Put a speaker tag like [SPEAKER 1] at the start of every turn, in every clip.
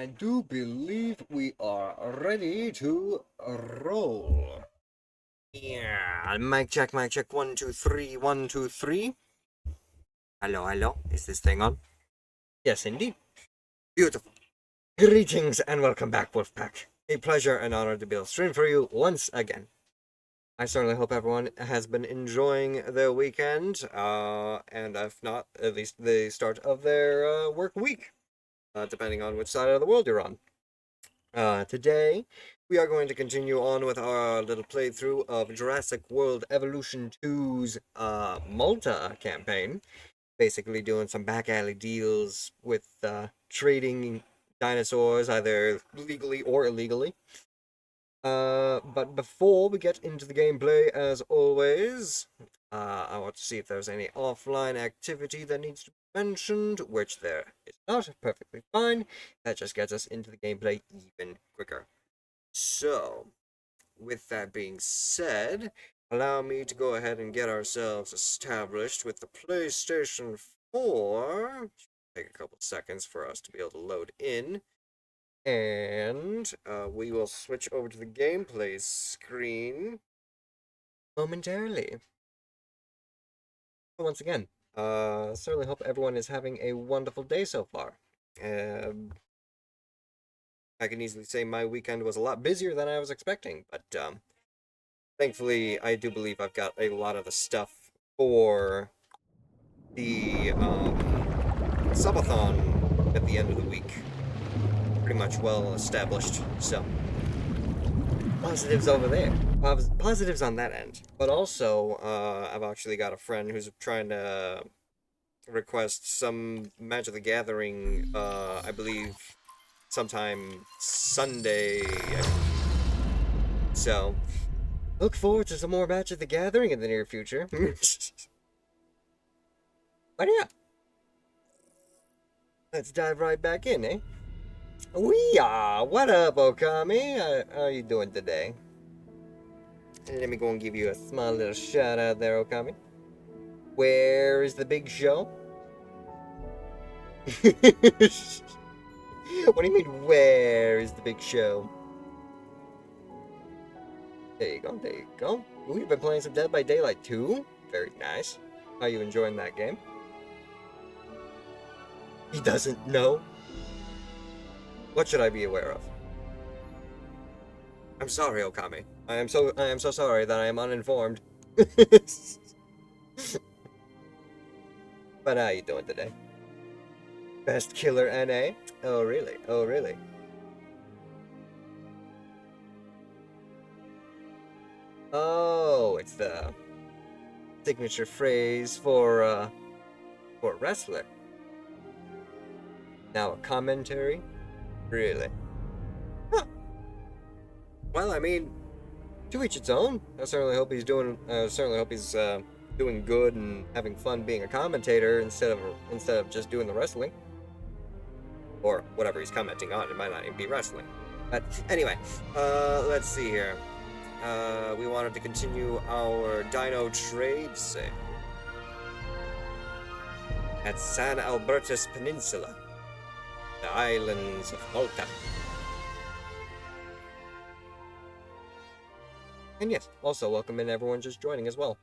[SPEAKER 1] I do believe we are ready to roll. Yeah, mic check, mic check. 1, 2, 3, 1, 2, 3. Hello, hello. Is this thing on? Yes, indeed. Beautiful. Greetings and welcome back, Wolfpack. A pleasure and honor to be able to stream for you once again. I certainly hope everyone has been enjoying their weekend, and if not, at least the start of their work week, depending on which side of the world you're on. Today, we are going to continue on with our little playthrough of Jurassic World Evolution 2's Malta campaign. Basically doing some back alley deals with trading dinosaurs, either legally or illegally. But before we get into the gameplay, as always, I want to see if there's any offline activity that needs to be mentioned, which there is not. Perfectly fine. That just gets us into the gameplay even quicker. So, with that being said, allow me to go ahead and get ourselves established with the PlayStation 4. Take a couple seconds for us to be able to load in. And we will switch over to the gameplay screen momentarily. But once again, certainly hope everyone is having a wonderful day so far. I can easily say my weekend was a lot busier than I was expecting, but thankfully I do believe I've got a lot of the stuff for the subathon at the end of the week pretty much well established. So positives over there. Positives on that end. But also, I've actually got a friend who's trying to request some Magic the Gathering, I believe, sometime Sunday. So, look forward to some more Magic the Gathering in the near future. But yeah, let's dive right back in, eh? What up, Okami? How are you doing today? Let me go and give you a small little shout out there, Okami. Where is the big show? What do you mean, where is the big show? There you go, there you go. Ooh, you've been playing some Dead by Daylight 2? Very nice. How are you enjoying that game? He doesn't know? What should I be aware of? I'm sorry, Okami. I am so sorry that I am uninformed. But how you doing today? Best killer NA? Oh really? Oh really? Oh, it's the signature phrase for a wrestler. Now a commentary? Really? Huh. Well, I mean, to each its own. I certainly hope he's doing. Certainly hope he's doing good and having fun being a commentator instead of just doing the wrestling or whatever he's commenting on. It might not even be wrestling. But anyway, let's see here. We wanted to continue our Dino trade sale at San Albertus Peninsula, the islands of Malta. And yes, also welcome in everyone just joining as well.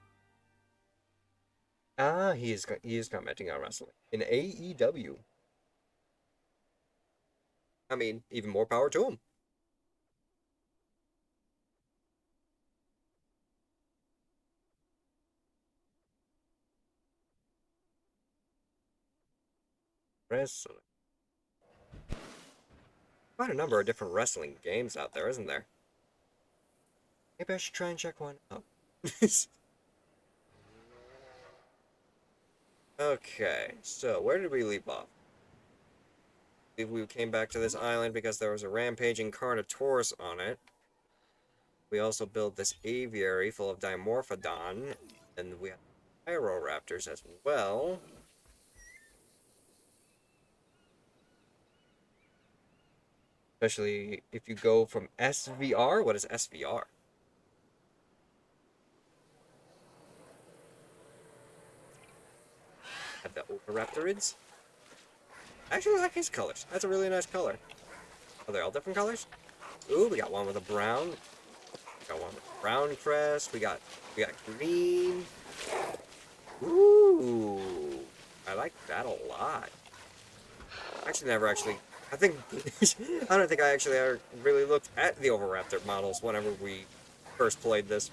[SPEAKER 1] Ah, he is commenting on wrestling in AEW. I mean, even more power to him. Wrestling. Quite a number of different wrestling games out there, isn't there? Maybe I should try and check one out. Okay, so where did we leave off? We came back to this island because there was a rampaging Carnotaurus on it. We also built this aviary full of Dimorphodon, and we have Pyroraptors as well. Especially if you go from SVR. What is SVR? Have the Oviraptorids. I actually like his colors. That's a really nice color. Are they all different colors? Ooh, we got one with a brown. We got one with a brown crest. We got green. Ooh, I like that a lot. Actually, never actually. I think I don't think I actually ever really looked at the Oviraptor models whenever we first played this.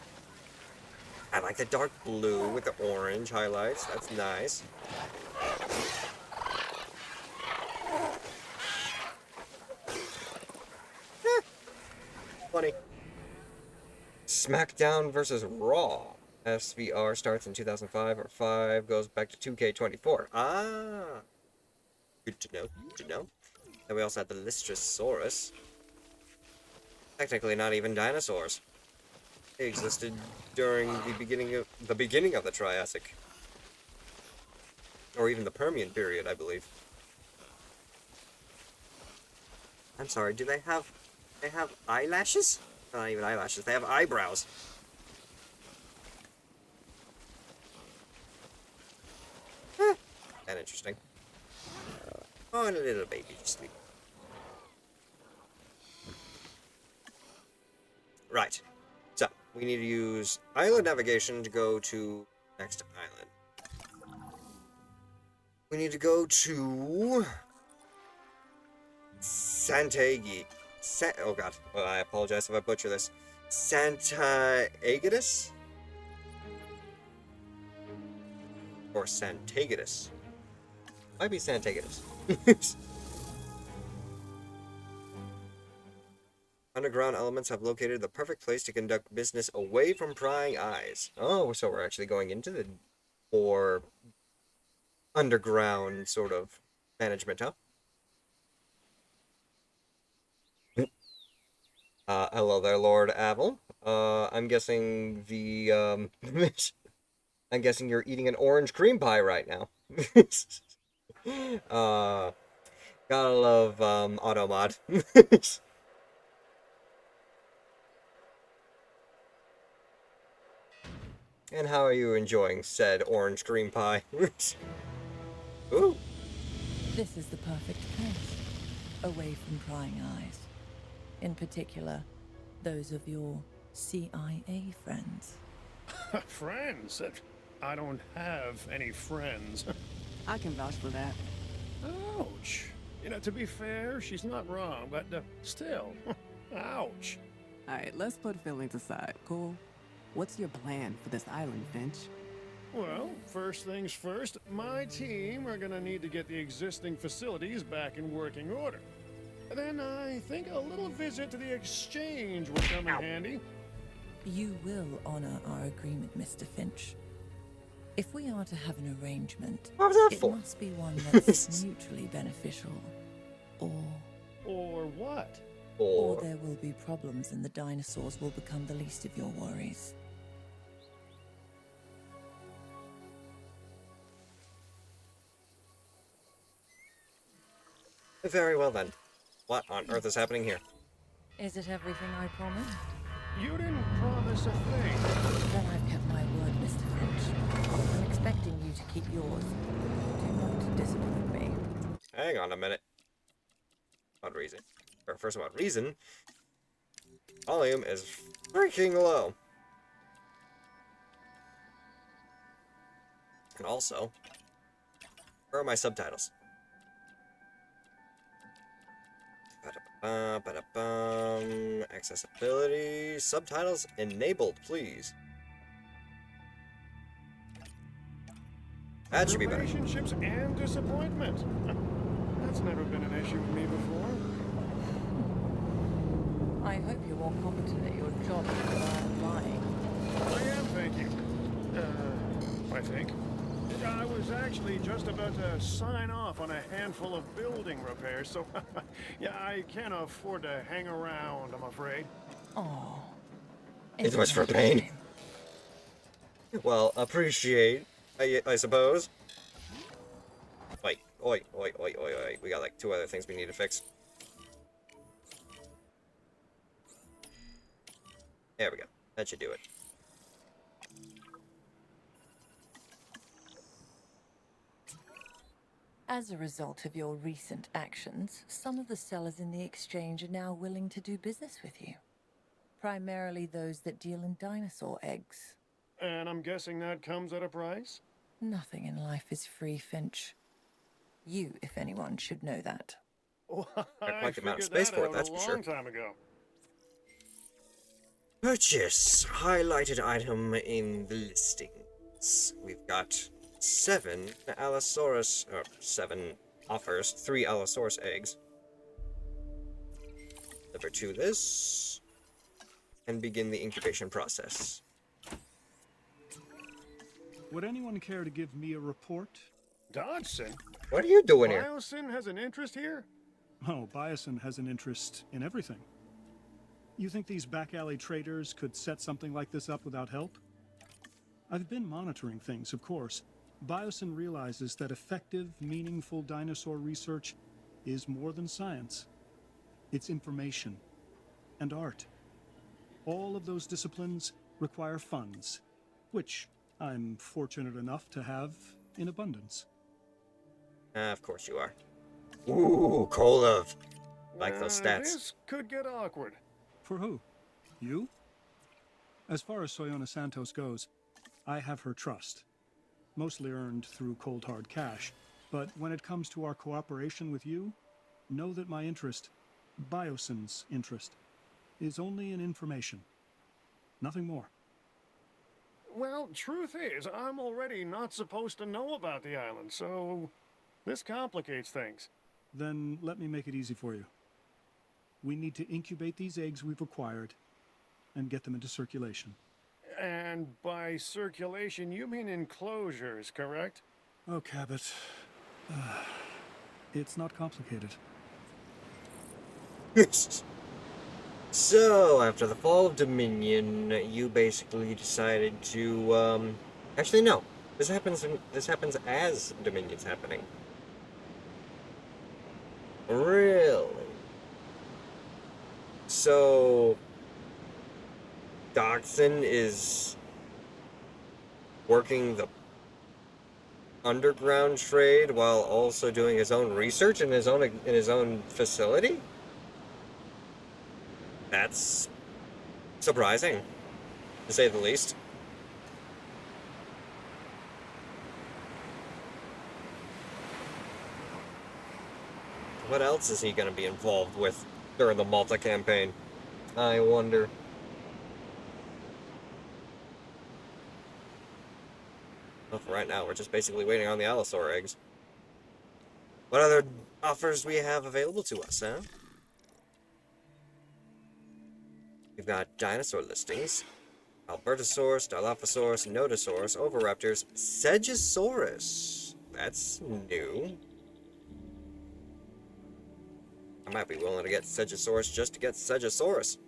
[SPEAKER 1] I like the dark blue with the orange highlights. That's nice. Funny. SmackDown versus Raw. SVR starts in 2005, or 5 goes back to 2K24. Ah, good to know. Good to know. And we also had the Lystrosaurus. Technically, not even dinosaurs. They existed during the beginning of the Triassic, or even the Permian period, I believe. I'm sorry. Do they have eyelashes? Not even eyelashes. They have eyebrows. That interesting. Oh, and a little baby just sleep. Right. So, we need to use island navigation to go to next island. We need to go to Santagi. Oh god. Well, I apologize if I butcher this. Santa Aegitus? Or Santagitus. Might be Santagitus. Underground elements have located the perfect place to conduct business away from prying eyes. Oh, so we're actually going into the more underground sort of management, huh? Hello there, Lord Avel. I'm guessing I'm guessing you're eating an orange cream pie right now. uh, gotta love, Automod. And how are you enjoying said orange cream pie? Ooh.
[SPEAKER 2] This is the perfect place, away from prying eyes. In particular, those of your CIA friends.
[SPEAKER 3] Friends? I don't have any friends.
[SPEAKER 4] I can vouch for that.
[SPEAKER 3] Ouch. You know, to be fair, she's not wrong, but still, ouch.
[SPEAKER 4] Alright, let's put feelings aside, cool? What's your plan for this island, Finch?
[SPEAKER 3] Well, first things first, my team are gonna need to get the existing facilities back in working order. Then I think a little visit to the exchange would come in handy.
[SPEAKER 2] You will honor our agreement, Mr. Finch. If we are to have an arrangement,
[SPEAKER 1] What was that
[SPEAKER 2] it
[SPEAKER 1] for?
[SPEAKER 2] must be one that's mutually beneficial.
[SPEAKER 3] Or what?
[SPEAKER 2] Or there will be problems and the dinosaurs will become the least of your worries.
[SPEAKER 1] Very well then. What on earth is happening here?
[SPEAKER 2] Is it everything I promised?
[SPEAKER 3] You didn't promise a thing.
[SPEAKER 2] Then I've kept my word, Mr. Finch. I'm expecting you to keep yours. Do not disappoint me.
[SPEAKER 1] Hang on a minute. Odd reason. Or first of all, reason. Volume is freaking low. And also, where are my subtitles? Accessibility. Subtitles enabled, please. That should be better.
[SPEAKER 3] Relationships and disappointment. That's never been an issue with me before.
[SPEAKER 2] I hope you're more competent at your job than lying.
[SPEAKER 3] I am, thank you. I think. I was actually just about to sign off on a handful of building repairs, so yeah, I can't afford to hang around, I'm afraid.
[SPEAKER 2] Oh.
[SPEAKER 1] It was for pain. Well, appreciate, I suppose. Wait, oi. We got like 2 other things we need to fix. There we go. That should do it.
[SPEAKER 2] As a result of your recent actions, some of the sellers in the exchange are now willing to do business with you. Primarily those that deal in dinosaur eggs.
[SPEAKER 3] And I'm guessing that comes at a price?
[SPEAKER 2] Nothing in life is free, Finch. You, if anyone, should know that.
[SPEAKER 3] Well,
[SPEAKER 1] Got
[SPEAKER 3] I
[SPEAKER 1] quite the amount of
[SPEAKER 3] figured that
[SPEAKER 1] spaceport,
[SPEAKER 3] out
[SPEAKER 1] that's
[SPEAKER 3] a
[SPEAKER 1] for sure.
[SPEAKER 3] long time ago.
[SPEAKER 1] Purchase. Highlighted item in the listings. We've got 7 Allosaurus, or 7 offers, 3 Allosaurus eggs. Deliver to this, and begin the incubation process.
[SPEAKER 5] Would anyone care to give me a report?
[SPEAKER 3] Dodgson?
[SPEAKER 1] What are you doing here?
[SPEAKER 3] Biosyn has an interest here?
[SPEAKER 5] Oh, Biosin has an interest in everything. You think these back alley traders could set something like this up without help? I've been monitoring things, of course. Biosin realizes that effective, meaningful dinosaur research is more than science. It's information and art. All of those disciplines require funds, which I'm fortunate enough to have in abundance.
[SPEAKER 1] Of course you are. Ooh, Kolov. Like those stats.
[SPEAKER 3] This could get awkward.
[SPEAKER 5] For who? You? As far as Soyona Santos goes, I have her trust. Mostly earned through cold hard cash. But when it comes to our cooperation with you, know that my interest, Biosin's interest, is only in information. Nothing more.
[SPEAKER 3] Well, truth is, I'm already not supposed to know about the island, so this complicates things.
[SPEAKER 5] Then let me make it easy for you. We need to incubate these eggs we've acquired and get them into circulation.
[SPEAKER 3] And by circulation, you mean enclosures, correct?
[SPEAKER 5] Oh, Cabot. It's not complicated.
[SPEAKER 1] So, after the fall of Dominion, you basically decided to, actually, no. This happens as Dominion's happening. Really? So, Dodgson is working the underground trade while also doing his own research in his own facility? That's surprising, to say the least. What else is he going to be involved with during the Malta campaign? I wonder. Well, for right now, we're just basically waiting on the Allosaur eggs. What other offers we have available to us, huh? We've got dinosaur listings. Albertosaurus, Dilophosaurus, Nodosaurus, Oviraptors, Segosaurus. That's new. I might be willing to get Segosaurus just to get Segosaurus.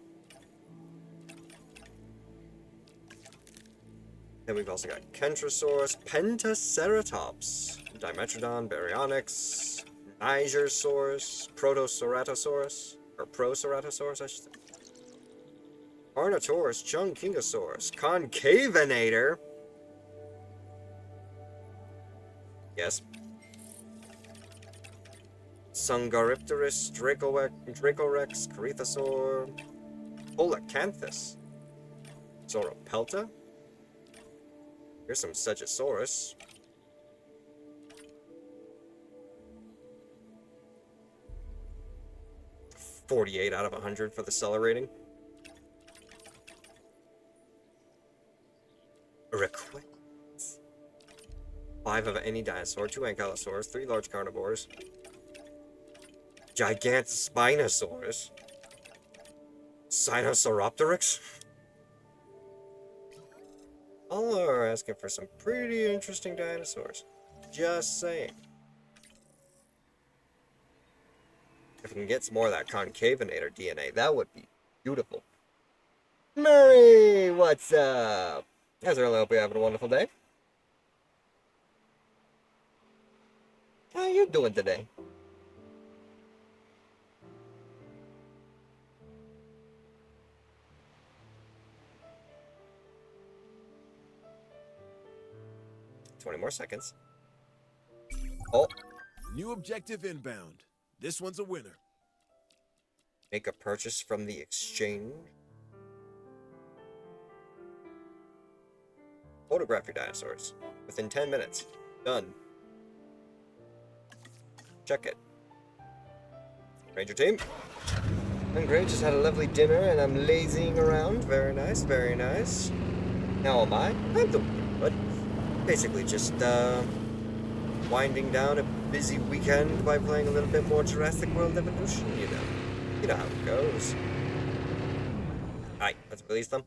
[SPEAKER 1] Then we've also got Kentrosaurus, Pentaceratops, Dimetrodon, Baryonyx, Nigersaurus, Protoceratosaurus, or Proceratosaurus, I should say. Carnotaurus, Chunkingosaurus, Concavenator. Yes. Sungaripterus, Dracorex, Corythosaur, Polacanthus, Sauropelta. Here's some Segosaurus. $48 out of 100 for the seller rating. Requests. 5 of any dinosaur, 2 ankylosaurs, 3 large carnivores, Gigantospinosaurus, Sinosauropteryx. All are asking for some pretty interesting dinosaurs. Just saying. If we can get some more of that Concavenator DNA, that would be beautiful. Murray, what's up? I certainly hope you're having a wonderful day. How are you doing today? $20 more seconds. Oh,
[SPEAKER 6] New objective inbound. This one's a winner.
[SPEAKER 1] Make a purchase from the exchange. Photograph your dinosaurs. Within 10 minutes. Done. Check it. Ranger team. I'm great, just had a lovely dinner and I'm lazying around. Very nice, very nice. How am I? I'm doing good. Basically just winding down a busy weekend by playing a little bit more Jurassic World Evolution, you know. You know how it goes. Alright, let's release them.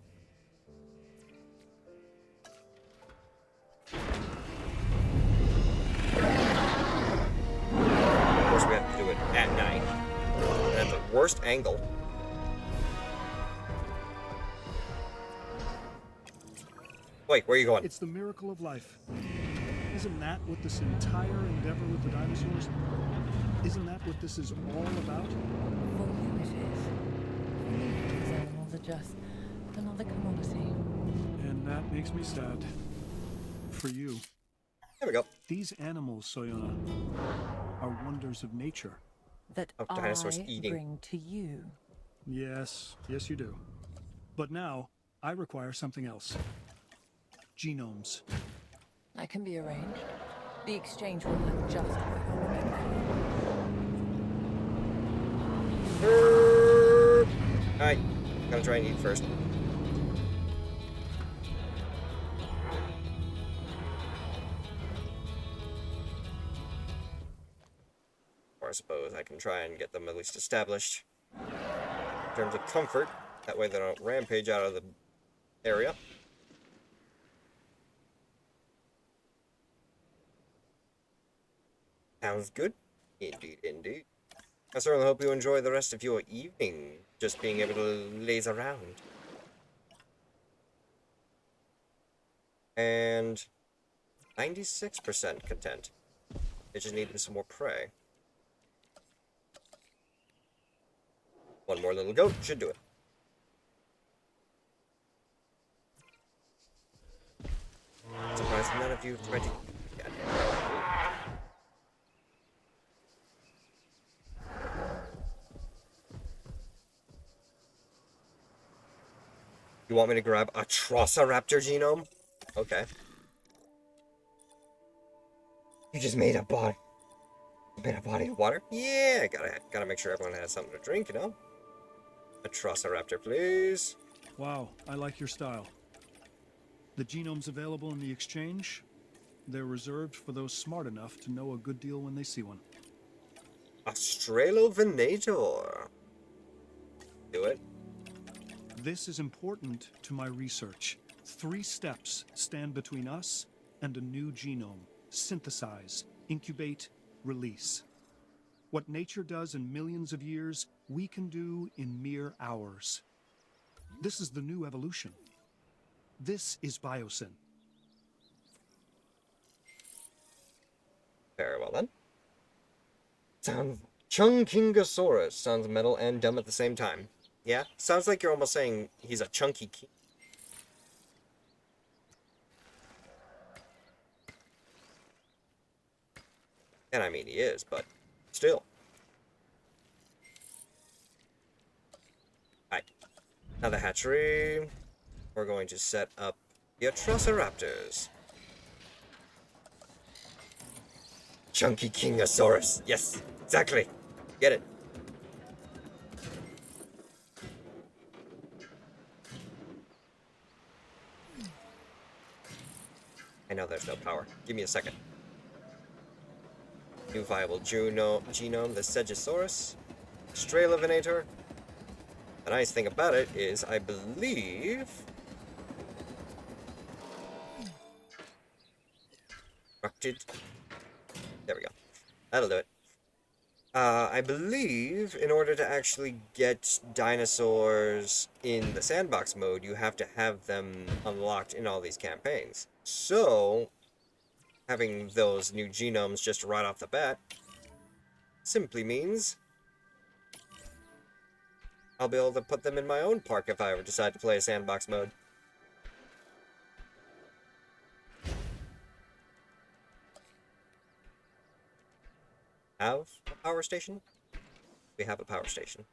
[SPEAKER 1] Of course we have to do it at night. And at the worst angle. Wait, where are you going?
[SPEAKER 5] It's the miracle of life. Isn't that what this entire endeavor with the dinosaurs? Isn't that what this is all about?
[SPEAKER 2] For you it is. For me, these animals are just another commodity.
[SPEAKER 5] And that makes me sad. For you.
[SPEAKER 1] There we go.
[SPEAKER 5] These animals, Soyona, are wonders of nature.
[SPEAKER 2] That
[SPEAKER 1] Oh, dinosaurs
[SPEAKER 2] I
[SPEAKER 1] eating.
[SPEAKER 2] bring to you.
[SPEAKER 5] Yes, yes you do. But now, I require something else. Genomes.
[SPEAKER 2] That can be arranged. The exchange will have just what you're looking for.
[SPEAKER 1] Alright, gotta try and eat first. Or I suppose I can try and get them at least established in terms of comfort. That way they don't rampage out of the area. Sounds good. Indeed, indeed. I certainly hope you enjoy the rest of your evening, just being able to laze around. And 96% content. They just need some more prey. One more little goat should do it. Surprised none of you have tried to yet. You want me to grab a Troceraptor genome? Okay. You just made a body. Made a body of water? Yeah, gotta make sure everyone has something to drink, you know? A Troceraptor, please.
[SPEAKER 5] Wow, I like your style. The genomes available in the exchange, they're reserved for those smart enough to know a good deal when they see one.
[SPEAKER 1] Australovenator. Do it.
[SPEAKER 5] This is important to my research. 3 steps stand between us and a new genome. Synthesize, incubate, release. What nature does in millions of years, we can do in mere hours. This is the new evolution. This is Biosyn.
[SPEAKER 1] Very well then. Sounds Chunkingosaurus. Sounds metal and dumb at the same time. Yeah? Sounds like you're almost saying he's a chunky king. And I mean he is, but still. Alright. Now the hatchery. We're going to set up the Troceraptors. Chunky Kingosaurus. Yes, exactly. Get it. I know there's no power. Give me a second. New viable genome, the Segosaurus. Australovenator. The nice thing about it is, I believe... There we go. That'll do it. I believe in order to actually get dinosaurs in the sandbox mode, you have to have them unlocked in all these campaigns. So, having those new genomes just right off the bat simply means I'll be able to put them in my own park if I ever decide to play a sandbox mode. have a power station? We have a power station.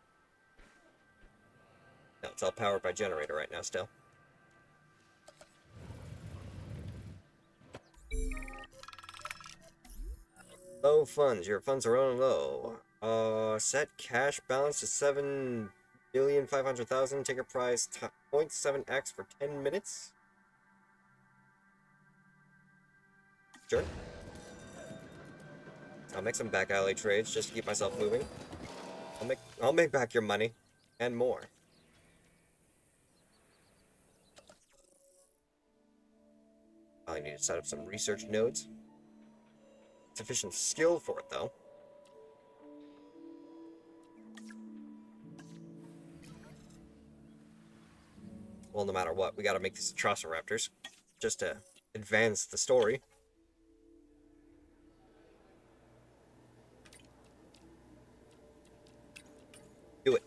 [SPEAKER 1] No, it's all powered by generator right now still. Low funds. Your funds are running low. Set cash balance to 7,500,000. Ticket price 0.7x for 10 minutes. Sure. I'll make some back alley trades just to keep myself moving. I'll make back your money and more. I need to set up some research nodes. Sufficient skill for it though. Well, no matter what, we gotta make these Atrociraptors just to advance the story. Do it.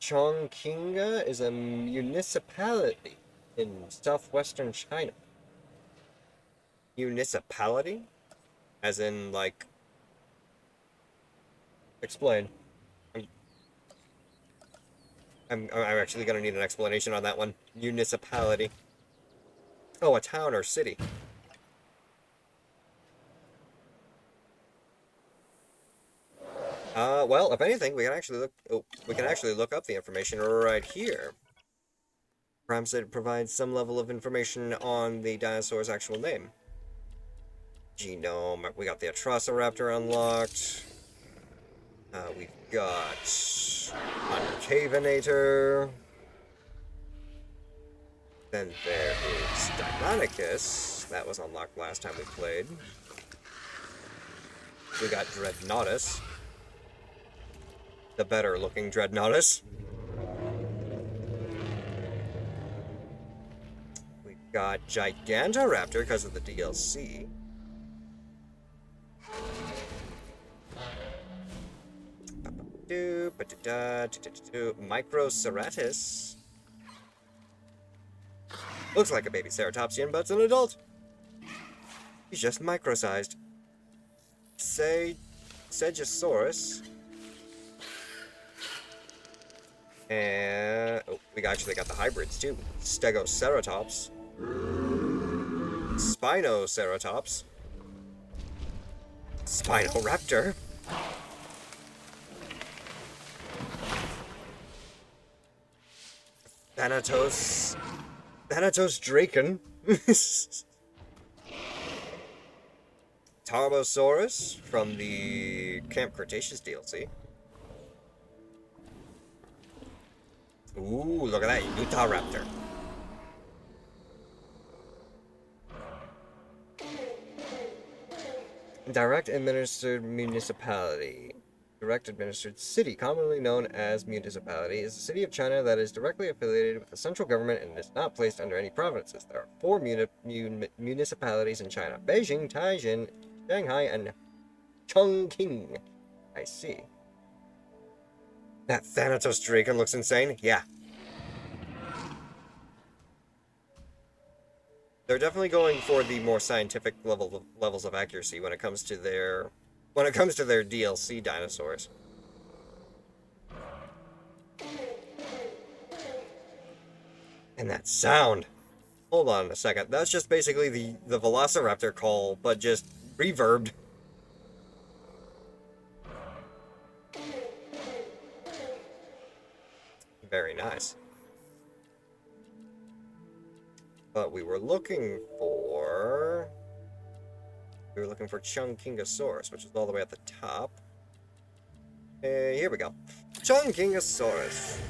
[SPEAKER 1] Chongqing is a municipality in southwestern China. Municipality? As in, like... Explain. I'm actually gonna need an explanation on that one. Municipality. Oh, a town or city. Well, if anything, we can actually look. Oh, we can actually look up the information right here. Perhaps it provides some level of information on the dinosaur's actual name. Genome. We got the Atrociraptor unlocked. We've got Uncavinator. Then there is Deinonychus. That was unlocked last time we played. We got Dreadnoughtus. The better looking Dreadnoughtus. We've got Gigantoraptor because of the DLC. Microceratus. Looks like a baby ceratopsian, but it's an adult. He's just micro-sized. Segosaurus. And oh, we actually got the hybrids too. Stegoceratops. Spinoceratops. Spinoraptor. Thanatos Draken. Tarbosaurus from the Camp Cretaceous DLC. Ooh, look at that, Utahraptor. Direct administered municipality. Direct administered city, commonly known as municipality, is a city of China that is directly affiliated with the central government and is not placed under any provinces. There are 4 municipalities in China: Beijing, Taizhen, Shanghai, and Chongqing. I see. That Thanatos Draken looks insane. Yeah. They're definitely going for the more scientific levels of accuracy when it comes to their DLC dinosaurs. And that sound. Hold on a second. That's just basically the Velociraptor call, but just reverbed. Very nice. But we were looking for Chungkingosaurus, which is all the way at the top. Here we go. Chungkingosaurus.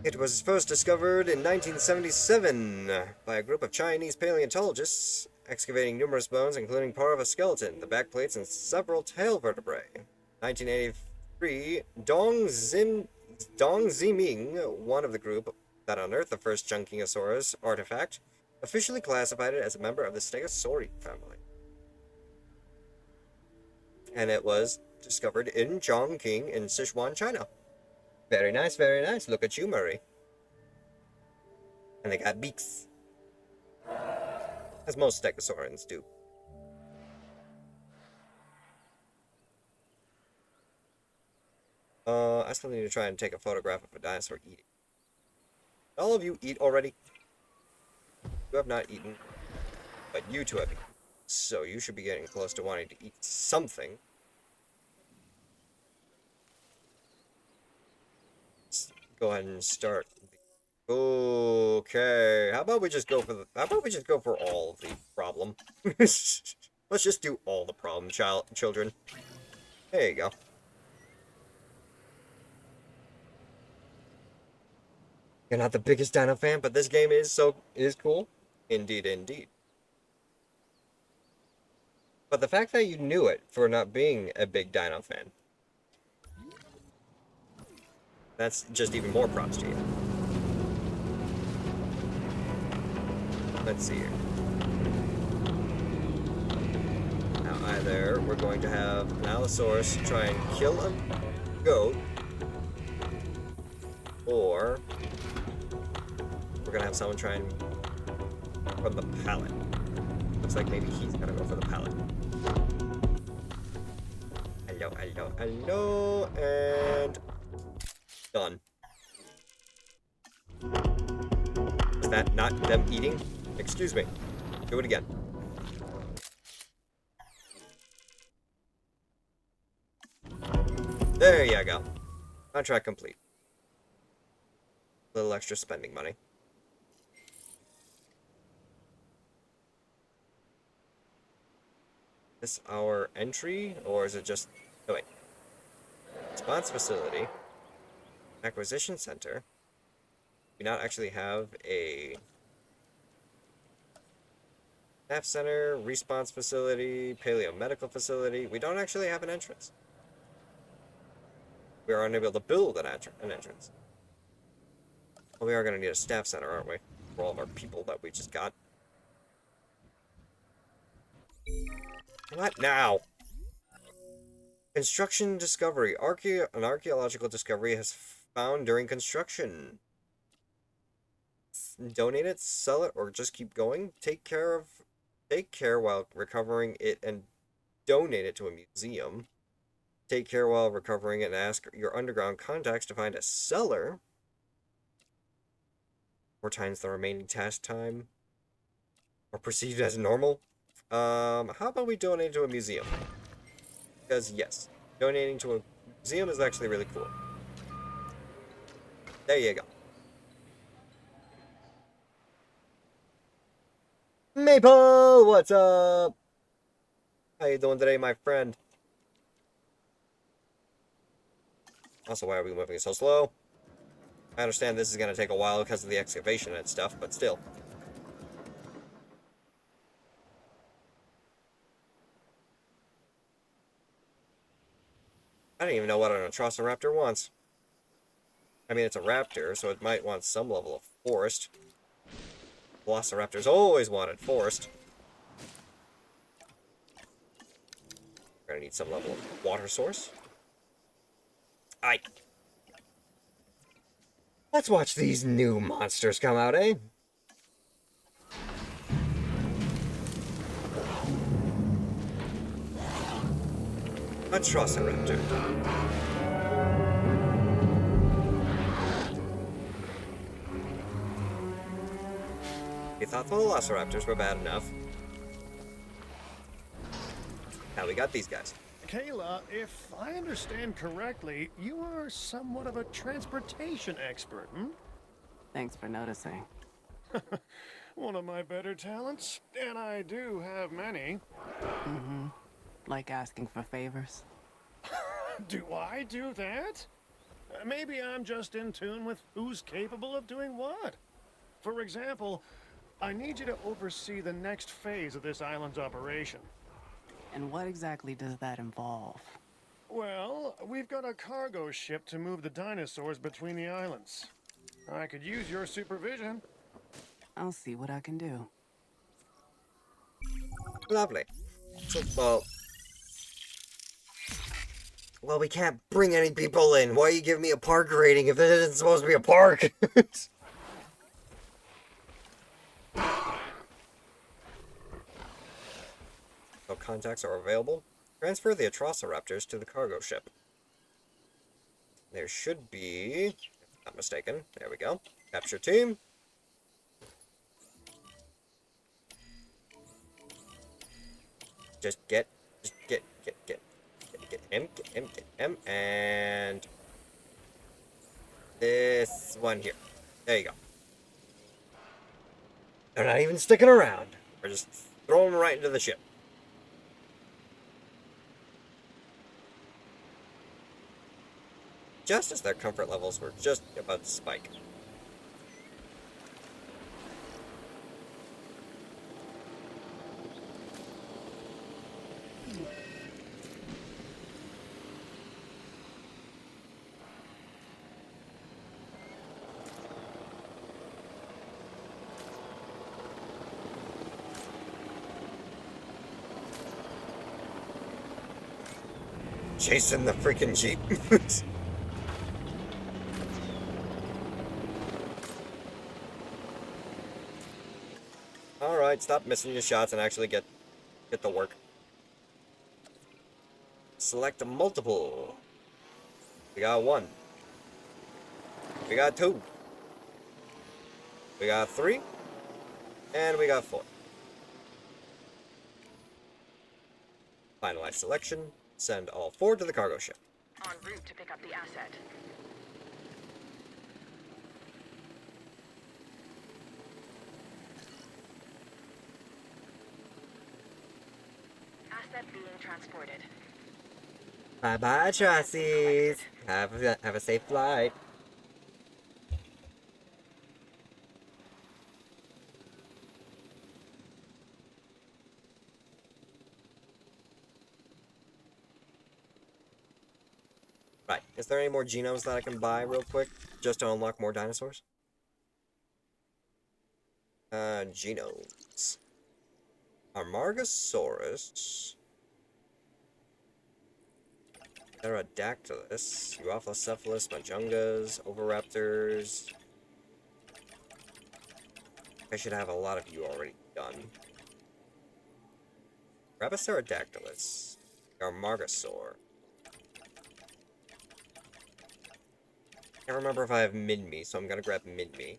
[SPEAKER 1] It was first discovered in 1977 by a group of Chinese paleontologists, excavating numerous bones, including part of a skeleton, the back plates, and several tail vertebrae. 1983, Dong Ziming, one of the group that unearthed the first Chungkingosaurus artifact, officially classified it as a member of the Stegosauri family. And it was discovered in Chongqing in Sichuan, China. Very nice, very nice. Look at you, Murray. And they got beaks. As most stegosaurians do. I still need to try and take a photograph of a dinosaur eating. All of you eat already? You have not eaten, but you two have eaten. So you should be getting close to wanting to eat something. Let's go ahead and start. Okay, how about we just go for all of the problem? Let's just do all the problem, children. There you go. You're not the biggest Dino fan, but this game is cool. Indeed, indeed. But the fact that you knew it for not being a big Dino fan, that's just even more props to you. Let's see here. Now either we're going to have an Allosaurus try and kill a goat, or we're gonna have someone try and from the pallet. Looks like maybe he's gonna go for the pallet. Hello, hello, hello, and done. Is that not them eating? Excuse me. Do it again. There you go. Contract complete. Little extra spending money. Is this our entry, or is it just... Oh, wait. Response facility. Acquisition center. We not actually have a... Staff center, response facility, paleo medical facility. We don't actually have an entrance. We are unable to build an entrance. Well, we are going to need a staff center, aren't we? For all of our people that we just got. What now? Construction discovery. An archaeological discovery has found during construction. Donate it, sell it, or just keep going. Take care while recovering it and donate it to a museum. Take care while recovering it and ask your underground contacts to find a seller. 4 times the remaining task time. Or proceed as normal. How about we donate to a museum? Because yes, donating to a museum is actually really cool. There you go. Maple, what's up? How you doing today, my friend? Also, why are we moving so slow? I understand this is going to take a while because of the excavation and stuff, but still. I don't even know what an Atrociraptor wants. I mean, it's a raptor, so it might want some level of forest. Velociraptors always wanted forest. We're gonna need some level of water source. Let's watch these new monsters come out, eh? Atrociraptor. You thought the Velociraptors were bad enough. Now we got these guys.
[SPEAKER 3] Kayla, if I understand correctly, you are somewhat of a transportation expert, hmm?
[SPEAKER 4] Thanks for noticing.
[SPEAKER 3] One of my better talents, and I do have many.
[SPEAKER 4] Mm-hmm. Like asking for favors?
[SPEAKER 3] Do I do that? Maybe I'm just in tune with who's capable of doing what. For example, I need you to oversee the next phase of this island's operation.
[SPEAKER 4] And what exactly does that involve?
[SPEAKER 3] Well, we've got a cargo ship to move the dinosaurs between the islands. I could use your supervision.
[SPEAKER 4] I'll see what I can do.
[SPEAKER 1] Lovely. So, well, we can't bring any people in. Why are you giving me a park rating if it isn't supposed to be a park? No contacts are available. Transfer the Atrociraptors to the cargo ship. There should be, if I'm not mistaken, there we go. Capture team. Just get him, and this one here. There you go. They're not even sticking around. We're just throwing them right into the ship. Just as their comfort levels were just about to spike. Chasing the freaking Jeep. Alright, stop missing your shots and actually get to work. Select a multiple. We got 1. We got 2. We got 3. And we got 4. Finalize selection. Send all 4 to the cargo ship.
[SPEAKER 7] En route to pick up the asset. Asset being transported.
[SPEAKER 1] Bye-bye, Tracies. Have a safe flight. Right, is there any more genomes that I can buy real quick, just to unlock more dinosaurs? Genomes. Amargasaurus. Pterodactylus. Euoplocephalus, Majungas, Oviraptors. I should have a lot of you already done. Rapacerodactylus. Amargasaur. Can't remember if I have Minmi, so I'm gonna grab Minmi.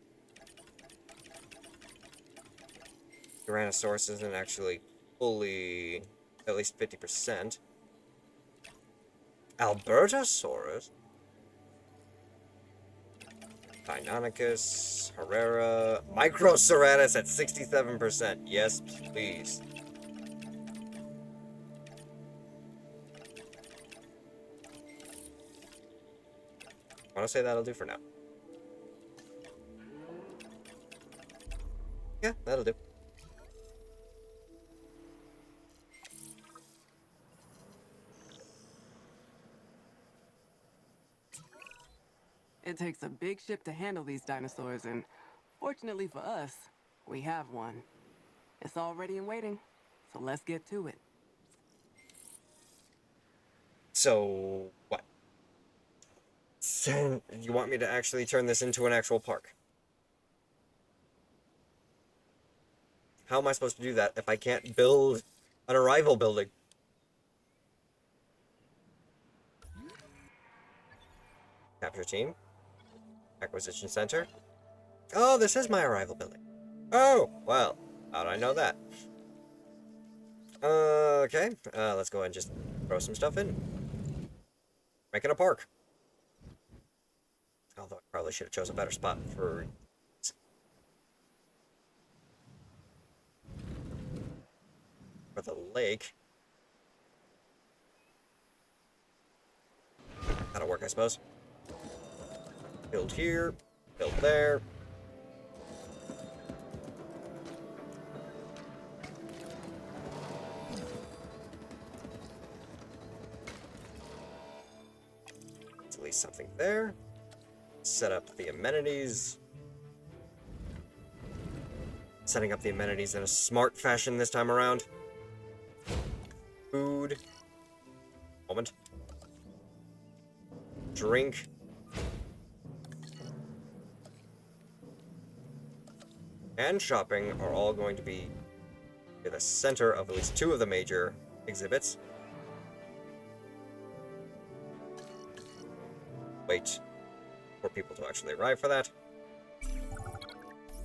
[SPEAKER 1] Tyrannosaurus isn't actually fully, at least 50%. Albertosaurus. Deinonychus, Herrera, Microceratus at 67%. Yes, please. I want to say that'll do for now. Yeah, that'll do.
[SPEAKER 4] It takes a big ship to handle these dinosaurs, and fortunately for us, we have one. It's all ready and waiting, so let's get to it.
[SPEAKER 1] So, what? You want me to actually turn this into an actual park? How am I supposed to do that if I can't build an arrival building? Capture team. Acquisition center. Oh, this is my arrival building. Oh, well, how did I know that? Okay, let's go ahead and just throw some stuff in. Make it a park. Although I probably should have chose a better spot for the lake. That'll work, I suppose. Build here, build there. Let's at least something there. Set up the amenities. Setting up the amenities in a smart fashion this time around. Food. Moment. Drink. And shopping are all going to be You're the center of at least 2 of the major exhibits. Wait for people to actually arrive for that.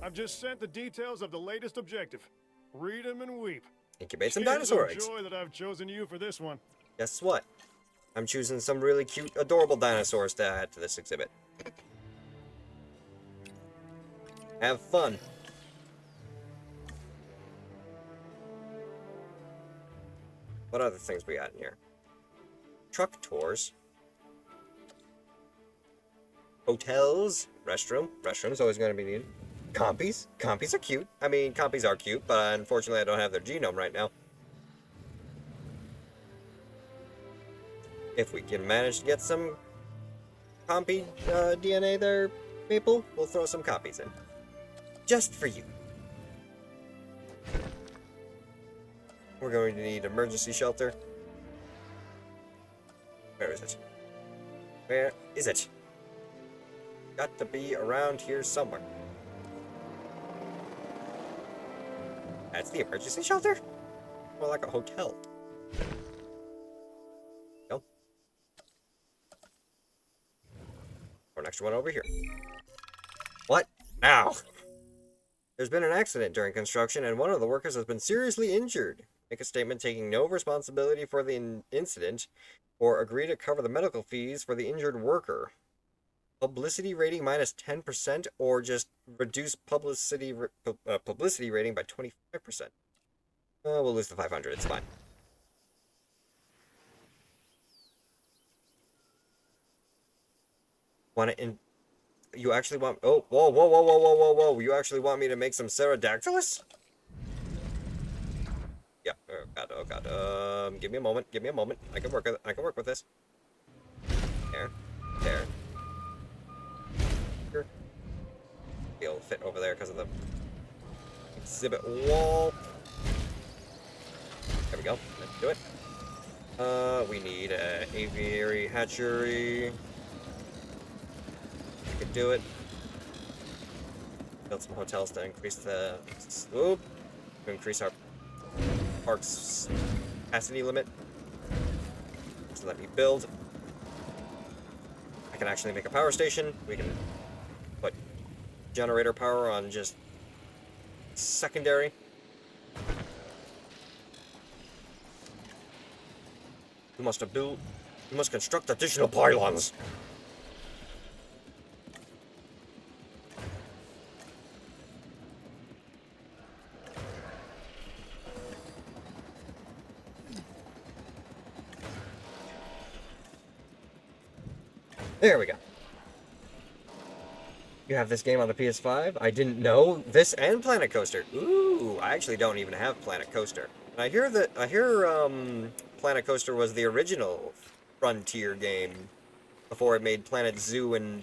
[SPEAKER 3] I've just sent the details of the latest objective. Read them and weep.
[SPEAKER 1] Incubate some
[SPEAKER 3] Tears
[SPEAKER 1] dinosaur
[SPEAKER 3] of
[SPEAKER 1] eggs.
[SPEAKER 3] joy that I've chosen you for this one.
[SPEAKER 1] Guess what? I'm choosing some really cute, adorable dinosaurs to add to this exhibit. Have fun. What other things we got in here? Truck tours. Hotels. Restrooms always going to be needed. Compies. Compies are cute. I mean, compies are cute, but unfortunately I don't have their genome right now. If we can manage to get some compy DNA there, Maple, we'll throw some copies in. Just for you. We're going to need emergency shelter. Where is it? Where is it? Got to be around here somewhere. That's the emergency shelter? More like a hotel. No. Or an extra one over here. What? Ow! There's been an accident during construction and one of the workers has been seriously injured. Make a statement taking no responsibility for the incident or agree to cover the medical fees for the injured worker. Publicity rating minus 10% or just reduce publicity rating by 25%. We'll lose the 500, it's fine. You actually want... Oh, whoa. You actually want me to make some Pterodactylus? Yeah, oh god. Give me a moment. I can work with this. There. Here. It'll fit over there because of the exhibit wall. There we go. Let's do it. We need an aviary hatchery. We can do it. Build some hotels to increase the slope. To increase our park's capacity limit. So let me build. I can actually make a power station. We can put generator power on just secondary. We must construct additional pylons. There we go. You have this game on the PS5? I didn't know. This and Planet Coaster. Ooh, I actually don't even have Planet Coaster. And I hear Planet Coaster was the original Frontier game before it made Planet Zoo and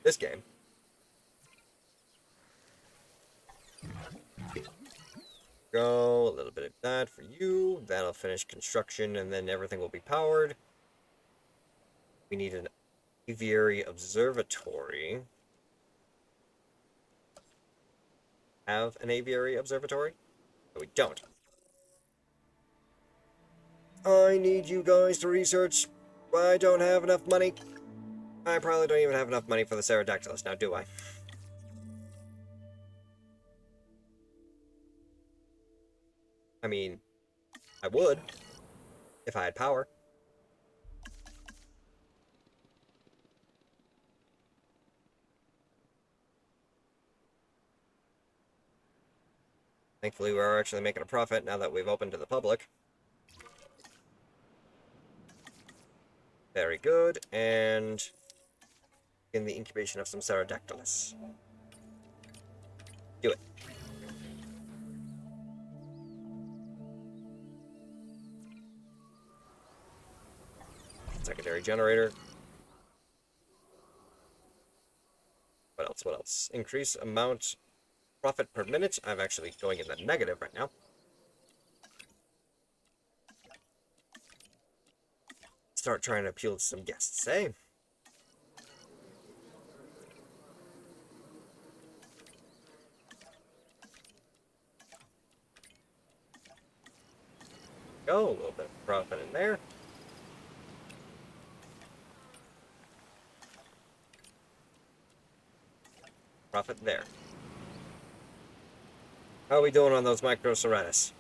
[SPEAKER 1] this game. Go, a little bit of that for you. That'll finish construction and then everything will be powered. We need an aviary observatory. Have an aviary observatory? No, we don't. I need you guys to research. I don't have enough money. I probably don't even have enough money for the Pterodactylus now, do I? I mean, I would, if I had power. Thankfully, we're actually making a profit now that we've opened to the public. Very good, and in the incubation of some Pterodactylus. Do it. Secondary generator. What else? Increase amount profit per minute. I'm actually going in the negative right now. Start trying to appeal to some guests, eh? Go, a little bit of profit in there. Profit there. How are we doing on those Microceratus?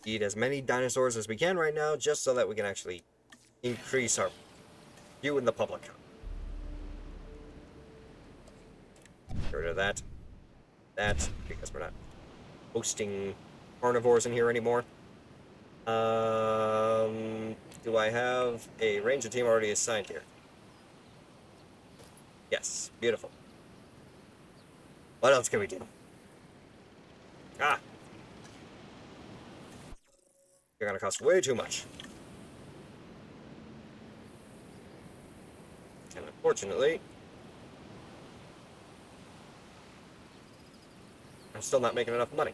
[SPEAKER 1] Eat as many dinosaurs as we can right now, just so that we can actually increase our view in the public. Get rid of that. That, because we're not hosting carnivores in here anymore. Do I have a ranger team already assigned here? Yes, beautiful. What else can we do? Ah! You're gonna cost way too much. And unfortunately, I'm still not making enough money.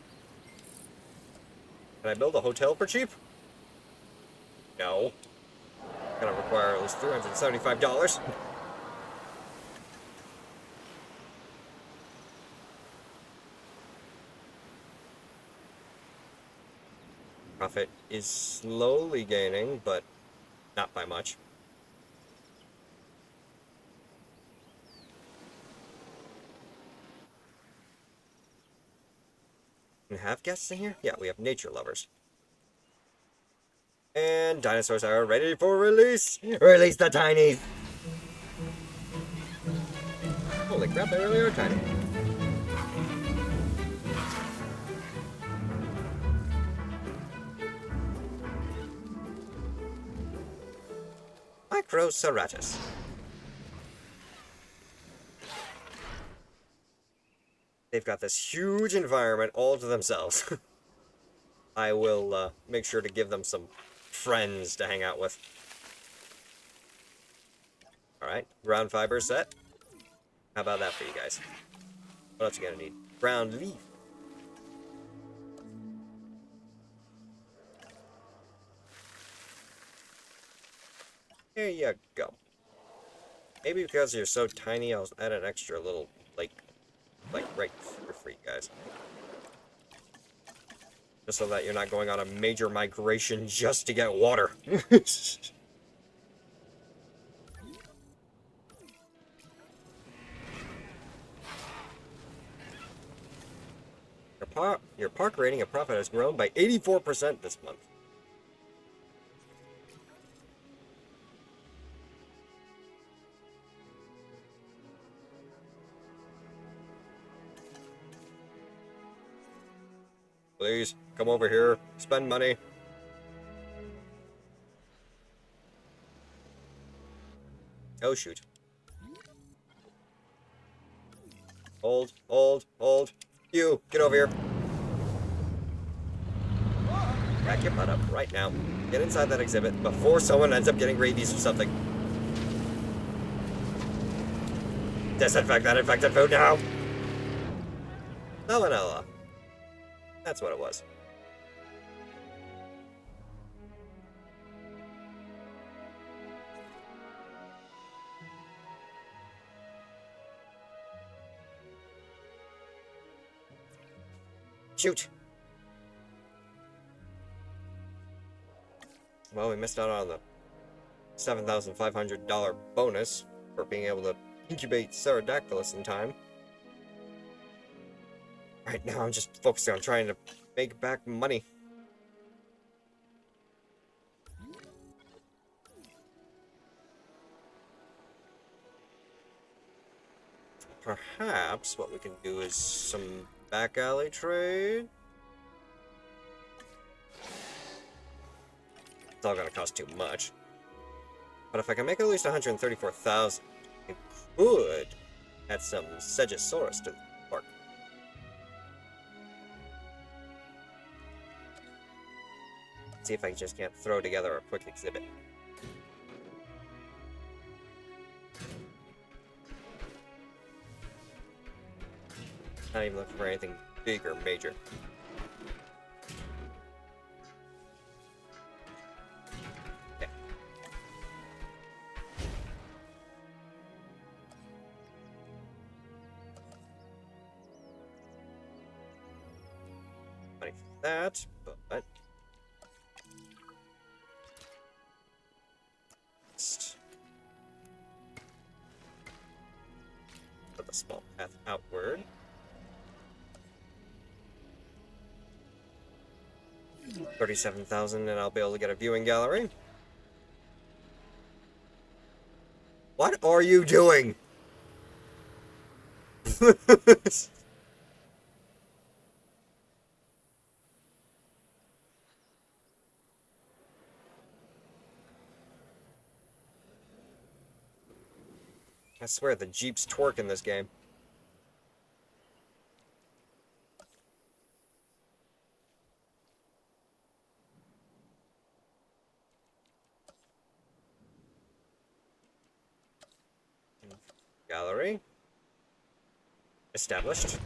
[SPEAKER 1] Can I build a hotel for cheap? No. Gonna require at least $375. Profit is slowly gaining, but not by much. We have guests in here? Yeah, we have nature lovers. And dinosaurs are ready for release! Release the tinies! Holy crap, they really are tiny. Microceratus. They've got this huge environment all to themselves. I will make sure to give them some friends to hang out with. Alright, ground fiber set. How about that for you guys? What else you gonna need? Ground leaf. There you go. Maybe because you're so tiny, I'll add an extra little, like right here for you guys. Just so that you're not going on a major migration just to get water. Your park rating and profit has grown by 84% this month. Please, come over here. Spend money. Oh, shoot. Hold. You, get over here. Back your butt up right now. Get inside that exhibit before someone ends up getting rabies or something. Disinfect that infected food now. Salmonella. That's what it was. Shoot. Well, we missed out on the $7,500 bonus for being able to incubate Pterodactylus in time. Right now, I'm just focusing on trying to make back money. Perhaps what we can do is some back alley trade. It's all gonna cost too much. But if I can make at least 134,000, I could add some Segosaurus to the park. See if I just can't throw together a quick exhibit. Not even looking for anything big or major. Okay. that, but just put the small path outward. $37,000, and I'll be able to get a viewing gallery. What are you doing? I swear the Jeep's twerk in this game. Gallery. Established.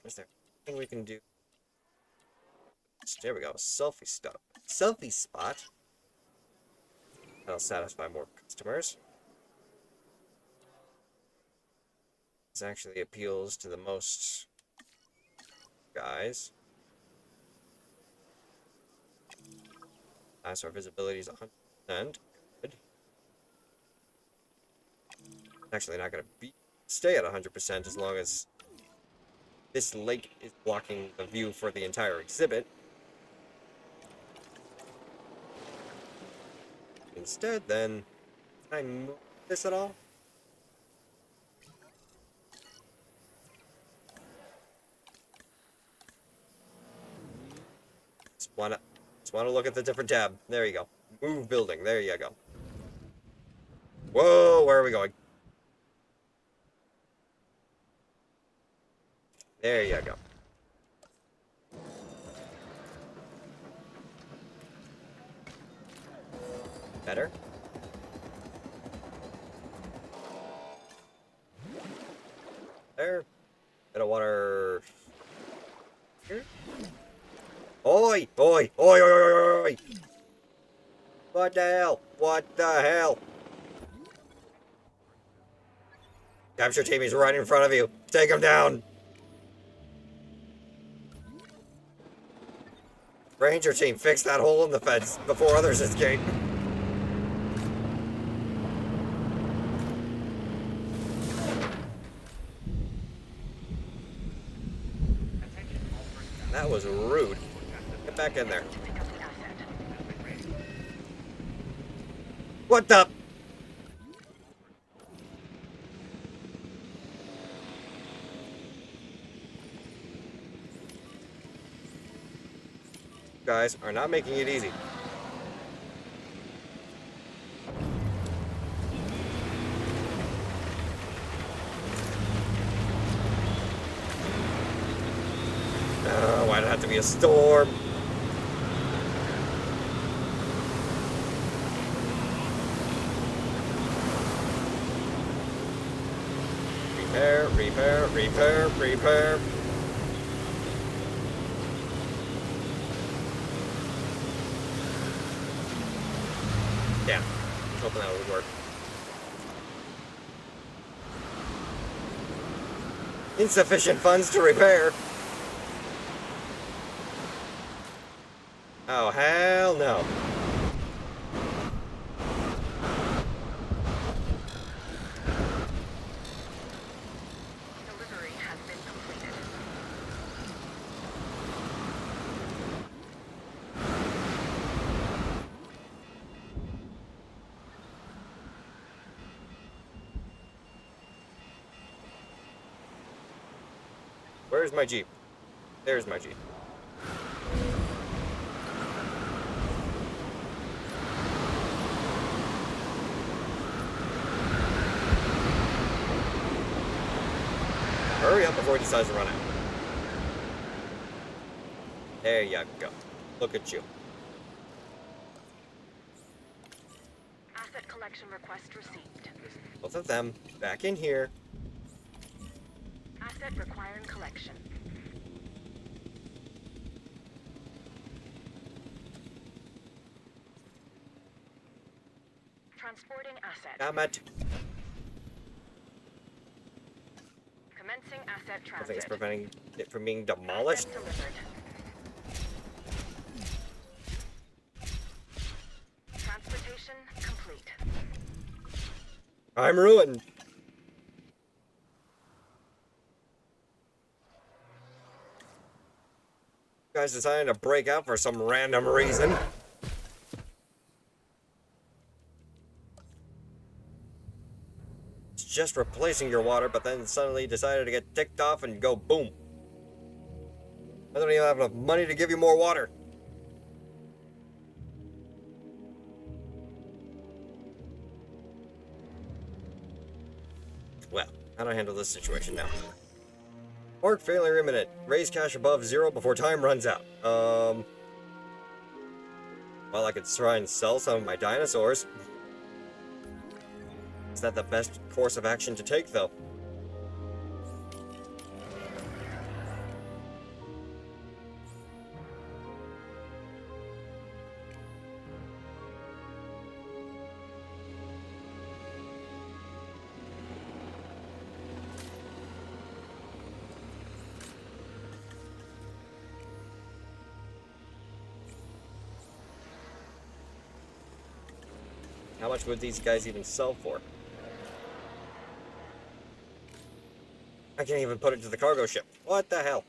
[SPEAKER 1] Is there anything we can do? There we go. Selfie stop. Selfie spot. That'll satisfy more customers. This actually appeals to the most guys. So our visibility is 100%. Good. It's actually not going to stay at 100% as long as this lake is blocking the view for the entire exhibit. Instead, then, can I move this at all? Just wanna look at the different tab. There you go. Move building. There you go. Whoa, where are we going? There you go. Better. There. Bit of water. Here. Oi! Oi! Oi! Oi! Oi! Oi! What the hell? What the hell? Capture team is right in front of you. Take him down. Ranger team, fix that hole in the fence before others escape. That was rude. Get back in there. What the? Guys are not making it easy. Why'd it have to be a storm? Repair, repair, repair, repair. Yeah, I was hoping that would work. Insufficient funds to repair. Oh, hell no.
[SPEAKER 7] Delivery has been completed.
[SPEAKER 1] Where's my Jeep? There's my Jeep. Hurry up before he decides to run out. There you go. Look at you.
[SPEAKER 7] Asset collection request received.
[SPEAKER 1] Both of them back in here.
[SPEAKER 7] Asset Asset requiring collection. Transporting asset.
[SPEAKER 1] Damn it.
[SPEAKER 7] Commencing asset
[SPEAKER 1] I
[SPEAKER 7] transit.
[SPEAKER 1] think it's preventing it from being demolished.
[SPEAKER 7] Asset delivered. Transportation complete.
[SPEAKER 1] I'm ruined. You guys decided to break out for some random reason. It's just replacing your water, but then suddenly decided to get ticked off and go boom. I don't even have enough money to give you more water. Well, how do I handle this situation now? Orc failure imminent. Raise cash above 0 before time runs out. Well, I could try and sell some of my dinosaurs. Is that the best course of action to take, though? How much would these guys even sell for? I can't even put it to the cargo ship. What the hell?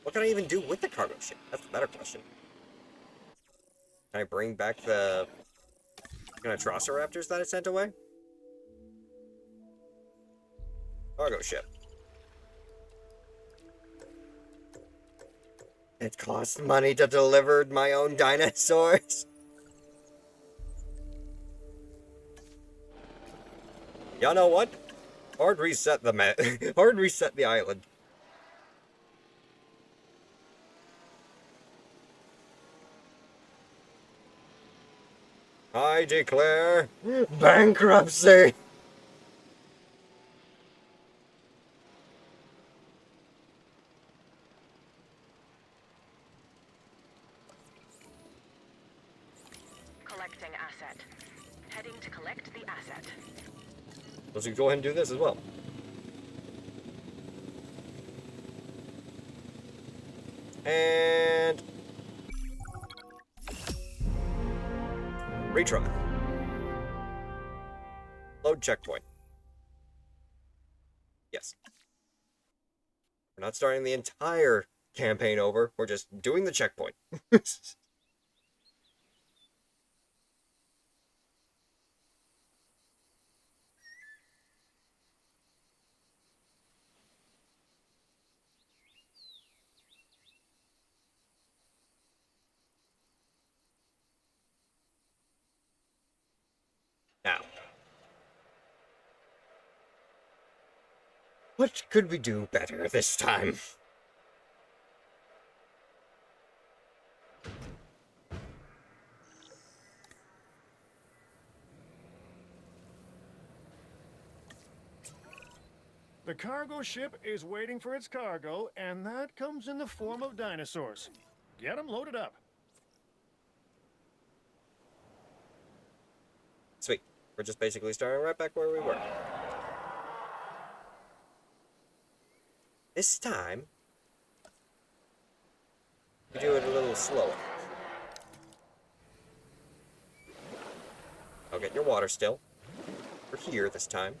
[SPEAKER 1] What can I even do with the cargo ship? That's the better question. Can I bring back the Ganotrosaraptors that I sent away? Cargo ship. It costs money to deliver my own dinosaurs. Y'all know what? Hard reset the hard reset the island. I declare bankruptcy.
[SPEAKER 7] Collecting asset. Heading to collect the asset.
[SPEAKER 1] Let's go ahead and do this as well. And retry. Load checkpoint. Yes. We're not starting the entire campaign over. We're just doing the checkpoint. Now, what could we do better this time?
[SPEAKER 3] The cargo ship is waiting for its cargo, and that comes in the form of dinosaurs. Get them loaded up.
[SPEAKER 1] Sweet. We're just basically starting right back where we were. This time, we do it a little slower. I'll get your water still. We're here this time.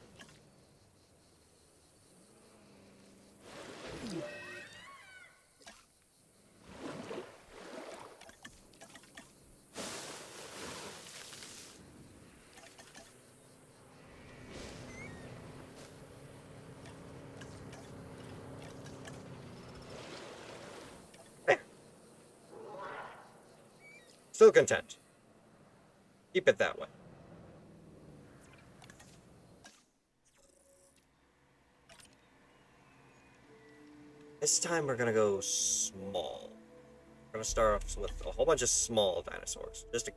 [SPEAKER 1] Still content. Keep it that way. This time we're gonna go small. We're gonna start off with a whole bunch of small dinosaurs, just to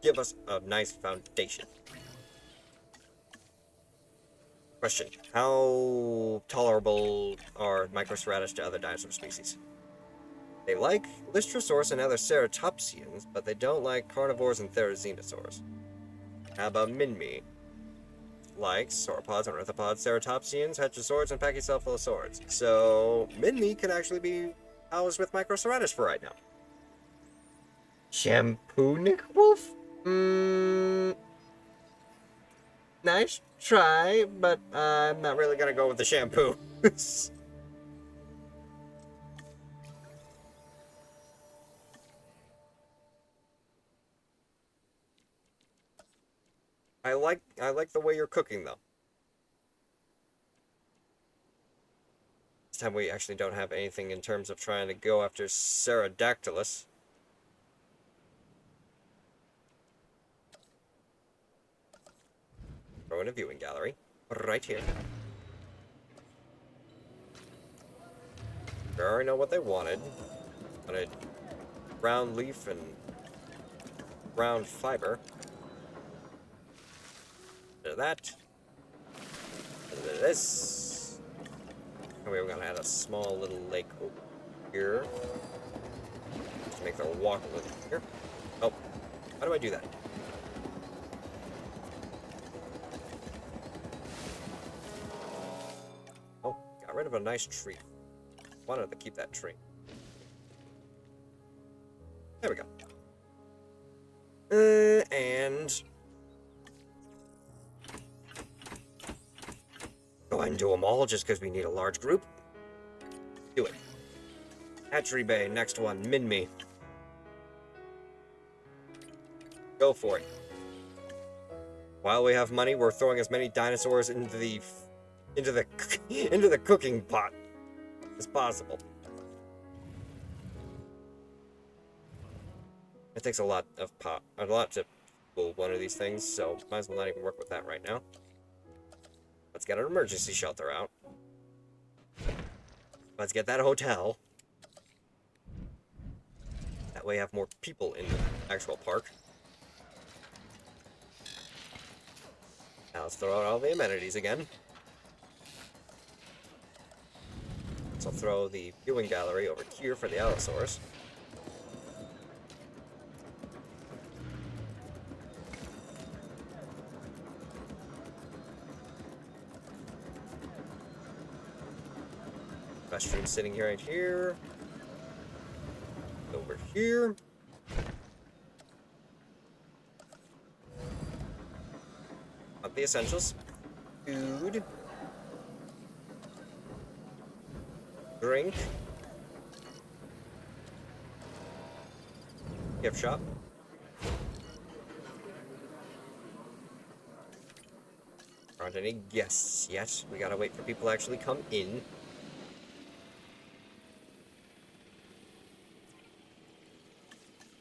[SPEAKER 1] give us a nice foundation. Question. How tolerable are Microceratids to other dinosaur species? They like Lystrosaurus and other ceratopsians, but they don't like carnivores and therizinosaurs. How about Minmi? Likes sauropods and orthopods, ceratopsians, heterosaurs, and pachycephalosaurs. So Minmi could actually be housed with Microceratids for right now. Shampoo Nick Wolf? Nice try, but I'm not really gonna go with the shampoo. I like the way you're cooking though. This time we actually don't have anything in terms of trying to go after Pterodactylus. Throw in a viewing gallery. Right here. I already know what they wanted. Wanted brown leaf and brown fiber. Bit of that. A bit of this. And we were gonna add a small little lake over here. Just to make the walk a little easier. Oh, how do I do that? Oh, got rid of a nice tree. Wanted to keep that tree. There we go. And go ahead and do them all just because we need a large group. Do it. Hatchery Bay, next one, Minmi. Go for it. While we have money, we're throwing as many dinosaurs into the into the cooking pot as possible. It takes a lot to pull one of these things, so might as well not even work with that right now. Let's get an emergency shelter out. Let's get that hotel. That way I have more people in the actual park. Now let's throw out all the amenities again. So I'll throw the viewing gallery over here for the Allosaurus. Restroom sitting here, right here. Over here. Up the essentials. Food. Drink. Gift shop. Aren't any guests yet. We gotta wait for people to actually come in.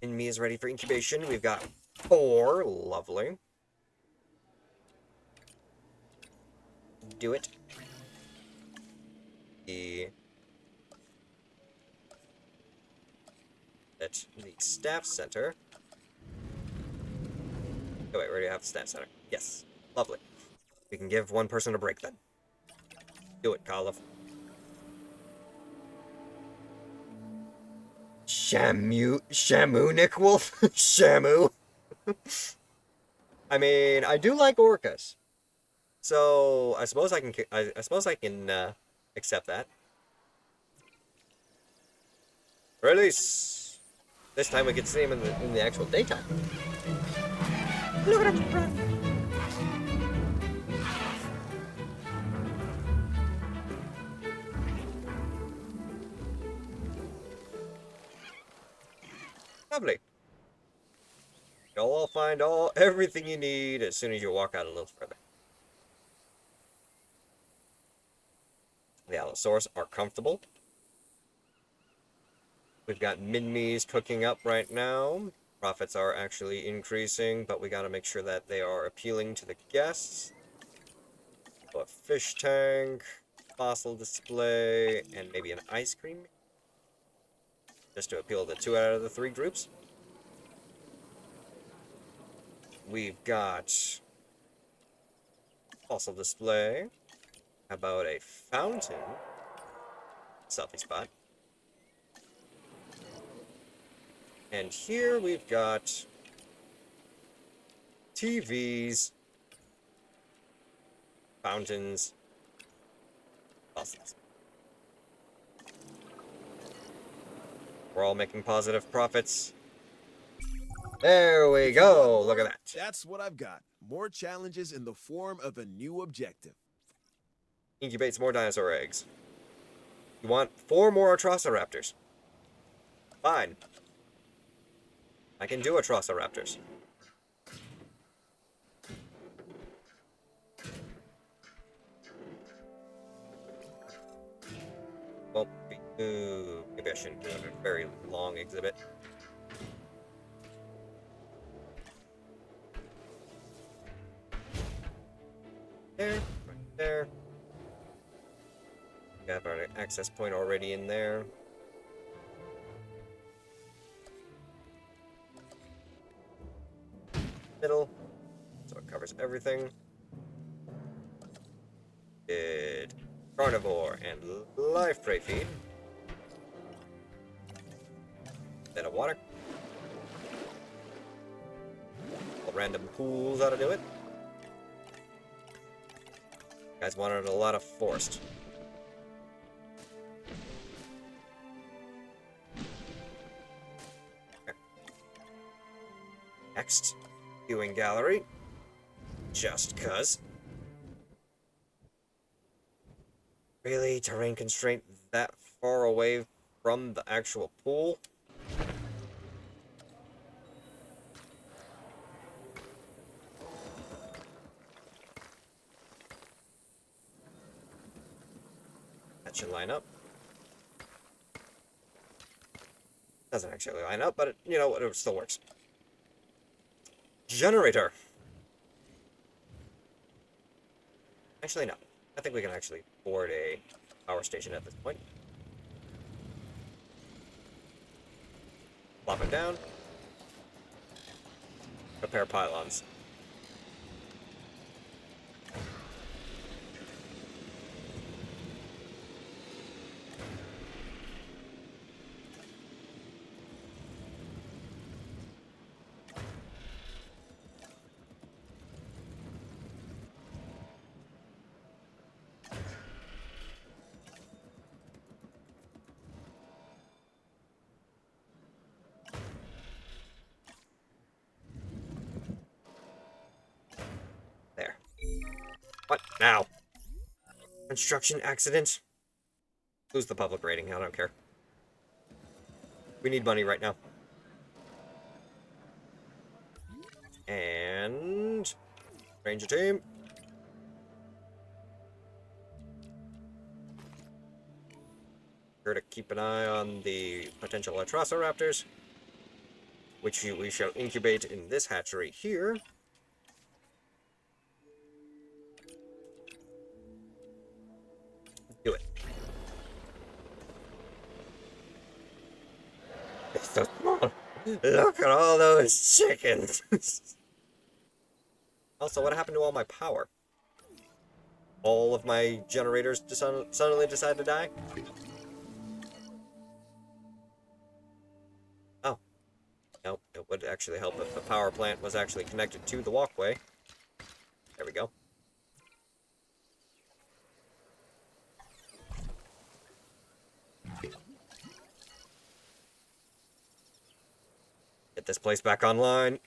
[SPEAKER 1] Inmi is ready for incubation. We've got 4. Lovely. Do it. At the staff center. Oh wait, we already have the staff center. Yes. Lovely. We can give one person a break then. Do it, Kalev. Shamu, Nick Wolf? Shamu? I mean, I do like orcas. So, I suppose I can accept that. Release! This time we get to see him in the actual daytime. Look at him run! Lovely. You'll all find everything you need as soon as you walk out a little further. The Allosaurus are comfortable. We've got Minmis cooking up right now. Profits are actually increasing, but we gotta make sure that they are appealing to the guests. So a fish tank, fossil display, and maybe an ice cream. Just to appeal to 2 out of the 3 groups. We've got fossil display. How about a fountain? Selfie spot. And here we've got TVs, fountains, buses. We're all making positive profits. There we go. Look at that.
[SPEAKER 6] That's what I've got. More challenges in the form of a new objective.
[SPEAKER 1] Incubate some more dinosaur eggs. You want 4 more Atrociraptors. Fine. I can do Atrociraptors. Well, maybe I shouldn't do a very long exhibit. There, right there. We have our access point already in there. Middle, so it covers everything. Did carnivore and live prey feed. Bit of water. Random pools ought to do it. Guys wanted a lot of forest. Okay. Next, viewing gallery. Just cuz. Really, terrain constraint that far away from the actual pool? That should line up. Doesn't actually line up, but you know what, it still works. Generator. Actually, no. I think we can actually board a power station at this point. Plop it down. Repair pylons. There. What now? Construction accident? Lose the public rating, I don't care. We need money right now. And Ranger team. Sure to keep an eye on the potential Atrociraptors, which we shall incubate in this hatchery here. Do it. It's so small. Look at all those chickens. Also, what happened to all my power? All of my generators suddenly decide to die? Oh. No, it would actually help if the power plant was actually connected to the walkway. There we go. Get this place back online.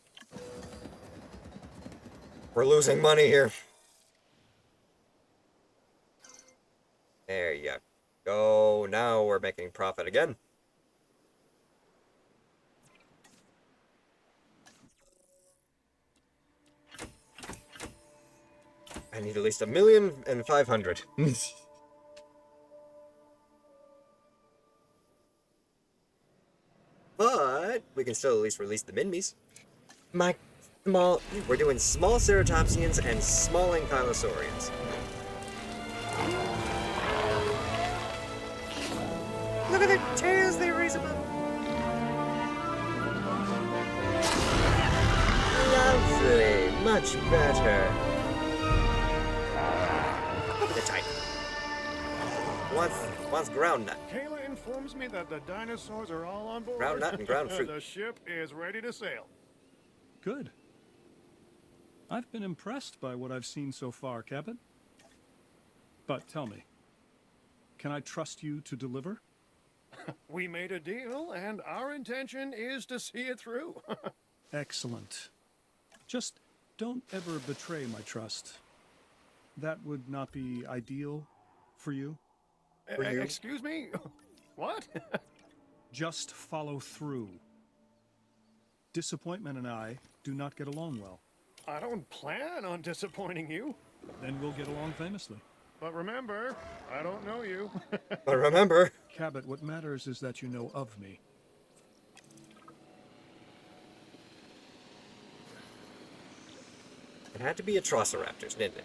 [SPEAKER 1] We're losing money here. There you go. Now we're making profit again. I need at least 1,500,000. But we can still at least release the Minmies. We're doing small ceratopsians and small ankylosaurians. Look at their tails, they raise them up. Lovely, much better. Look at the titan. wants ground nut.
[SPEAKER 3] Kayla informs me that the dinosaurs are all on board.
[SPEAKER 1] Ground nut and ground fruit.
[SPEAKER 3] The ship is ready to sail.
[SPEAKER 5] Good. I've been impressed by what I've seen so far, Cabot. But tell me, can I trust you to deliver?
[SPEAKER 3] We made a deal, and our intention is to see it through.
[SPEAKER 5] Excellent. Just don't ever betray my trust. That would not be ideal for you.
[SPEAKER 3] Excuse me? What?
[SPEAKER 5] Just follow through. Disappointment and I do not get along well.
[SPEAKER 3] I don't plan on disappointing you.
[SPEAKER 5] Then we'll get along famously.
[SPEAKER 3] But remember, I don't know you.
[SPEAKER 1] But remember,
[SPEAKER 5] Cabot, what matters is that you know of me.
[SPEAKER 1] it had to be Atrociraptors, didn't it?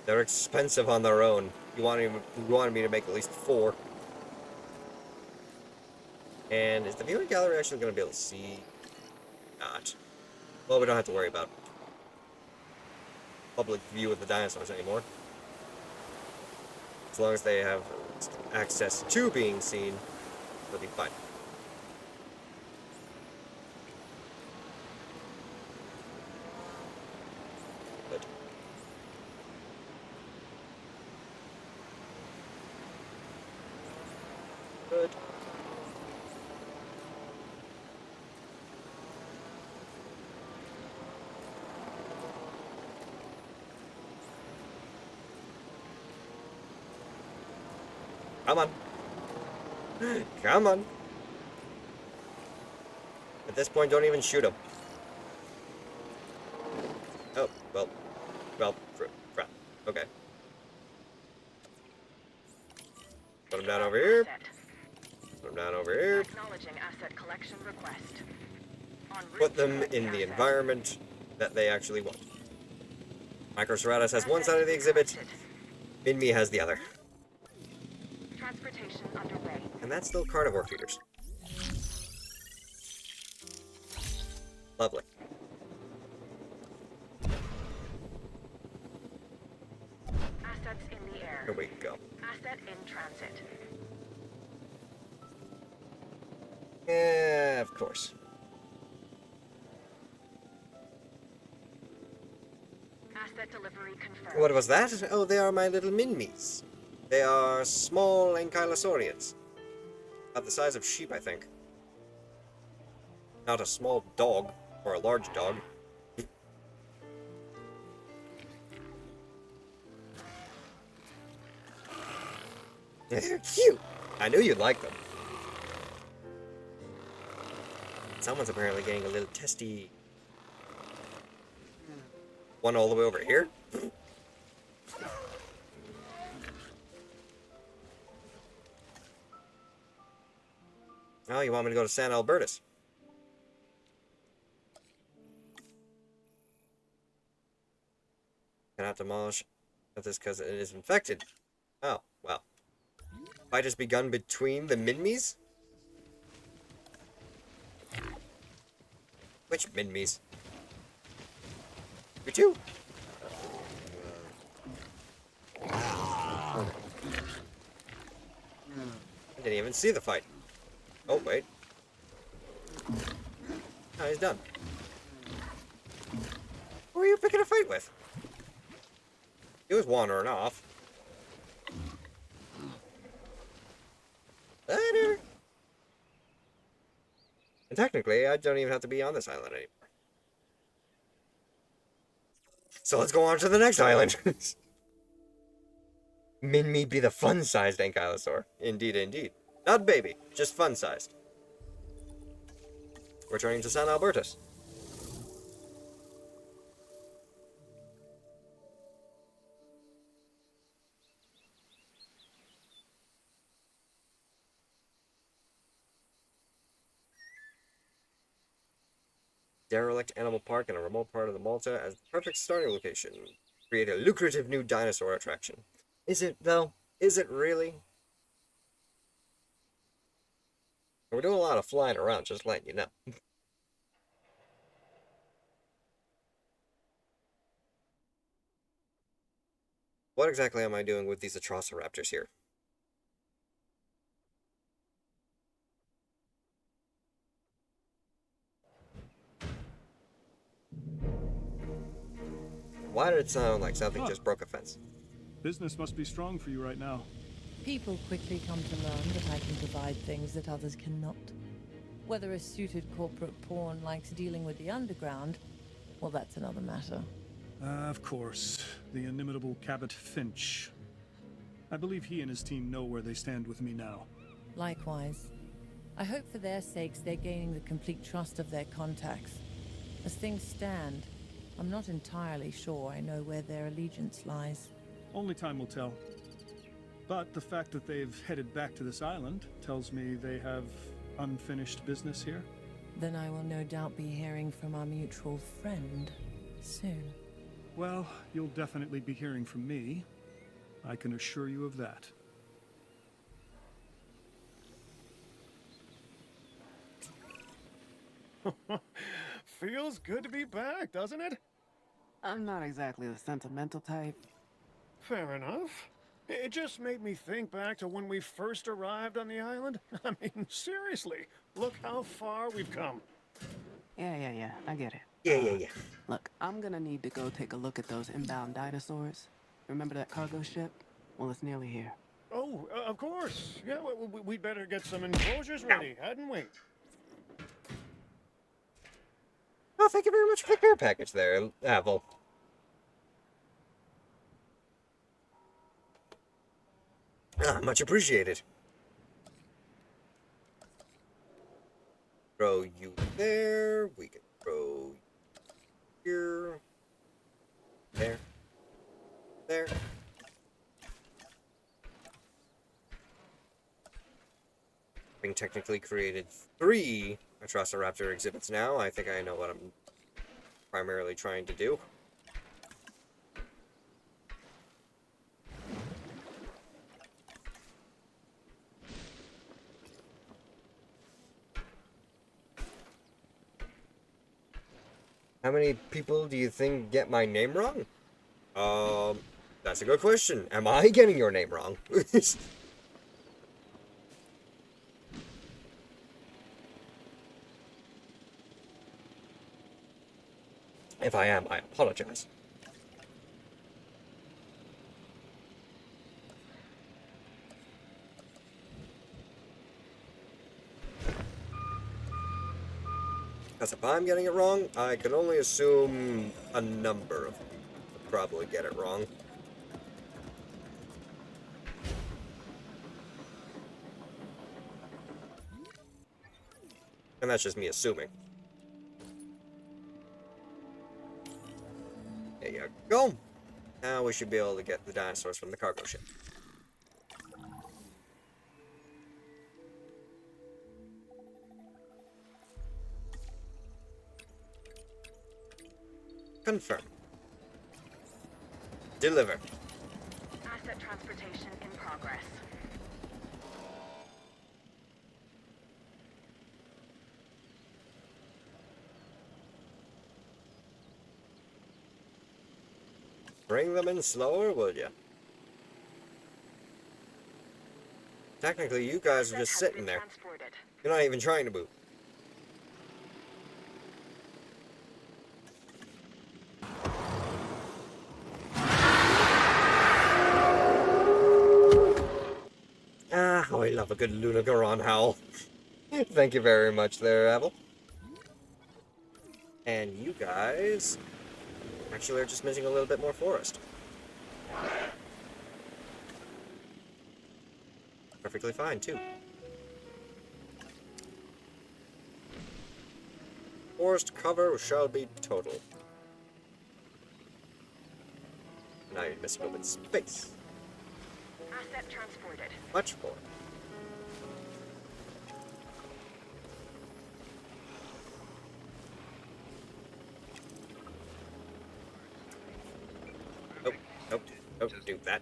[SPEAKER 1] They're expensive on their own. You wanted me to make at least 4. And is the viewing gallery actually going to be able to see? Not. Well, we don't have to worry about public view of the dinosaurs anymore. As long as they have access to being seen, they'll be fine. Good. Good. Come on. Come on. At this point, don't even shoot him. Oh, well, crap. Okay. Put him down over here. Put them down over here.
[SPEAKER 7] Acknowledging asset collection request. En route
[SPEAKER 1] Put
[SPEAKER 7] to
[SPEAKER 1] them
[SPEAKER 7] collect
[SPEAKER 1] in the
[SPEAKER 7] asset.
[SPEAKER 1] environment that they actually want. Microceratus has one side of the exhibit. Minmi has the other.
[SPEAKER 7] Transportation underway.
[SPEAKER 1] And that's still carnivore feeders. Lovely.
[SPEAKER 7] Assets in the air.
[SPEAKER 1] Here we go.
[SPEAKER 7] Asset in transit.
[SPEAKER 1] Yeah, of course.
[SPEAKER 7] Asset delivery confirmed.
[SPEAKER 1] What was that? Oh, they are my little Minmies. They are small ankylosaurians. About the size of sheep, I think. Not a small dog, or a large dog. They're cute! I knew you'd like them. Someone's apparently getting a little testy. One all the way over here? Oh, you want me to go to San Albertus? Cannot demolish this because it is infected. Oh, well. Fight has begun between the Minmies? Which Minmies? You two? I didn't even see the fight. Oh, wait. Oh, he's done. Who are you picking a fight with? He was wandering off. Later. And technically, I don't even have to be on this island anymore. So let's go on to the next island. Minmi be the fun-sized ankylosaur. Indeed, indeed. Not baby, just fun-sized. Returning to San Albertus. Derelict Animal Park in a remote part of the Malta as the perfect starting location. Create a lucrative new dinosaur attraction. Is it, though? Is it really? We're doing a lot of flying around, just letting you know. What exactly am I doing with these Atrociraptors here? Why did it sound like something just broke a fence?
[SPEAKER 5] Business must be strong for you right now.
[SPEAKER 2] People quickly come to learn that I can provide things that others cannot. Whether a suited corporate pawn likes dealing with the underground, well, that's another matter.
[SPEAKER 5] Of course, the inimitable Cabot Finch. I believe he and his team know where they stand with me now.
[SPEAKER 2] Likewise. I hope for their sakes they're gaining the complete trust of their contacts. As things stand, I'm not entirely sure I know where their allegiance lies.
[SPEAKER 5] Only time will tell. But the fact that they've headed back to this island tells me they have unfinished business here.
[SPEAKER 2] Then I will no doubt be hearing from our mutual friend soon.
[SPEAKER 5] Well, you'll definitely be hearing from me. I can assure you of that.
[SPEAKER 3] Feels good to be back, doesn't it?
[SPEAKER 4] I'm not exactly the sentimental type.
[SPEAKER 3] Fair enough. It just made me think back to when we first arrived on the island. I mean, seriously, look how far we've come.
[SPEAKER 4] Yeah, I get it.
[SPEAKER 1] Yeah.
[SPEAKER 4] Look, I'm gonna need to go take a look at those inbound dinosaurs. Remember that cargo ship? Well, it's nearly here.
[SPEAKER 3] Oh, of course. Yeah, we'd better get some enclosures ready, hadn't we?
[SPEAKER 1] Oh, thank you very much for the care package there, Apple. Much appreciated. Throw you there. We can throw you here. There. There. Having technically created 3 Atrociraptor exhibits now, I think I know what I'm primarily trying to do. How many people do you think get my name wrong? That's a good question. Am I getting your name wrong? If I am, I apologize. Because if I'm getting it wrong, I can only assume a number of people would probably get it wrong. And that's just me assuming. There you go. Now we should be able to get the dinosaurs from the cargo ship. Confirm. Deliver.
[SPEAKER 7] Asset transportation in progress.
[SPEAKER 1] Bring them in slower, will ya? Technically, you guys are
[SPEAKER 7] Asset
[SPEAKER 1] just
[SPEAKER 7] has
[SPEAKER 1] sitting
[SPEAKER 7] been
[SPEAKER 1] there.
[SPEAKER 7] transported.
[SPEAKER 1] You're not even trying to move. Ah, oh, I love a good Lunagoron howl. Thank you very much there, Apple. And you guys actually are just missing a little bit more forest. Perfectly fine, too. Forest cover shall be total. Now you're missing a little bit of space.
[SPEAKER 7] Asset transported.
[SPEAKER 1] Much more. Nope, don't do that.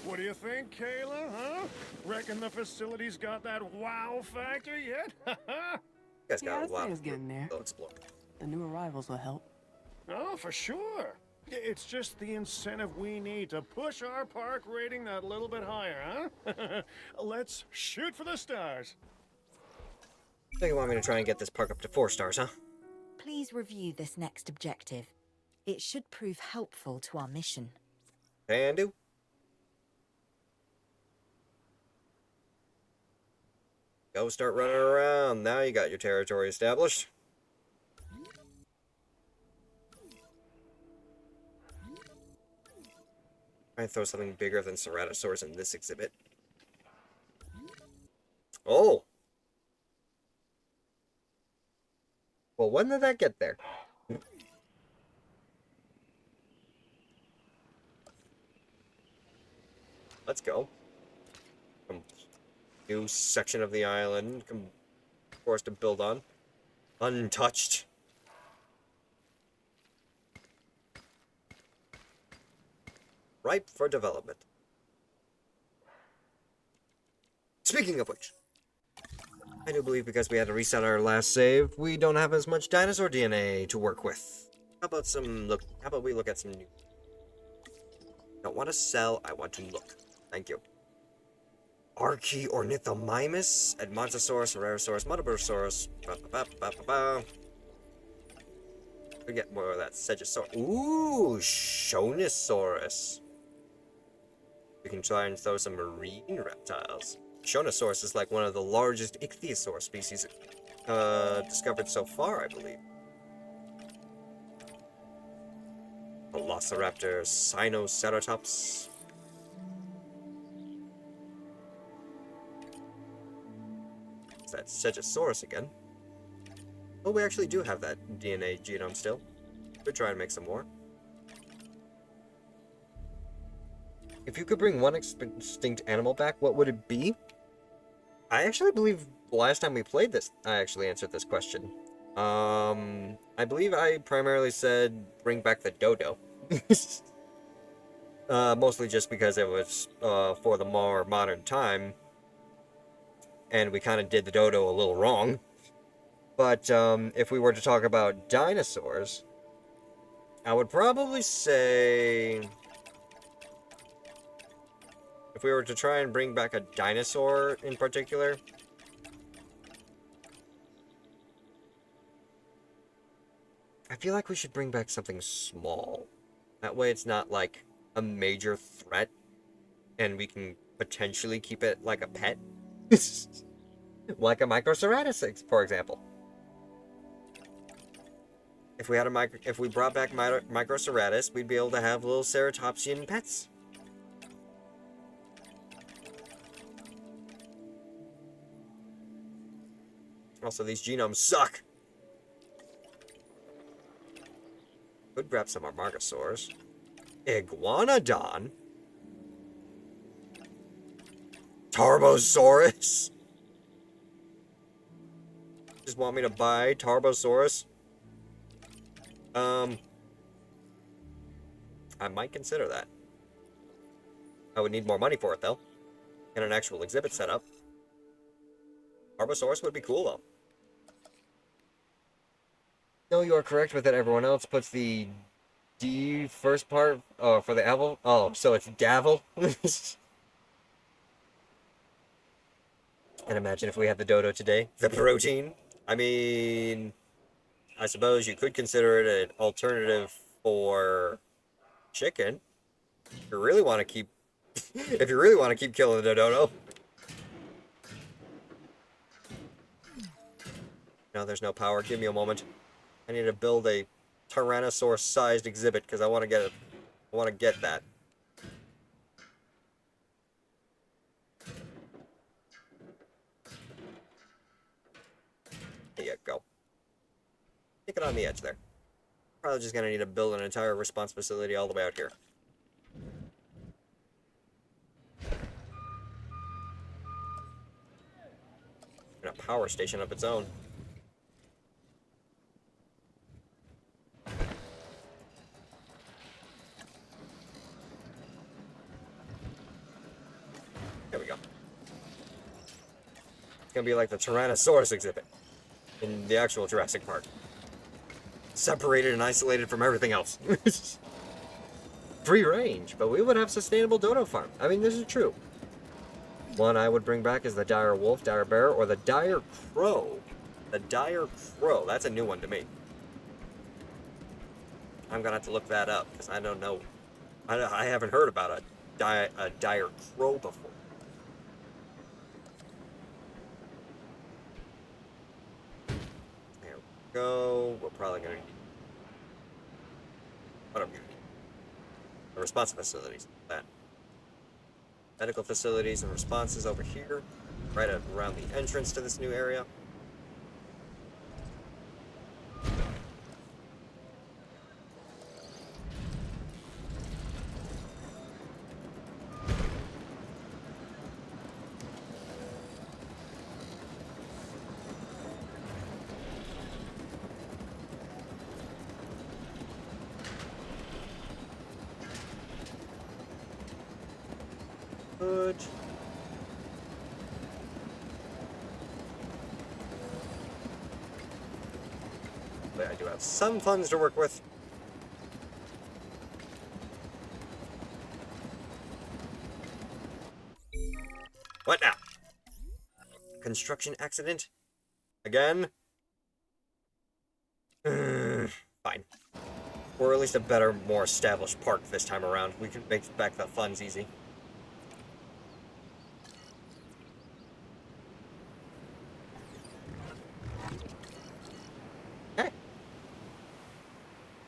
[SPEAKER 3] What do you think, Kayla, huh? Reckon the facility's got that wow factor yet?
[SPEAKER 1] guys
[SPEAKER 4] Yeah,
[SPEAKER 1] got
[SPEAKER 4] I'd
[SPEAKER 1] a lot
[SPEAKER 4] say
[SPEAKER 1] of
[SPEAKER 4] it's getting there.
[SPEAKER 1] they'll explore.
[SPEAKER 4] The new arrivals will help.
[SPEAKER 3] Oh, for sure. It's just the incentive we need to push our park rating that little bit higher, huh? Let's shoot for the stars.
[SPEAKER 1] So you want me to try and get this park up to 4 stars, huh?
[SPEAKER 8] Please review this next objective. It should prove helpful to our mission.
[SPEAKER 1] Can do. Go start running around. Now you got your territory established. Try and throw something bigger than Ceratosaurus in this exhibit. Oh! Well, when did that get there? Let's go. New section of the island for us to build on. Untouched. Ripe for development. Speaking of which, I do believe because we had to reset our last save, we don't have as much dinosaur DNA to work with. How about we look at some new? Don't want to sell, I want to look. Thank you. Archaeornithomimus, Edmontosaurus, Rarasaurus, Muttabursaurus. We get more of that Segosaurus. Ooh, Shonosaurus. We can try and throw some marine reptiles. Shonosaurus is like one of the largest ichthyosaur species discovered so far, I believe. Velociraptor, Sinoceratops. It's that Segosaurus again. Oh, we actually do have that DNA genome still. Could try and make some more. If you could bring one extinct animal back, what would it be? I actually believe the last time we played this, I actually answered this question. I believe I primarily said bring back the dodo. Mostly just because it was for the more modern time. And we kind of did the dodo a little wrong. But if we were to talk about dinosaurs, I would probably say... If we were to try and bring back a dinosaur in particular... I feel like we should bring back something small. That way it's not like a major threat, and we can potentially keep it like a pet. Like a Microceratops, for example. If we brought back Microceratops, we'd be able to have little ceratopsian pets. Also, these genomes suck. Could grab some Armagosaurs. Iguanodon. Tarbosaurus. Just want me to buy Tarbosaurus? I might consider that. I would need more money for it, though. And an actual exhibit setup. Tarbosaurus would be cool, though. No, you are correct with it. Everyone else puts the D first part for the Avil. Oh, so it's Davil. And imagine if we had the dodo today. The protein. I mean, I suppose you could consider it an alternative for chicken. If you really want to keep, if you really want to keep killing the dodo. No, there's no power. Give me a moment. I need to build a Tyrannosaurus-sized exhibit because I want to get it. I want to get that. There you go. Stick it on the edge there. Probably just gonna need to build an entire response facility all the way out here. And a power station of its own. There we go. It's gonna be like the Tyrannosaurus exhibit. in the actual Jurassic Park. Separated and isolated from everything else. Free range, but we would have sustainable dodo farm. I mean, this is true. One I would bring back is the dire wolf, dire bear, or the dire crow. The dire crow. That's a new one to me. I'm gonna have to look that up because I don't know. I haven't heard about a dire crow before. There we go. We're probably gonna need. What am I gonna need? The response facilities. That. Medical facilities and responses over here, right around the entrance to this new area. Good. But I do have some funds to work with. What now? Construction accident? Again? Fine. Or at least a better, more established park this time around. We can make back the funds easy.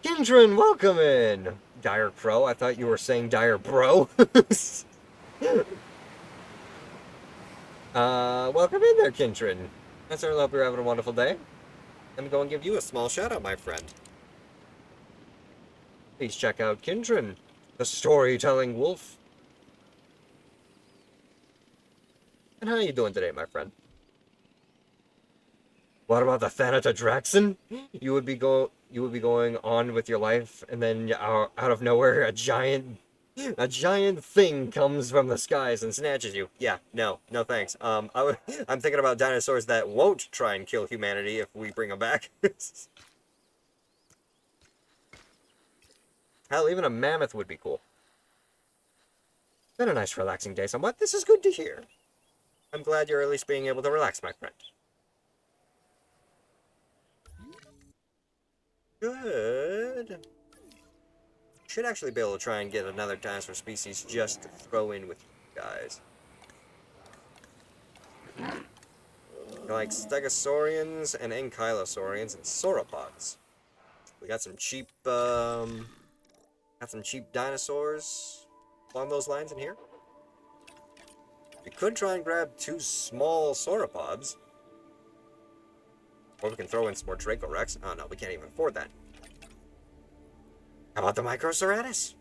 [SPEAKER 1] Kindred, welcome in! Dire Pro, I thought you were saying Dire Bro. Welcome in there, Kindred. I certainly hope you're having a wonderful day. Let me go and give you a small shout out, my friend. Please check out Kindred, the storytelling wolf. And how are you doing today, my friend? What about the Thanatodraxon? You would be going on with your life, and then out of nowhere, a giant thing comes from the skies and snatches you. Yeah, no thanks. I'm thinking about dinosaurs that won't try and kill humanity if we bring them back. Hell, even a mammoth would be cool. Been a nice, relaxing day somewhat. This is good to hear. I'm glad you're at least being able to relax, my friend. Good. Should actually be able to try and get another dinosaur species just to throw in with you guys. Like Stegosaurians and Ankylosaurians and Sauropods. We got some cheap dinosaurs along those lines in here. We could try and grab 2 small sauropods. Or we can throw in some more Dracorex. Oh no, we can't even afford that. How about the Microceratus?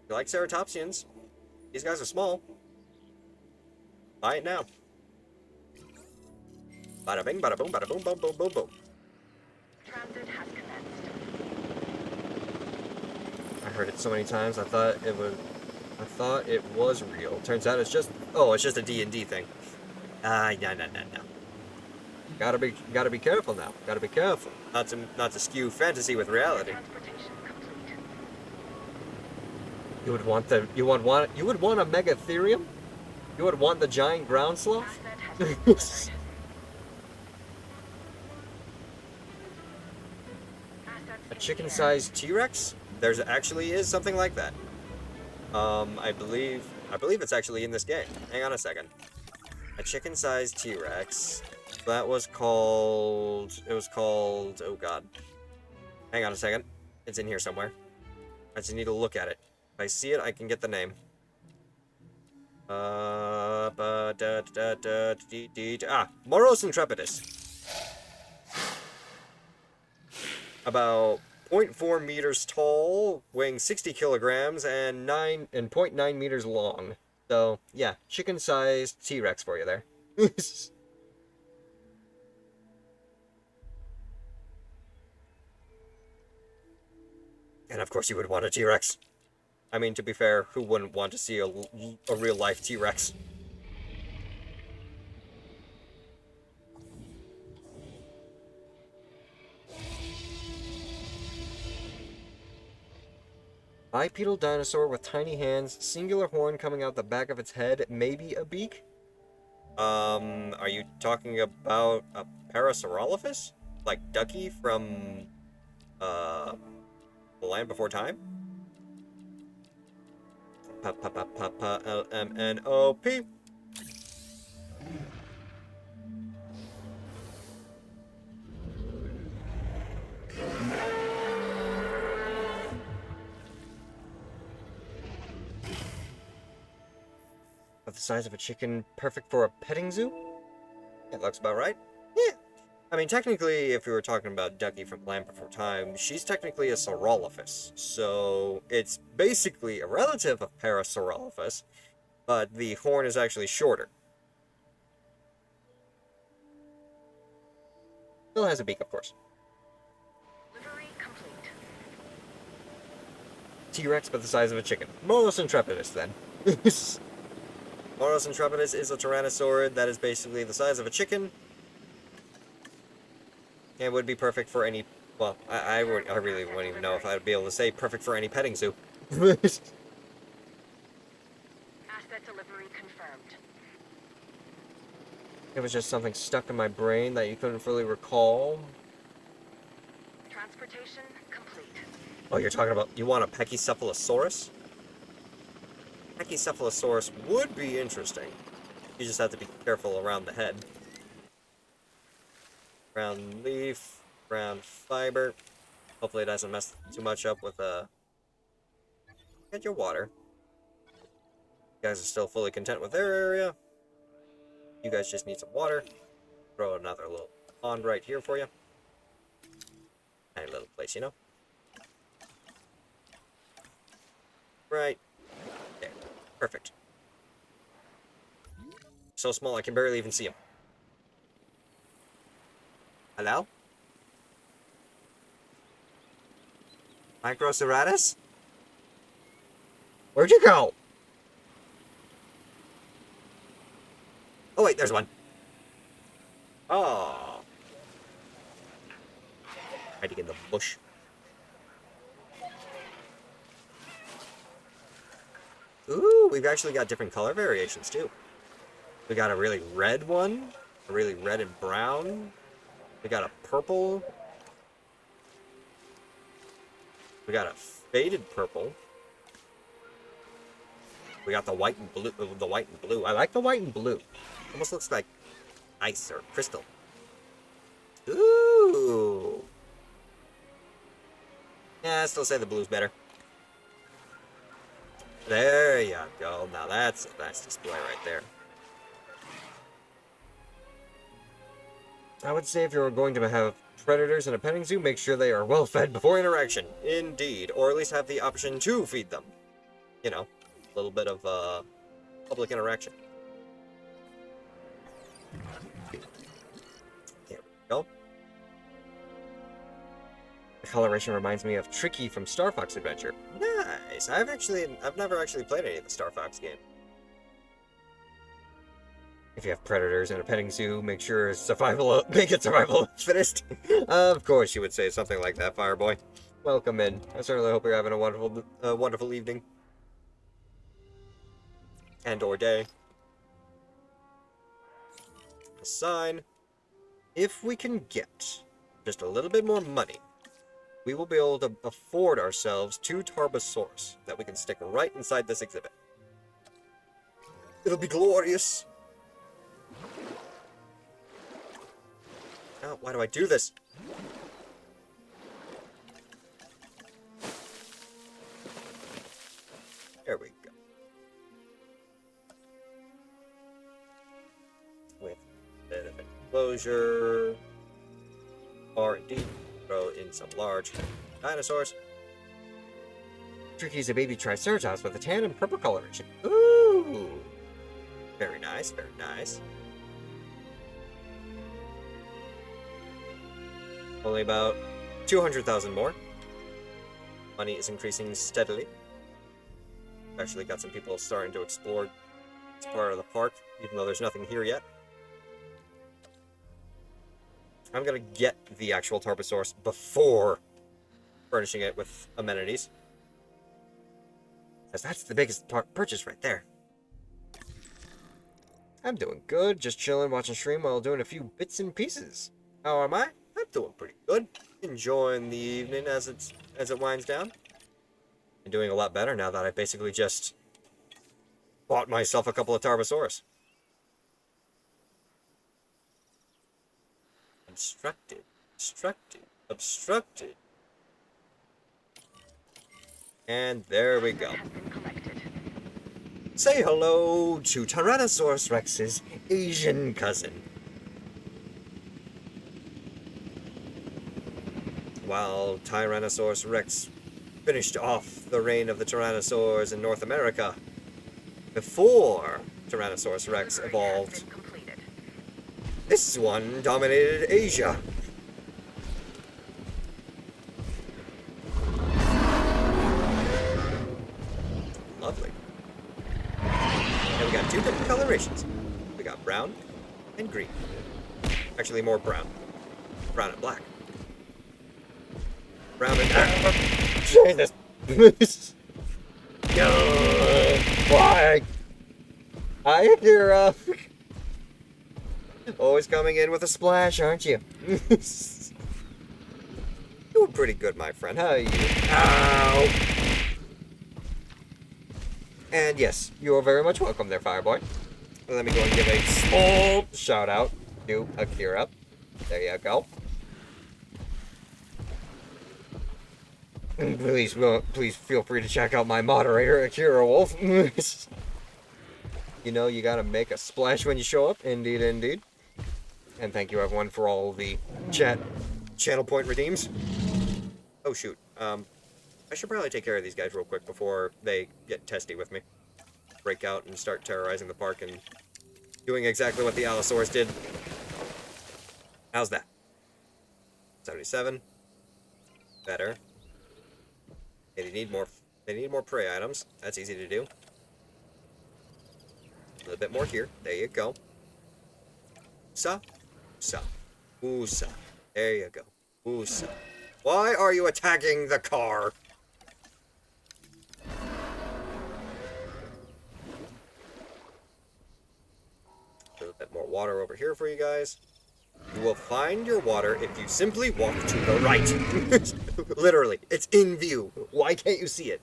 [SPEAKER 1] You like ceratopsians? These guys are small. Buy it now. Bada bing, bada boom, bada boom, boom, boom, boom, boom.
[SPEAKER 7] Transit has commenced.
[SPEAKER 1] I heard it so many times. I thought it was real. Turns out it's just a D&D thing. No. Gotta be careful now. Gotta be careful. Not to skew fantasy with reality.
[SPEAKER 7] Transportation complete.
[SPEAKER 1] You would want a Megatherium? You would want the giant ground sloth?
[SPEAKER 7] Asset has been delivered. Asset
[SPEAKER 1] A chicken-sized T-Rex? There's actually is something like that. I believe it's actually in this game. Hang on a second. A chicken-sized T-Rex. That was called... It was called... Oh, God. Hang on a second. It's in here somewhere. I just need to look at it. If I see it, I can get the name. Moros Intrepidus. About 0.4 meters tall, weighing 60 kilograms, and 0.9 meters long. So, yeah, chicken-sized T-Rex for you there. And of course you would want a T-Rex. I mean, to be fair, who wouldn't want to see a real-life T-Rex? Bipedal dinosaur with tiny hands, singular horn coming out the back of its head, maybe a beak? Are you talking about a Parasaurolophus? Like Ducky from, The Land Before Time? Lmnop. Of the size of a chicken, perfect for a petting zoo? It looks about right. Yeah. I mean, technically, if we were talking about Ducky from Land Before Time, she's technically a Saurolophus. So, it's basically a relative of Parasaurolophus, but the horn is actually shorter. Still has a beak, of course.
[SPEAKER 7] Livery complete.
[SPEAKER 1] T-Rex, but the size of a chicken. Moros Intrepidus, then. Moros Intrepidus is a Tyrannosaur that is basically the size of a chicken. And would be perfect for any... Well, I really wouldn't even know if I'd be able to say perfect for any petting zoo.
[SPEAKER 7] Asset delivery confirmed.
[SPEAKER 1] It was just something stuck in my brain that you couldn't fully recall.
[SPEAKER 7] Transportation complete.
[SPEAKER 1] Oh, you're talking about... You want a Pachycephalosaurus? Pachycephalosaurus would be interesting. You just have to be careful around the head. Brown leaf, brown fiber. Hopefully it doesn't mess too much up with get your water. You guys are still fully content with their area. You guys just need some water. Throw another little pond right here for you. Tiny little place, you know? Right there. Perfect. So small I can barely even see him. Hello? Microceratus? Where'd you go? Oh wait, there's one. Oh. Hiding in the bush. Ooh, we've actually got different color variations too. We got a really red one, a really red and brown. We got a purple. We got a faded purple. We got the white and blue. The white and blue. I like the white and blue. Almost looks like ice or crystal. Ooh. Yeah, I still say the blue's better. There you go. Now that's a nice display right there. I would say if you're going to have predators in a petting zoo, make sure they are well fed before interaction. Indeed. Or at least have the option to feed them. You know, a little bit of public interaction. There we go. The coloration reminds me of Tricky from Star Fox Adventure. Nice. I've never actually played any of the Star Fox games. If you have predators in a petting zoo, make it survival of the fittest. Of course you would say something like that, Fireboy. Welcome in. I certainly hope you're having a wonderful evening. And or day. A sign. If we can get just a little bit more money, we will be able to afford ourselves 2 Tarbosaurus that we can stick right inside this exhibit. It'll be glorious. Oh, why do I do this? There we go. With a bit of enclosure. R&D. Throw in some large dinosaurs. Tricky's a baby Triceratops with a tan and purple coloration. Ooh! Very nice, very nice. Only about 200,000 more. Money is increasing steadily. Actually got some people starting to explore this part of the park, even though there's nothing here yet. I'm gonna get the actual Tarbosaurus before furnishing it with amenities. Because that's the biggest purchase right there. I'm doing good, just chilling, watching stream while doing a few bits and pieces. How am I? I'm doing pretty good. Enjoying the evening as it winds down. I'm doing a lot better now that I basically just bought myself a couple of Tarbosaurus. Obstructed, obstructed, obstructed. And there we go. Say hello to Tyrannosaurus Rex's Asian cousin. While Tyrannosaurus Rex finished off the reign of the Tyrannosaurs in North America, before Tyrannosaurus Rex evolved, this one dominated Asia. Lovely. And we got two different colorations. We got brown and green. Actually, more brown. Brown and black. Brown and... Jesus! Why? Hi, Akira! Always coming in with a splash, aren't you? Doing pretty good, my friend. How are you? Ow! And yes, you are very much welcome there, Fireboy. Let me go and give a small shout out to Akira. There you go. Please feel free to check out my moderator, Akira Wolf. You know, you gotta make a splash when you show up. Indeed, indeed. And thank you, everyone, for all the channel point redeems. Oh, shoot. I should probably take care of these guys real quick before they get testy with me. Break out and start terrorizing the park and doing exactly what the Allosaurus did. How's that? 77. Better. They need more prey items. That's easy to do. A little bit more here. There you go. Sa. Sa. Oosa. There you go. Oosa. Why are you attacking the car? A little bit more water over here for you guys. You will find your water if you simply walk to the right. Literally, it's in view. Why can't you see it?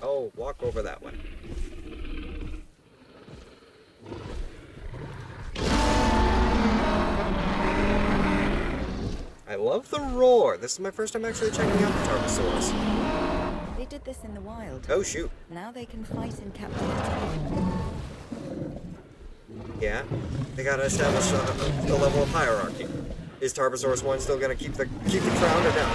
[SPEAKER 1] Oh, walk over that one. I love the roar. This is my first time actually checking out the Tarbosaurus.
[SPEAKER 8] They did this in the wild.
[SPEAKER 1] Oh, shoot.
[SPEAKER 8] Now they can fight in captivity.
[SPEAKER 1] Yeah, they gotta establish a level of hierarchy. Is Tarbosaurus 1 still gonna keep the crown or no?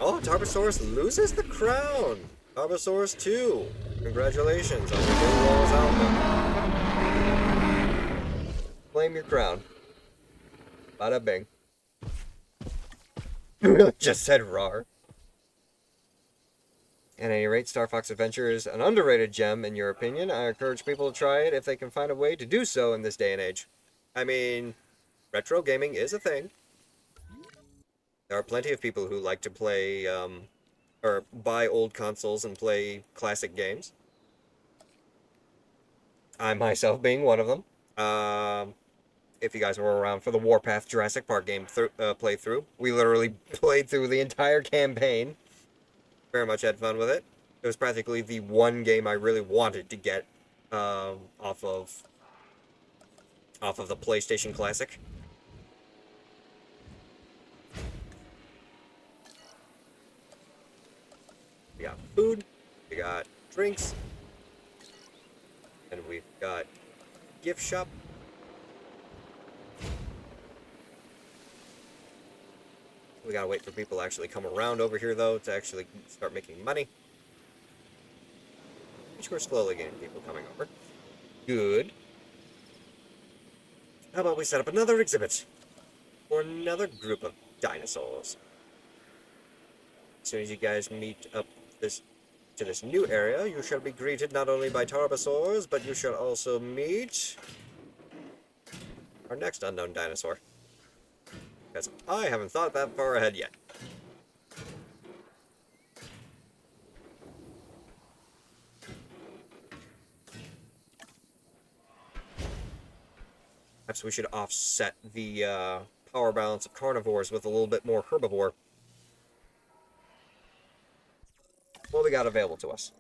[SPEAKER 1] Oh, Tarbosaurus loses the crown! Tarbosaurus 2, congratulations on your new role as Alpha. Claim your crown. Bada bing. Just said rar. At any rate, Star Fox Adventure is an underrated gem, in your opinion. I encourage people to try it if they can find a way to do so in this day and age. I mean, retro gaming is a thing. There are plenty of people who like to play, or buy old consoles and play classic games. I myself being one of them. If you guys were around for the Warpath Jurassic Park game playthrough, we literally played through the entire campaign. Very much had fun with it. It was practically the one game I really wanted to get off of the PlayStation Classic. We got food, we got drinks, and we've got gift shop. We gotta wait for people to actually come around over here, though, to actually start making money. Which we're slowly getting people coming over. Good. How about we set up another exhibit? For another group of dinosaurs. As soon as you guys meet up to this new area, you shall be greeted not only by tarbosaurs, but you shall also meet our next unknown dinosaur. Because I haven't thought that far ahead yet. Perhaps we should offset the power balance of carnivores with a little bit more herbivore. What we got available to us?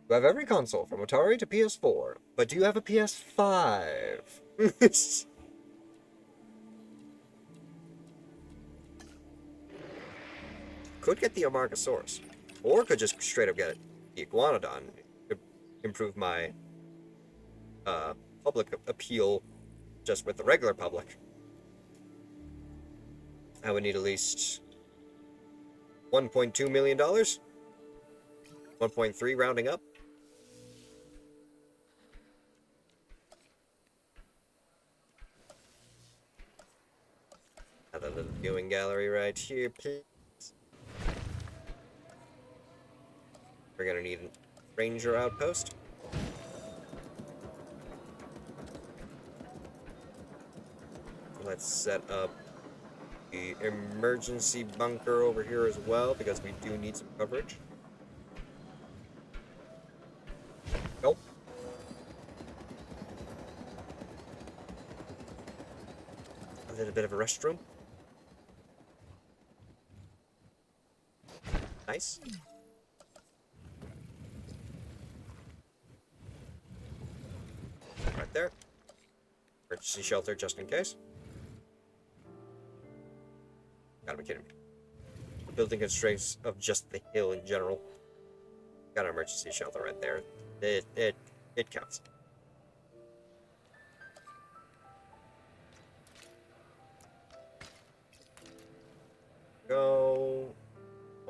[SPEAKER 1] You have every console from Atari to PS4, but do you have a PS5? Could get the Amargasaurus, or could just straight up get the Iguanodon. Could improve my public appeal just with the regular public. I would need at least $1.2 million. 1.3 rounding up. Another little viewing gallery right here, please. We're gonna need a ranger outpost. Let's set up the emergency bunker over here as well, because we do need some coverage. Nope. A little bit of a restroom. Nice. Right there. Emergency shelter just in case. Gotta be kidding me. The building constraints of just the hill in general. Got an emergency shelter right there. It counts. Go.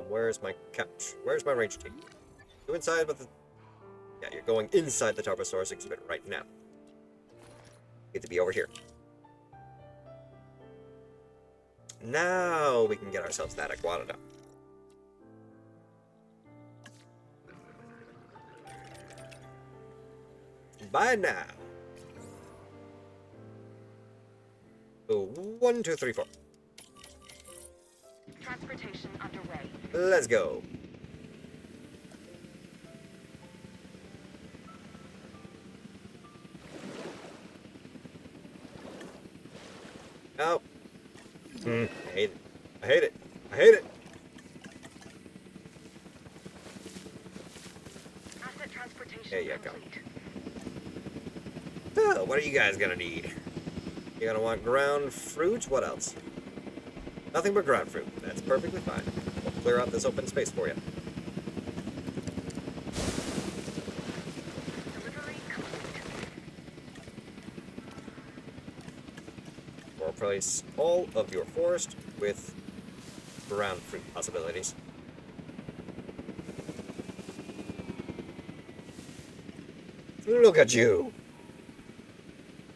[SPEAKER 1] Where's my couch? Where's my ranger team? Go inside with the... Yeah, you're going inside the Tarbosaurus exhibit right now. Get to be over here. Now we can get ourselves that Iguanodon. By now. Oh, 1, 2, 3, 4.
[SPEAKER 7] Transportation underway.
[SPEAKER 1] Let's go. Oh. I hate it. I hate it. I hate it.
[SPEAKER 7] Asset transportation
[SPEAKER 1] There you go.
[SPEAKER 7] complete.
[SPEAKER 1] Oh, what are you guys gonna need? You're gonna want ground fruit? What else? Nothing but ground fruit. That's perfectly fine. We'll clear out this open space for you.
[SPEAKER 7] Delivery complete.
[SPEAKER 1] We'll replace all of your forest with ground fruit possibilities. Look at you!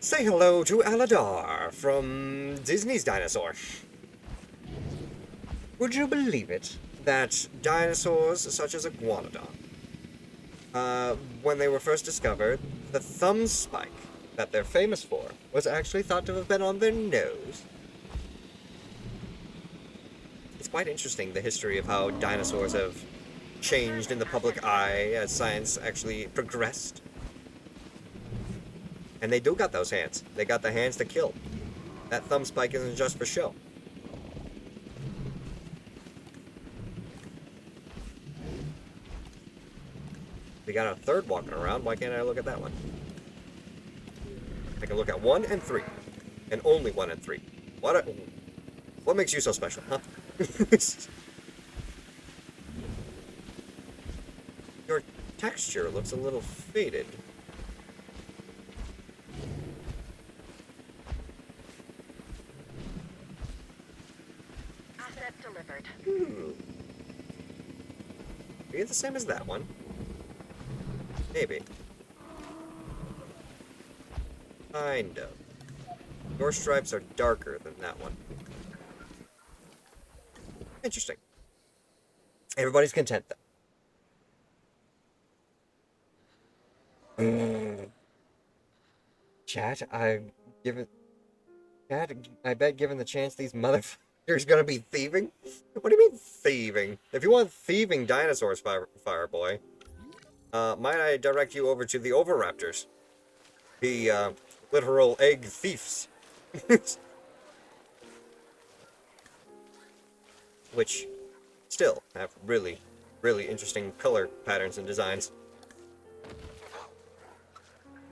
[SPEAKER 1] Say hello to Aladar from Disney's Dinosaur. Would you believe it that dinosaurs such as Iguanodon, when they were first discovered, the thumb spike that they're famous for was actually thought to have been on their nose? It's quite interesting, the history of how dinosaurs have changed in the public eye as science actually progressed. And they do got those hands. They got the hands to kill. That thumb spike isn't just for show. We got a third walking around. Why can't I look at that one? I can look at 1 and 3. And only 1 and 3. What makes you so special, huh? Your texture looks a little faded.
[SPEAKER 7] Asset delivered.
[SPEAKER 1] Are you the same as that one? Maybe. Kind of. Your stripes are darker than that one. Interesting. Everybody's content, though. Chat, I bet given the chance these motherfuckers gonna be thieving? What do you mean thieving? If you want thieving dinosaurs, Fireboy, might I direct you over to the Oviraptors? The, literal egg thieves. Which still have really, really interesting color patterns and designs.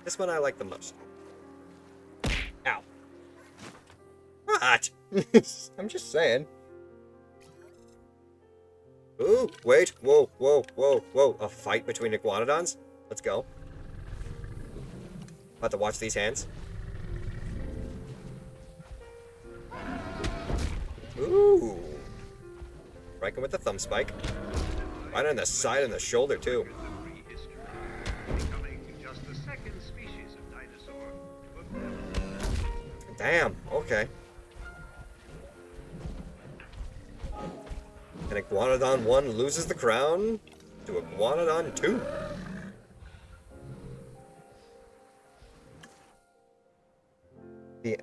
[SPEAKER 1] This one I like the most. Ow. What? I'm just saying. Ooh, wait. Whoa, whoa, whoa, whoa. A fight between iguanodons? Let's go. About to watch these hands. Ooh. Striking with the thumb spike. Right on the side and the shoulder, too. Damn, okay. And Iguanodon 1 loses the crown to Iguanodon 2. The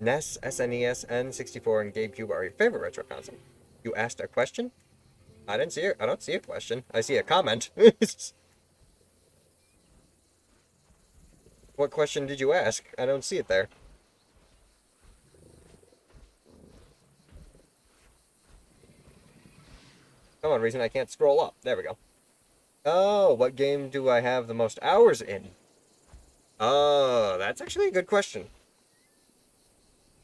[SPEAKER 1] NES, SNES, N64, and GameCube are your favorite retro console. You asked a question? I didn't see it. I don't see a question. I see a comment. What question did you ask? I don't see it there. Come on, reason I can't scroll up. There we go. Oh, what game do I have the most hours in? Oh, that's actually a good question.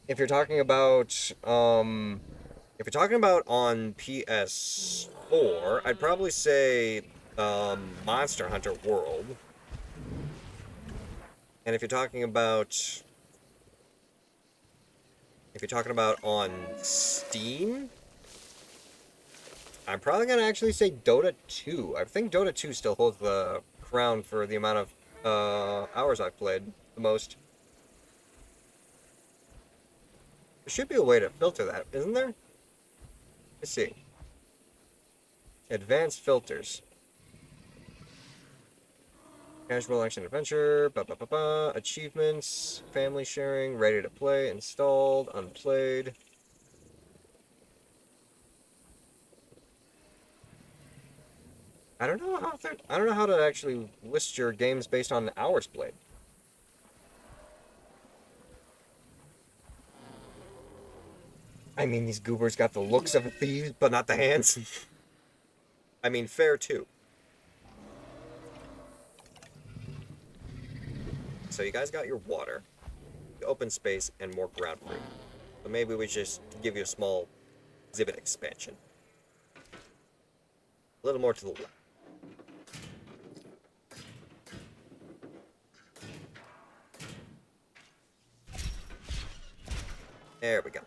[SPEAKER 1] If you're talking about, on PS4, I'd probably say, Monster Hunter World. And if you're talking about on Steam, I'm probably gonna actually say Dota 2. I think Dota 2 still holds the crown for the amount of hours I've played the most. There should be a way to filter that, isn't there? Let's see. Advanced filters. Casual action adventure, achievements, family sharing, ready to play, installed, unplayed. I don't know how to actually list your games based on hours played. I mean, these goobers got the looks of a thief, but not the hands. I mean, fair too. So you guys got your water, open space, and more ground free. So maybe we just give you a small exhibit expansion. A little more to the left. There we go.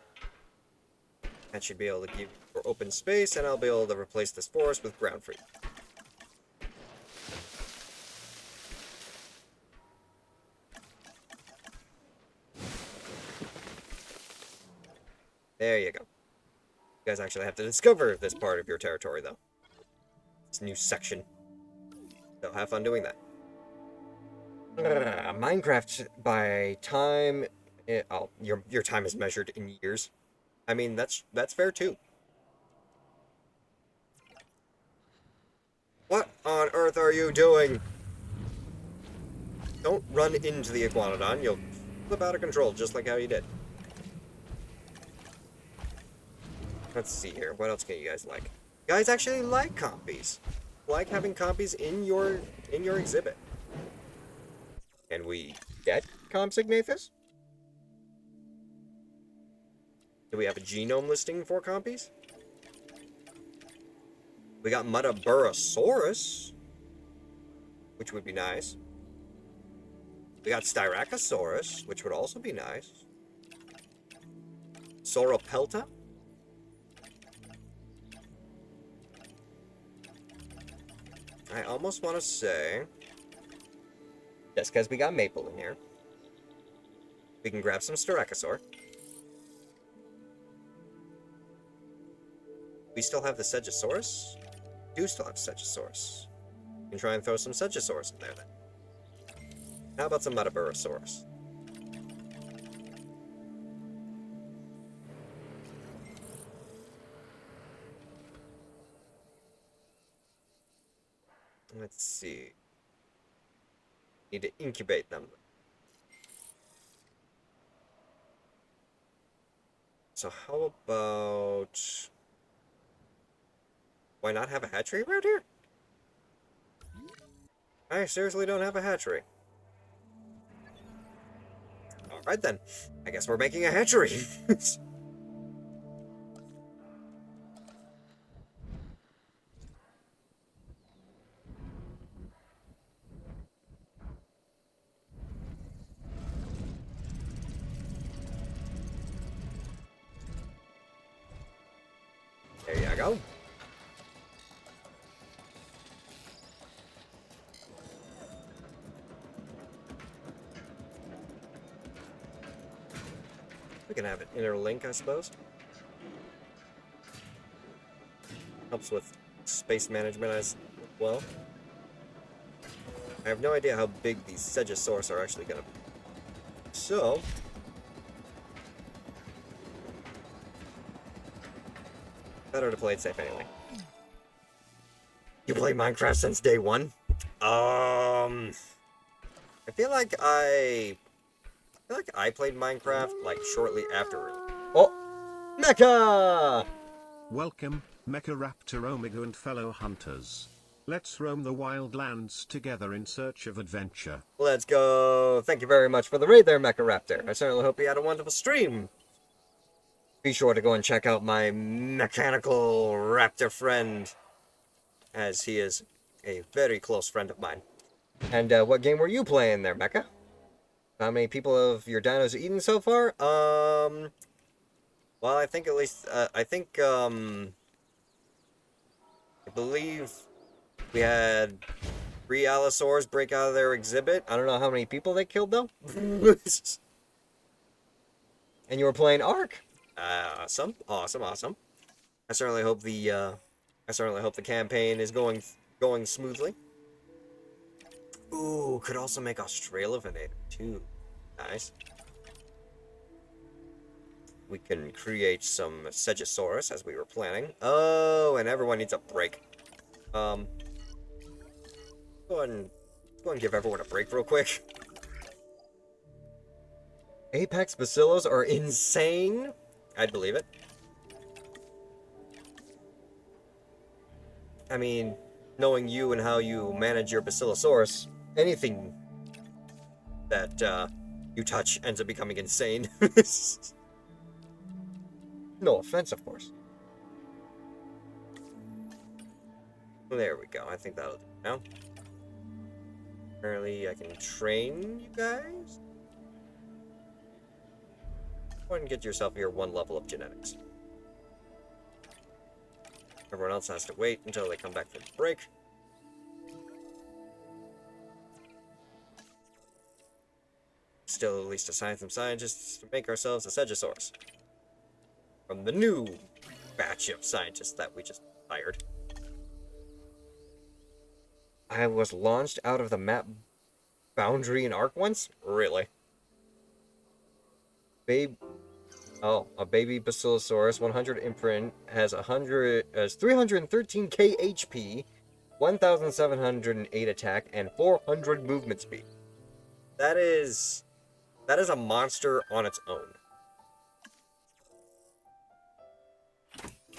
[SPEAKER 1] That should be able to give you more open space, and I'll be able to replace this forest with ground free. There you go. You guys actually have to discover this part of your territory, though. This new section. So have fun doing that. Minecraft by time... your time is measured in years. I mean, that's fair, too. What on earth are you doing? Don't run into the Iguanodon. You'll flip out of control, just like how you did. Let's see here. What else can you guys like? You guys actually like compies. Like having compies in your exhibit. Can we get Compsognathus? Do we have a genome listing for compies? We got Metaburosaurus, which would be nice. We got Styracosaurus, which would also be nice. Sauropelta. I almost want to say, just because we got Maple in here, we can grab some Styracosaur. We still have the Stegosaurus? We do still have Stegosaurus. We can try and throw some Stegosaurus in there then. How about some Metaburosaurus? Let's see. Need to incubate them. So how about... Why not have a hatchery around here? I seriously don't have a hatchery. Alright then. I guess we're making a hatchery. There you go. We can have an interlink, I suppose. Helps with space management as well. I have no idea how big these Stegosaurus are actually going to be. So... better to play it safe anyway. You played Minecraft since day one? I feel like I played Minecraft like shortly after. Oh, Mecha!
[SPEAKER 9] Welcome, Mecha Raptor Omega and fellow hunters. Let's roam the wild lands together in search of adventure.
[SPEAKER 1] Let's go! Thank you very much for the raid there, Mecha Raptor. I certainly hope you had a wonderful stream. Be sure to go and check out my mechanical raptor friend, as he is a very close friend of mine. And what game were you playing there, Mecha? How many people of your dinos eaten so far? Well, I think at least, I believe we had 3 Allosaurs break out of their exhibit. I don't know how many people they killed, though. And you were playing Ark? Awesome. I certainly hope the campaign is going smoothly. Ooh, could also make Australovenator too. Nice. We can create some Stegosaurus as we were planning. Oh, and everyone needs a break. Go ahead and give everyone a break real quick. Apex Bacillos are insane. I'd believe it. I mean, knowing you and how you manage your Bacillosaurus, anything that you touch ends up becoming insane. No offense, of course. There we go. I think that'll do now. Apparently, I can train you guys. Go ahead and get yourself your 1 level of genetics. Everyone else has to wait until they come back from break. Still at least assign some scientists to make ourselves a Stegosaurus. From the new batch of scientists that we just hired. I was launched out of the map boundary in Ark once? Really? A baby Bacillosaurus, 100 imprint, has 313k HP, 1,708 attack, and 400 movement speed. That is a monster on its own.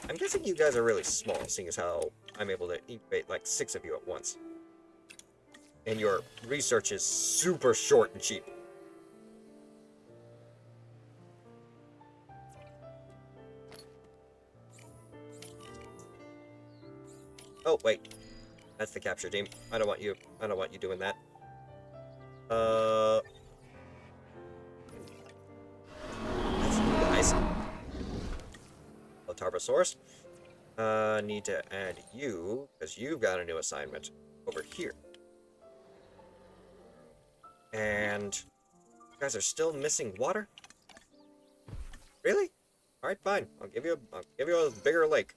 [SPEAKER 1] I'm guessing you guys are really small, seeing as how I'm able to incubate like 6 of you at once. And your research is super short and cheap. Oh, wait. That's the capture team. I don't want you doing that. That's you guys. Tarbosaurus. Need to add you, because you've got a new assignment over here. And you guys are still missing water? Really? Alright, fine. I'll give you a bigger lake.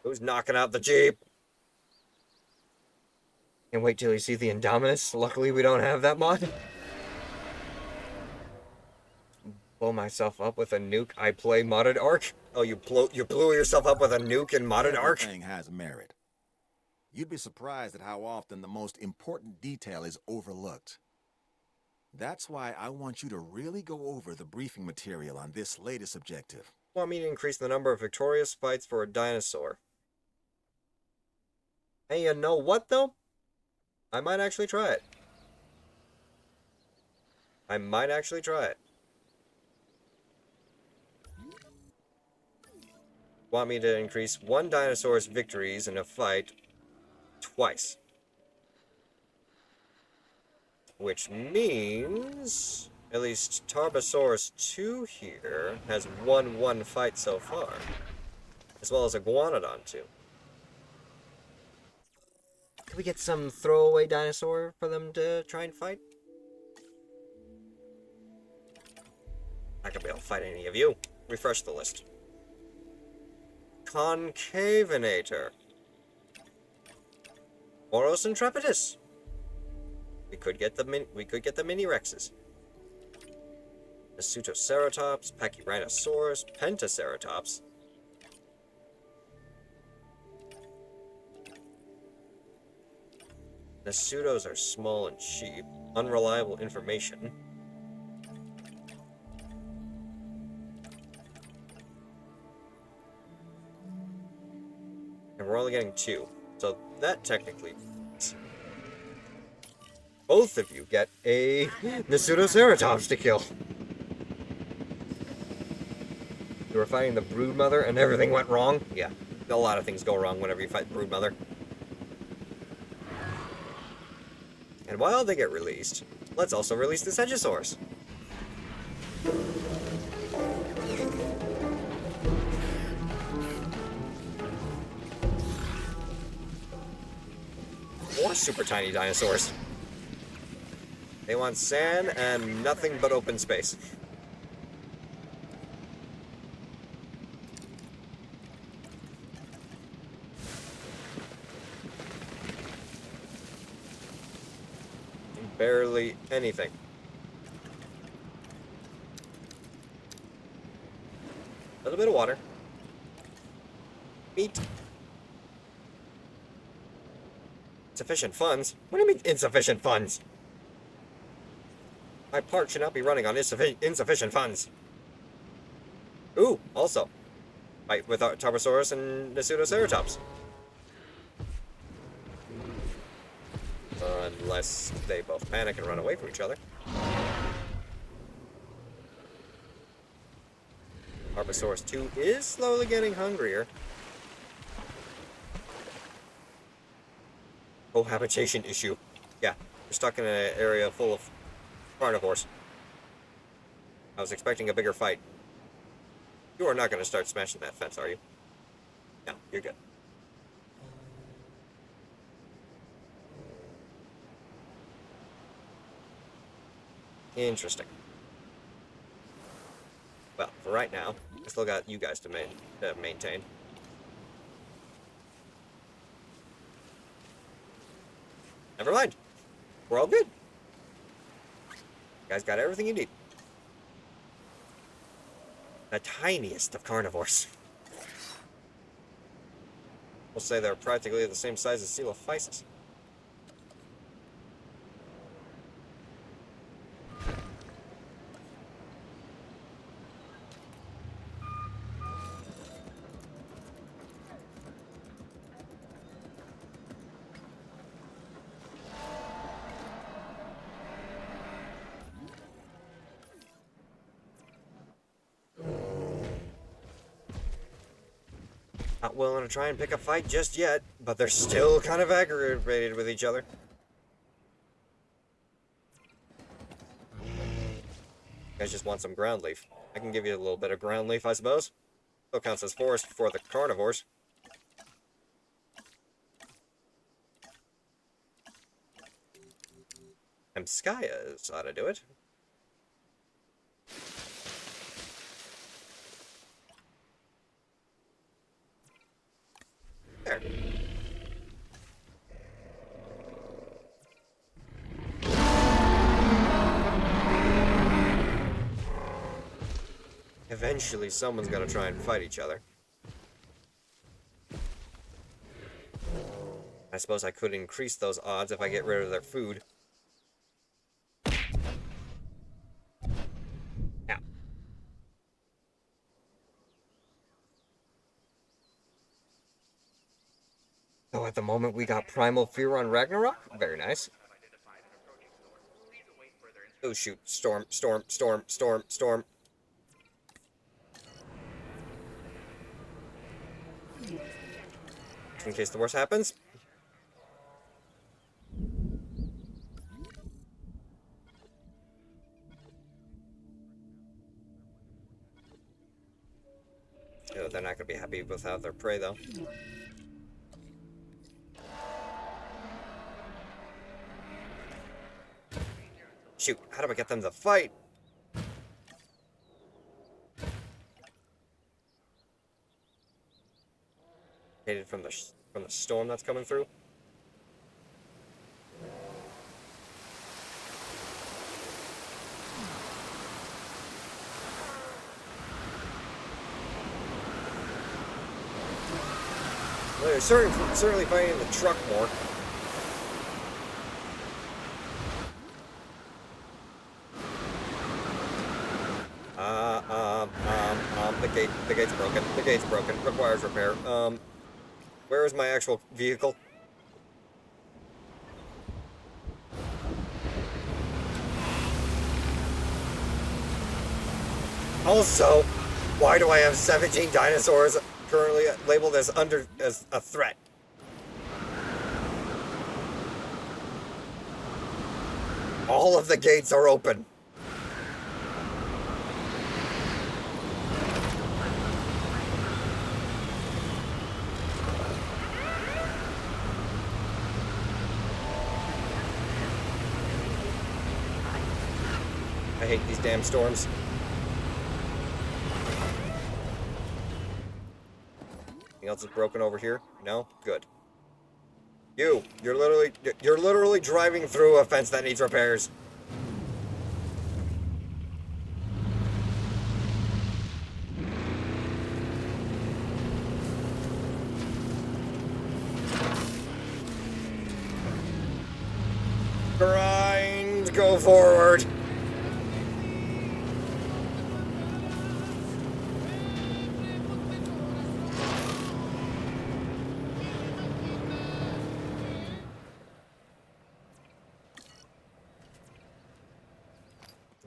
[SPEAKER 1] Who's knocking out the Jeep? Can't wait till you see the Indominus. Luckily, we don't have that mod. Blow myself up with a nuke. I play modded Ark. Oh, you blew yourself up with a nuke in modded Ark?
[SPEAKER 6] Everything has merit. You'd be surprised at how often the most important detail is overlooked. That's why I want you to really go over the briefing material on this latest objective.
[SPEAKER 1] Want me to increase the number of victorious fights for a dinosaur. Hey, you know what, though? I might actually try it. I might actually try it. Want me to increase one dinosaur's victories in a fight twice. Which means at least Tarbosaurus 2 here has won one fight so far. As well as Iguanodon 2. Can we get some throwaway dinosaur for them to try and fight? Not gonna be able to fight any of you. Refresh the list. Concavinator. Oros Intrepidus. We could get the mini Rexes. Nasutoceratops, Pachyrhinosaurus, Pentaceratops. Nasutos are small and cheap. Unreliable information. And we're only getting 2. So that technically means both of you get a Nasutoceratops to kill. You were fighting the Broodmother and everything went wrong? Yeah, a lot of things go wrong whenever you fight Broodmother. And while they get released, let's also release the Stegosaurus. More super tiny dinosaurs. They want sand and nothing but open space. Barely anything. A little bit of water. Meat. Insufficient funds? What do you mean insufficient funds? My park should not be running on insufficient funds. Ooh, also. Fight with Tarbosaurus and Nasutoceratops. Unless they both panic and run away from each other. Tarbosaurus 2 is slowly getting hungrier. Cohabitation issue. Yeah, we're stuck in an area full of carnivores. I was expecting a bigger fight. You are not going to start smashing that fence, are you? No, you're good. Interesting. Well, for right now, I still got you guys to maintain. Never mind. We're all good. You guys got everything you need. The tiniest of carnivores. We'll say they're practically the same size as Coelophysis. Not willing to try and pick a fight just yet, but they're still kind of aggravated with each other. You guys just want some ground leaf. I can give you a little bit of ground leaf, I suppose. Still counts as forest for the carnivores. Emskaya ought to do it. Eventually, someone's gonna try and fight each other. I suppose I could increase those odds if I get rid of their food. Ow. So at the moment we got Primal Fear on Ragnarok? Very nice. Oh shoot, storm. In case the worst happens. Oh, they're not going to be happy without their prey, though. Shoot, how do I get them to fight? Hated from the storm that's coming through. Well, they're certainly fighting the truck more. The gate's broken. The gate's broken. Requires repair. Where is my actual vehicle? Also, why do I have 17 dinosaurs currently labeled as a threat? All of the gates are open. I hate these damn storms. Anything else is broken over here? No? Good. You're literally driving through a fence that needs repairs. Grind, go forward.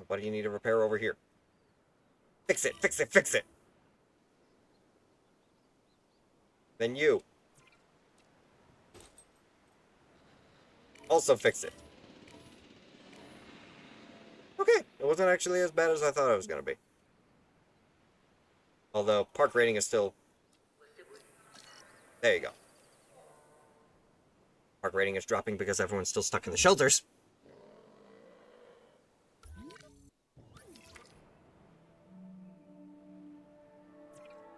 [SPEAKER 1] What do you need to repair over here? Fix it, fix it, fix it! Then you. Also fix it. Okay, it wasn't actually as bad as I thought it was going to be. Although, park rating is still... There you go. Park rating is dropping because everyone's still stuck in the shelters.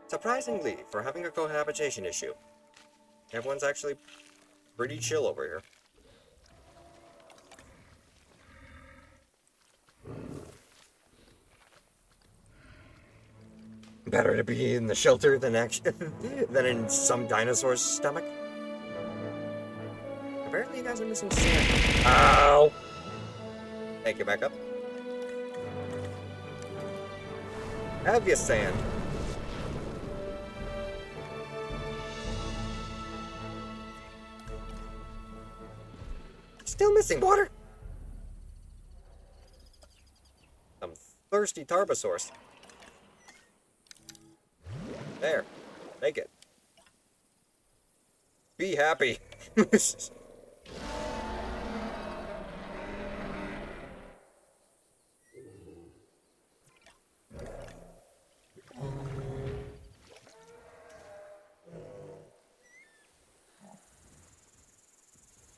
[SPEAKER 1] Surprisingly, for having a cohabitation issue, everyone's actually pretty chill over here. Better to be in the shelter than than in some dinosaur's stomach. Apparently you guys are missing sand. Ow! Thank you, back up. Have you sand? Still missing water? Some thirsty Tarbosaurs. There. Take it. Be happy.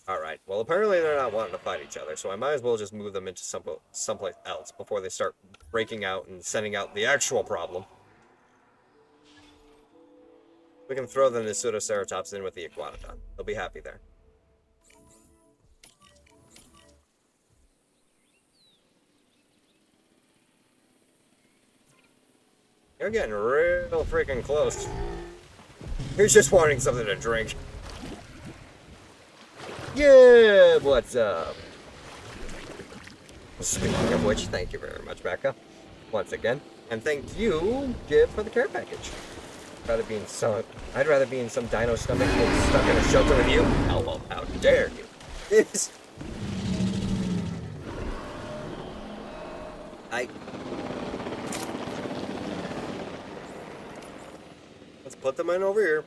[SPEAKER 1] Alright, well apparently they're not wanting to fight each other, so I might as well just move them into someplace else before they start breaking out and sending out the actual problem. We can throw them the Pseudoceratops in with the Iguanodon. They'll be happy there. You're getting real freaking close. He's just wanting something to drink. Yeah, what's up? Speaking of which, thank you very much, Becca. Once again. And thank you, Gib, for the care package. I'd rather be in some dino stomach than stuck in a shelter with you. How dare you? Let's put them in over here.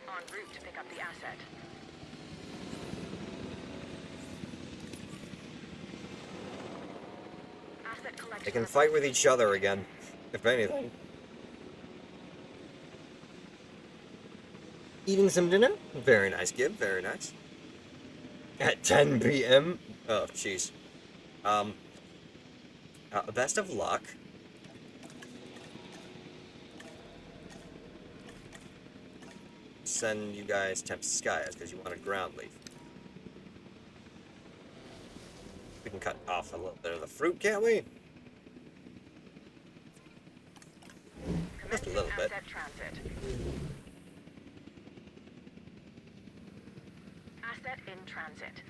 [SPEAKER 7] En route to pick up the asset. Asset collection.
[SPEAKER 1] They can fight with each other again, if anything. Eating some dinner? Very nice, Gib. Very nice. At 10 p.m. Oh, jeez. Best of luck. Send you guys Temp Skies because you want a ground leaf. We can cut off a little bit of the fruit, can't we? Just a little bit.
[SPEAKER 7] Asset in transit.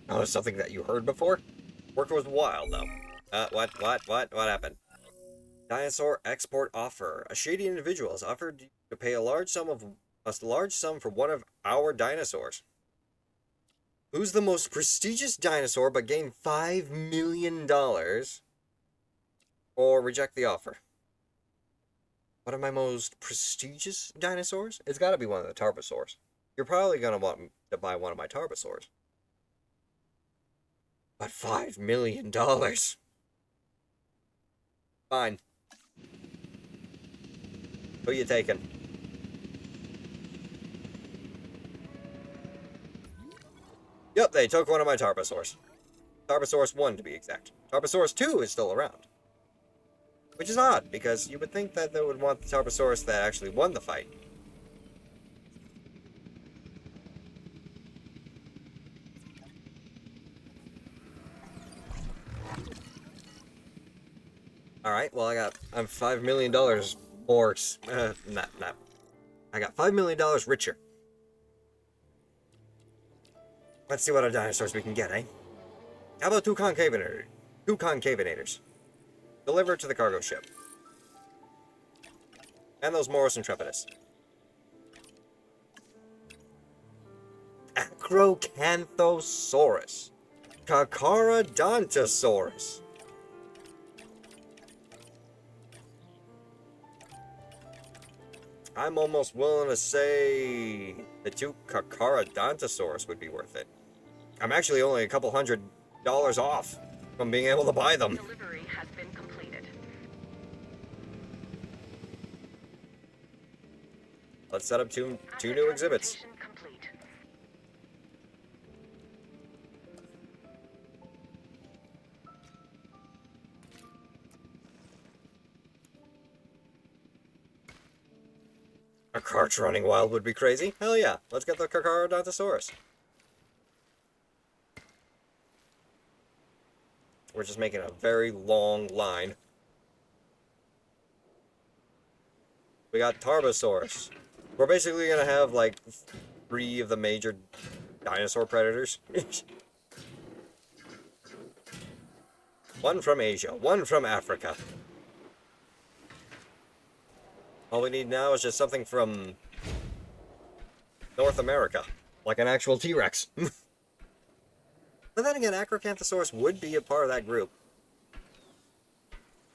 [SPEAKER 1] Oh, something that you heard before? Work was wild, though. What happened? Dinosaur export offer. A shady individual has offered to pay a large sum for one of our dinosaurs. Who's the most prestigious dinosaur but gain $5 million? Or reject the offer. One of my most prestigious dinosaurs? It's gotta be one of the Tarbosaurs. You're probably gonna want to buy one of my Tarbosaurs. But $5 million. Fine. Who you taking? Yep, they took one of my Tarbosaurs. Tarbosaurus 1 to be exact. Tarbosaurus 2 is still around. Which is odd, because you would think that they would want the Tarbosaurus that actually won the fight. Alright, well I'm $5 million more, I got $5 million richer. Let's see what other dinosaurs we can get, eh? How about two concavenators? Delivered to the cargo ship. And those Morris Intrepidus. Acrocanthosaurus. Carcharodontosaurus. I'm almost willing to say the two Carcharodontosaurus would be worth it. I'm actually only a couple $100 off from being able to buy them.
[SPEAKER 7] Delivery has been completed.
[SPEAKER 1] Let's set up two new exhibits.
[SPEAKER 7] Complete.
[SPEAKER 1] A cart running wild would be crazy. Hell yeah. Let's get the Carcharodontosaurus. We're just making a very long line. We got Tarbosaurus. We're basically gonna have like 3 of the major dinosaur predators. 1 from Asia, 1 from Africa. All we need now is just something from North America, like an actual T-Rex. But then again, Acrocanthosaurus would be a part of that group.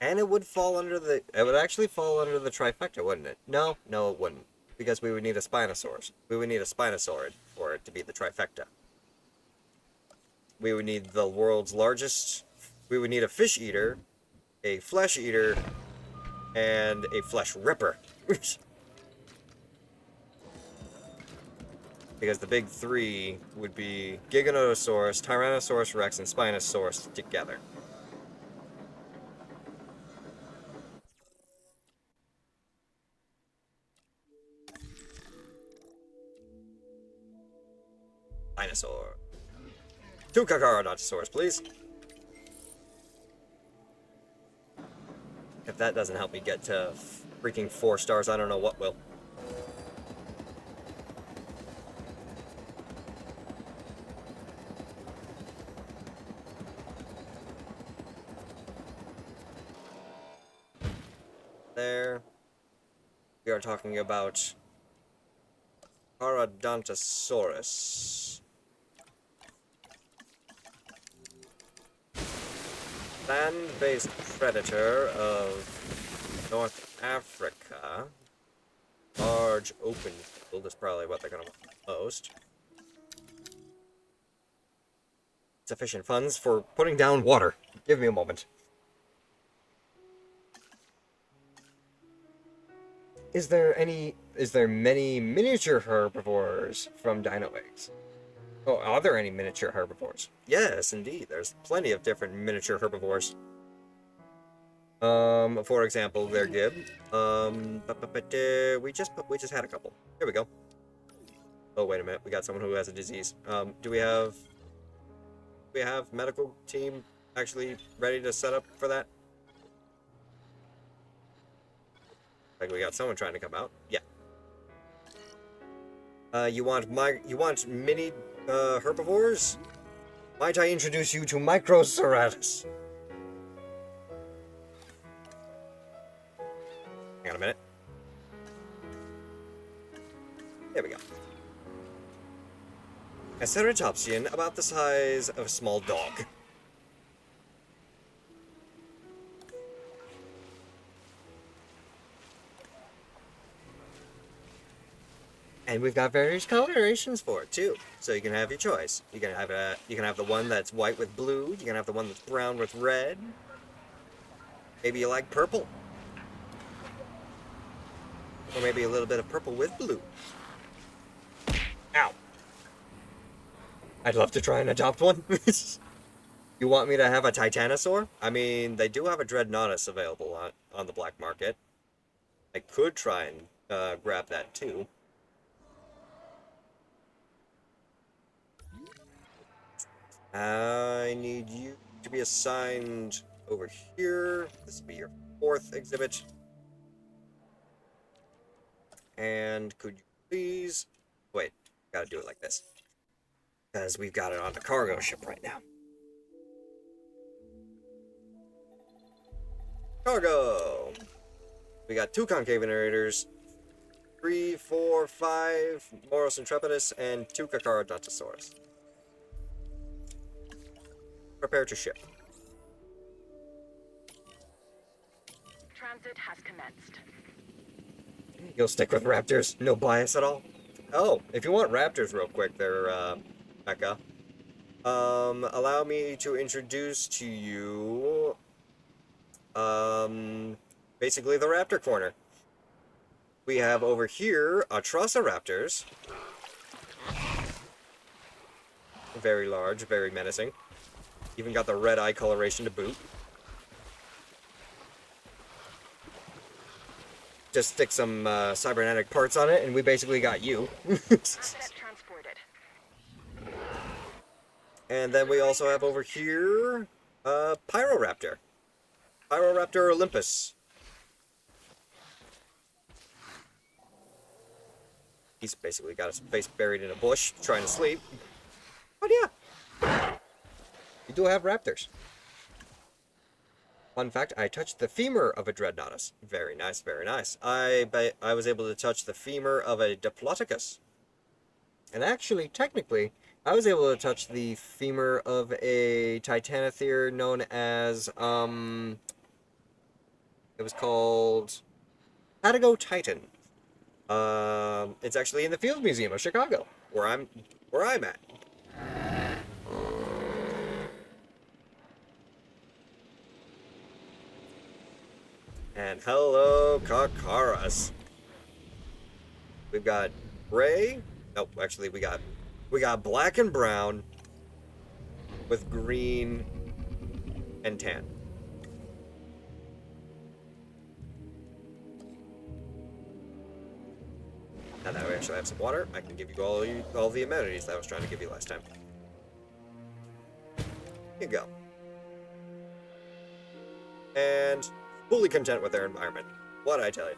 [SPEAKER 1] And it would fall under the... It would actually fall under the trifecta, wouldn't it? No, it wouldn't. Because we would need a Spinosaurus. We would need a Spinosaurid for it to be the trifecta. We would need the world's largest... We would need a fish eater, a flesh eater, and a flesh ripper. Because the big 3 would be Giganotosaurus, Tyrannosaurus Rex, and Spinosaurus together. Dinosaur. 2 Carcharodontosaurus, please. If that doesn't help me get to freaking 4 stars, I don't know what will. There. We are talking about Parodontosaurus. Land-based predator of North Africa. Large open field is probably what they're going to want most. Sufficient funds for putting down water. Give me a moment. Is there many miniature herbivores from Dino eggs? Oh, are there any miniature herbivores? Yes, indeed. There's plenty of different miniature herbivores. For example, their gib. We just had a couple. Here we go. Oh, wait a minute. We got someone who has a disease. Do we have medical team actually ready to set up for that? Like we got someone trying to come out. Yeah. You want mini herbivores? Might I introduce you to Microceratus? Hang on a minute. There we go. A ceratopsian about the size of a small dog. And we've got various colorations for it too, so you can have your choice. You can have the one that's white with blue. You can have the one that's brown with red. Maybe you like purple, or maybe a little bit of purple with blue. Ow! I'd love to try and adopt one. You want me to have a Titanosaur? I mean, they do have a Dreadnoughtus available on the black market. I could try and grab that too. I need you to be assigned over here. This will be your 4th exhibit. And could you please... Wait, gotta do it like this. Because we've got it on the cargo ship right now. Cargo! We got 2 concave narrators, 3, 4, 5 Moros Intrepidus, and 2 Carcharodontosaurus. Prepare to ship.
[SPEAKER 7] Transit has commenced.
[SPEAKER 1] You'll stick with raptors? No bias at all? Oh, if you want raptors real quick there, Becca. Allow me to introduce to you, basically the raptor corner. We have over here Atrociraptors. Very large, very menacing. Even got the red eye coloration to boot. Just stick some cybernetic parts on it, and we basically got you.
[SPEAKER 7] Asset transported.
[SPEAKER 1] And then we also have over here Pyroraptor. Pyroraptor Olympus. He's basically got his face buried in a bush, trying to sleep. But yeah, you do have raptors. Fun fact, I touched the femur of a Dreadnoughtus. Very nice, very nice. I was able to touch the femur of a Diplodocus. And actually, technically, I was able to touch the femur of a Titanothere known as, it was called Patago Titan. It's actually in the Field Museum of Chicago, where I'm at. And hello, Kakaras. We've got gray. Nope, actually we got black and brown with green and tan. Now that we actually have some water, I can give you all the amenities that I was trying to give you last time. Here you go. And fully content with their environment. What'd I tell you?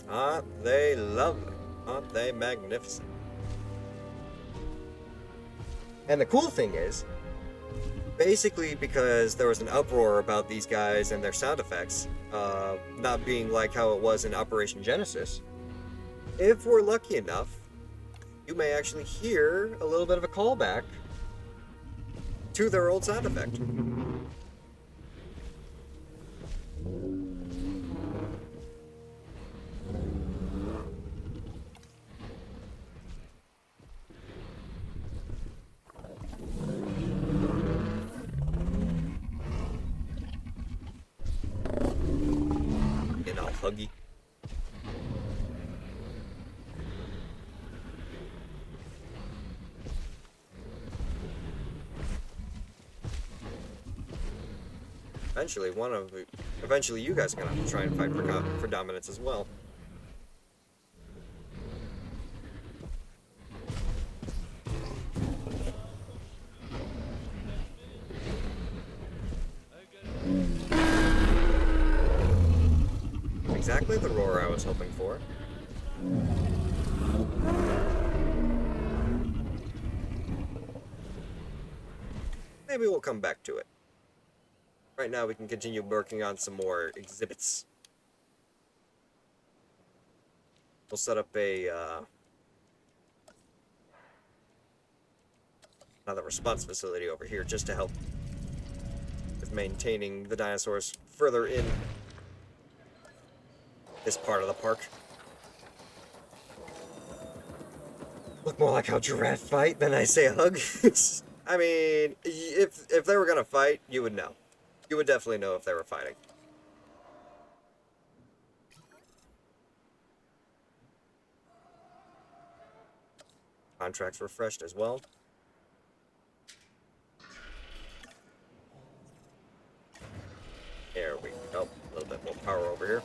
[SPEAKER 1] Aren't they lovely? Aren't they magnificent? And the cool thing is, basically because there was an uproar about these guys and their sound effects not being like how it was in Operation Genesis, if we're lucky enough, you may actually hear a little bit of a callback to their old sound effect. And all huggy. Eventually you guys are gonna have to try and fight for dominance as well. Exactly the roar I was hoping for. Maybe we'll come back to it. Right now we can continue working on some more exhibits. We'll set up another response facility over here just to help with maintaining the dinosaurs further in this part of the park. Look more like how giraffes fight than I say a hug. I mean, if they were gonna fight, you would know. You would definitely know if they were fighting. Contracts refreshed as well. There we go. A little bit more power over here.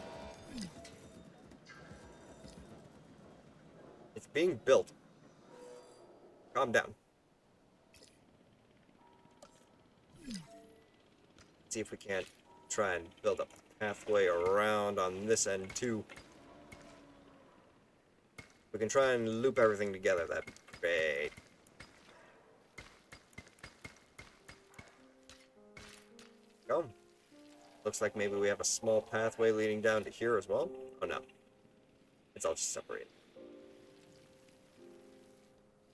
[SPEAKER 1] It's being built. Calm down. See if we can't try and build a pathway around on this end too. We can try and loop everything together. That'd be great. Go. Looks like maybe we have a small pathway leading down to here as well. Oh no. It's all just separated.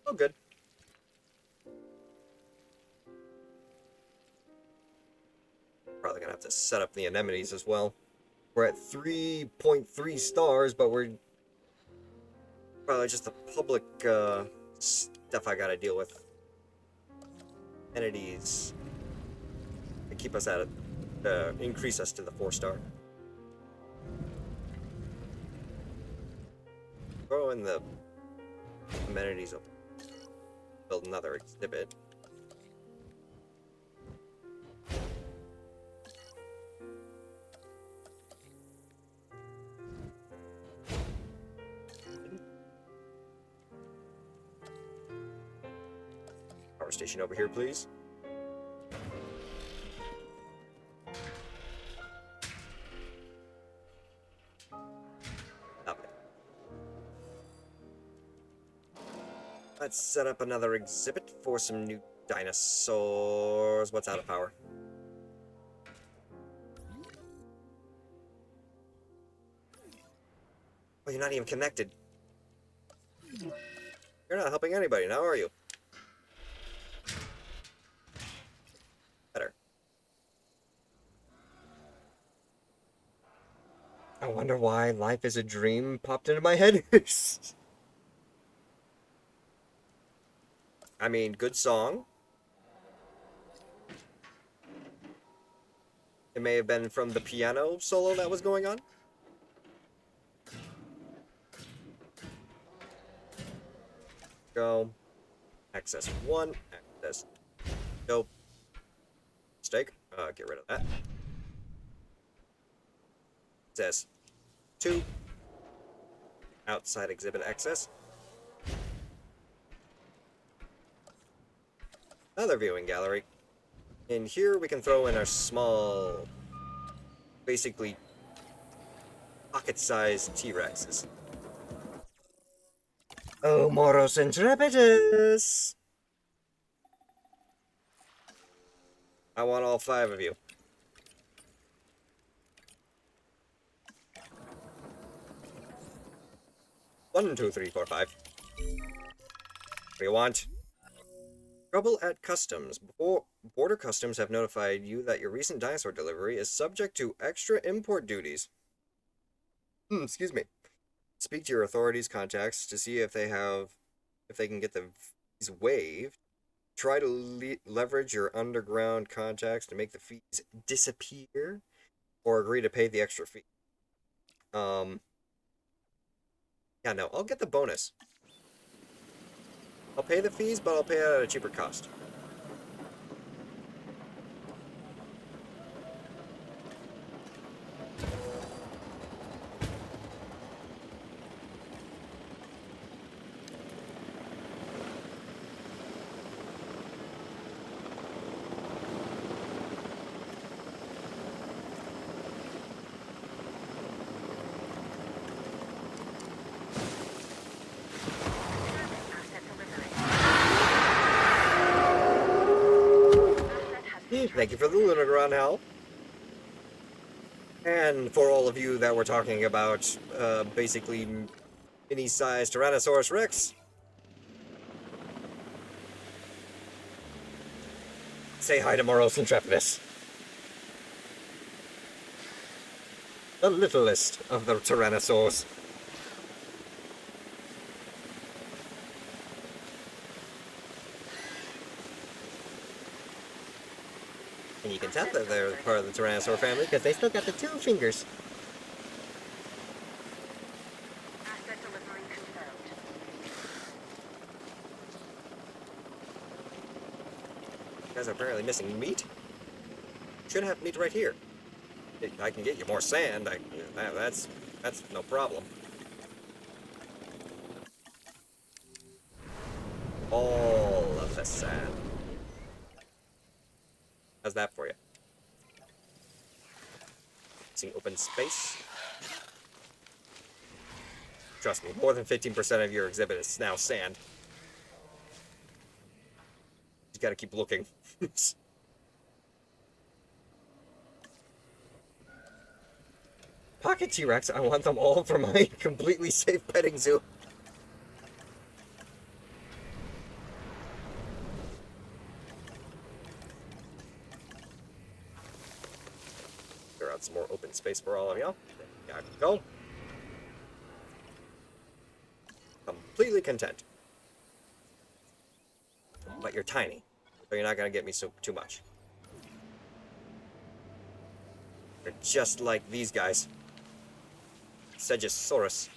[SPEAKER 1] Oh, good. Probably gonna have to set up the anemones as well. We're at 3.3 stars, but we're probably just the public stuff I gotta deal with. Entities to keep us at it, increase us to the 4-star. Throw in the amenities. Build another exhibit. Power station over here, please. Lovely. Let's set up another exhibit for some new dinosaurs. What's out of power? Well, you're not even connected. You're not helping anybody now, are you? Better. I wonder why life is a dream popped into my head. I mean, good song. It may have been from the piano solo that was going on. Go. Access 1. Access. Go. Mistake. Get rid of that. Access 2. Outside exhibit access. Another viewing gallery. In here, we can throw in our small, basically, pocket-sized T-Rexes. Oh, Moros Intrepidus! I want all 5 of you. One, two, three, four, five. What do you want? Trouble at customs. Border customs have notified you that your recent dinosaur delivery is subject to extra import duties. Excuse me. Speak to your authorities contacts to see if they can get the fees waived. Try to leverage your underground contacts to make the fees disappear, or agree to pay the extra fee. Yeah, no, I'll get the bonus. I'll pay the fees, but I'll pay it at a cheaper cost. Thank you for the Lunagron, Hal. And for all of you that were talking about, basically, mini-sized Tyrannosaurus Rex, say hi to Moros Intrepidus. The littlest of the Tyrannosaurs. And you can tell that they're part of the Tyrannosaur family because they still got the 2 fingers.
[SPEAKER 7] Asset delivery confirmed.
[SPEAKER 1] You guys are apparently missing meat. Should have meat right here. I can get you more sand. That's no problem. All of the sand. How's that for you? Seeing open space. Trust me, more than 15% of your exhibit is now sand. You gotta keep looking. Pocket T-Rex, I want them all for my completely safe petting zoo. Clear out some more open space for all of y'all. There you go. Completely content. But you're tiny, so you're not gonna get me too much. You're just like these guys. Segosaurus.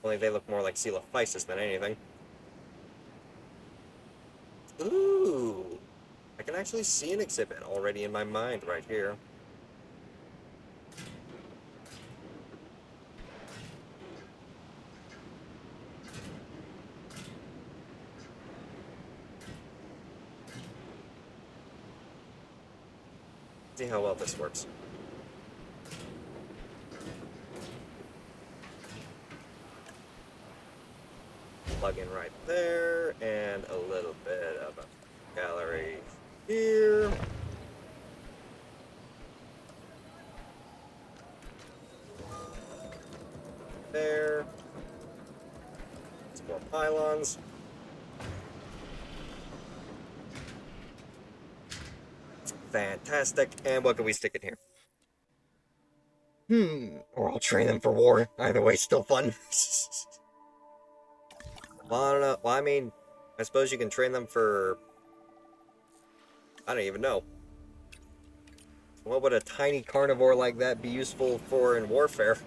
[SPEAKER 1] Only they look more like Coelophysis than anything. Ooh! I can actually see an exhibit already in my mind right here. See how well this works. Plug in right there, and a little bit of a gallery here. There. Some more pylons. Fantastic. And what can we stick in here? Or I'll train them for war. Either way, still fun. Well, I don't know. Well, I mean, I suppose you can train them for... I don't even know. What would a tiny carnivore like that be useful for in warfare?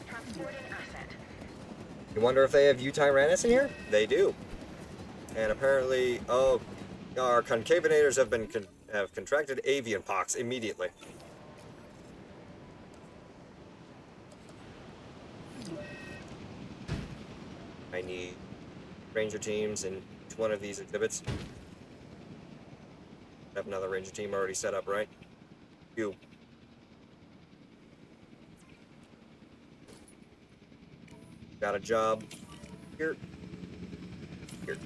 [SPEAKER 7] Transporting asset.
[SPEAKER 1] You wonder if they have Utyrannus in here? They do. And apparently, oh, our concavenators have contracted avian pox immediately. I need ranger teams in one of these exhibits. Have another ranger team already set up, right? You. Got a job here. Here.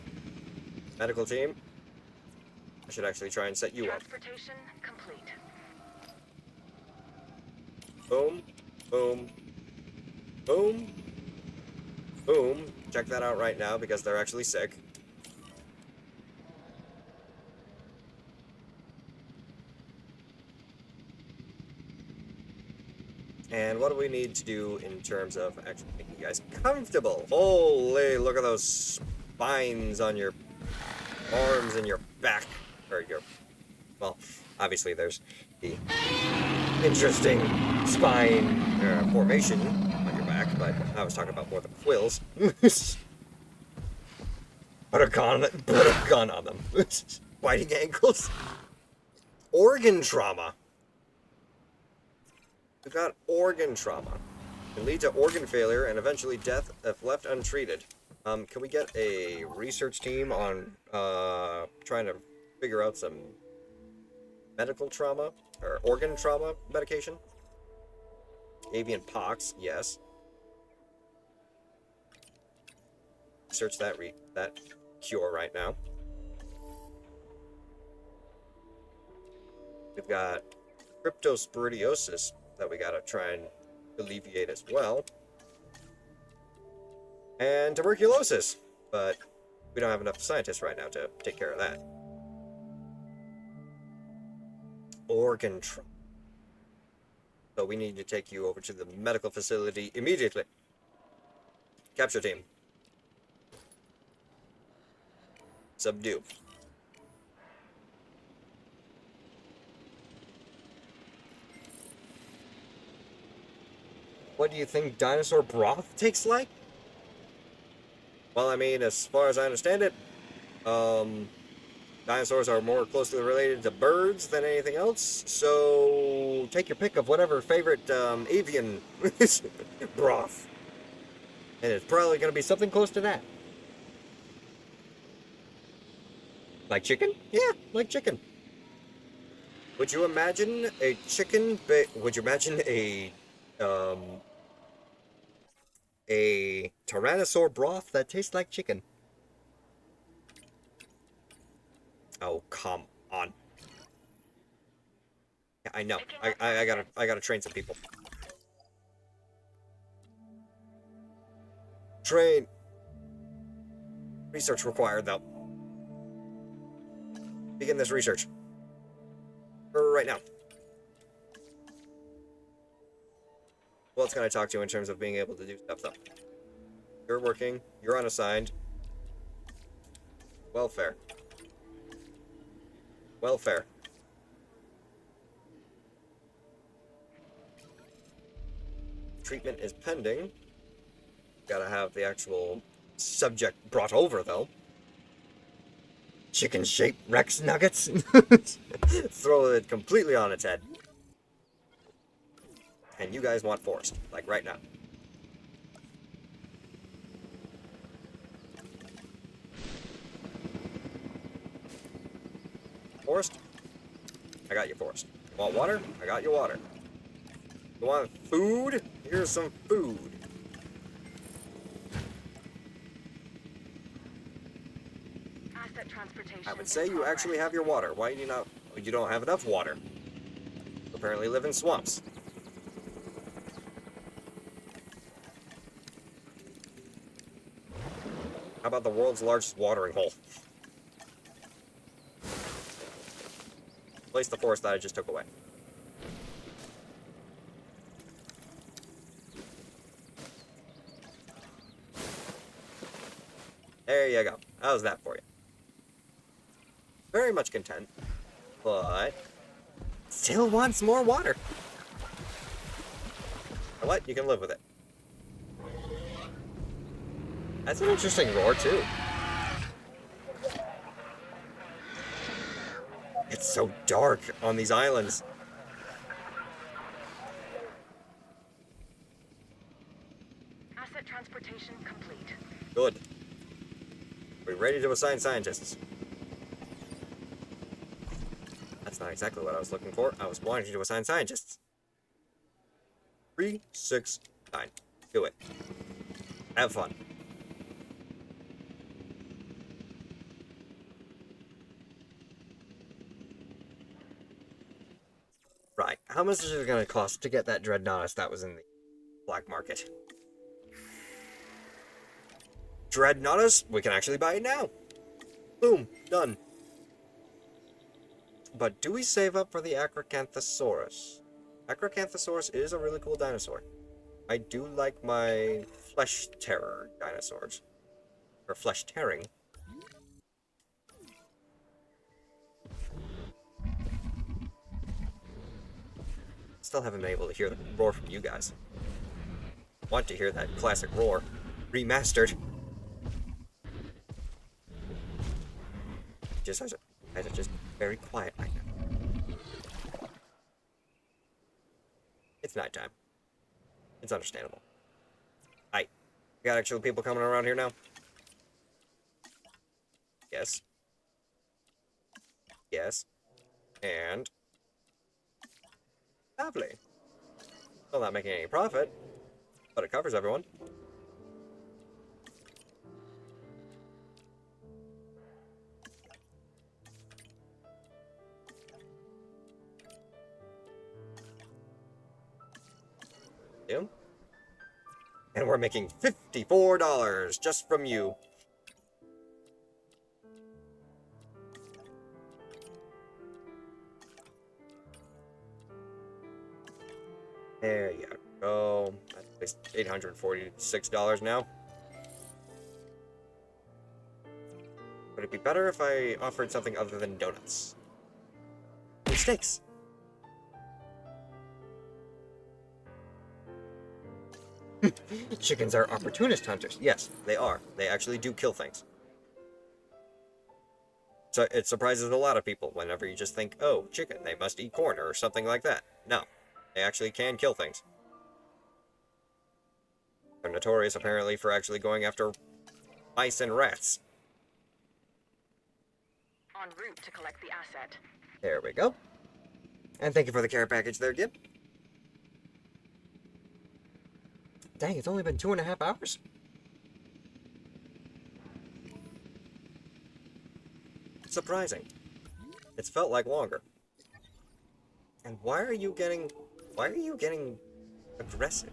[SPEAKER 1] Medical team. I should actually try and set you up.
[SPEAKER 7] Transportation complete.
[SPEAKER 1] Boom. Boom. Boom. Boom. Check that out right now because they're actually sick. And what do we need to do in terms of actually making you guys comfortable? Holy, look at those spines on your arms and your back. Or your, well, obviously there's the interesting spine formation on your back, but I was talking about more the quills. Put a gun on them. Biting ankles. Organ trauma. We've got organ trauma. Can lead to organ failure and eventually death if left untreated. Can we get a research team on trying to figure out some medical trauma or organ trauma medication? Avian pox, yes. Search that cure right now. We've got cryptosporidiosis that we gotta try and alleviate as well. And tuberculosis, but we don't have enough scientists right now to take care of that. Organ trauma. So we need to take you over to the medical facility immediately. Capture team. Subdue. What do you think dinosaur broth tastes like? Well, I mean, as far as I understand it, dinosaurs are more closely related to birds than anything else, so take your pick of whatever favorite avian broth. And it's probably going to be something close to that. Like chicken? Yeah, like chicken. Would you imagine a chicken, would you imagine a tyrannosaur broth that tastes like chicken? Oh, come on. Yeah, I know. I gotta train some people. Train. Research required, though. Begin this research. Right now. Who else can I talk to in terms of being able to do stuff, though? You're working. You're unassigned. Welfare. Welfare. Treatment is pending. Gotta have the actual subject brought over, though. Chicken-shaped Rex nuggets? Throw it completely on its head. And you guys want forest, like right now. Forest? I got you, forest. Want water? I got you water. You want food? Here's some food.
[SPEAKER 7] Asset transportation.
[SPEAKER 1] I would say you actually have your water. Why do you not? You don't have enough water. You apparently live in swamps. How about the world's largest watering hole? Place the forest that I just took away. There you go. How's that for you? Very much content, but still wants more water. And what? You can live with it. That's an interesting roar, too. It's so dark on these islands.
[SPEAKER 7] Asset transportation complete.
[SPEAKER 1] Good. We're ready to assign scientists. That's not exactly what I was looking for. I was wanting to assign scientists. 3, 6, 9. Do it. Have fun. Right. How much is it going to cost to get that Dreadnoughtus that was in the black market? Dreadnoughtus? We can actually buy it now. Boom. Done. But do we save up for the Acrocanthosaurus? Acrocanthosaurus is a really cool dinosaur. I do like my flesh terror dinosaurs. Or flesh tearing. Still haven't been able to hear the roar from you guys. Want to hear that classic roar. Remastered. Just guys are just very quiet right now. It's nighttime. It's understandable. Hi. We got actual people coming around here now? Yes. Yes. And... lovely. Still not making any profit, but it covers everyone. Yeah. And we're making $54 just from you. There you go. That's at least $846 now. Would it be better if I offered something other than donuts? Steaks. Chickens are opportunist hunters. Yes, they are. They actually do kill things. So it surprises a lot of people whenever you just think, oh, chicken, they must eat corn or something like that. No, they actually can kill things. They're notorious, apparently, for actually going after mice and rats.
[SPEAKER 7] En route to collect the asset.
[SPEAKER 1] There we go. And thank you for the care package there, Gib. Dang, it's only been 2.5 hours? Surprising. It's felt like longer. And why are you getting aggressive?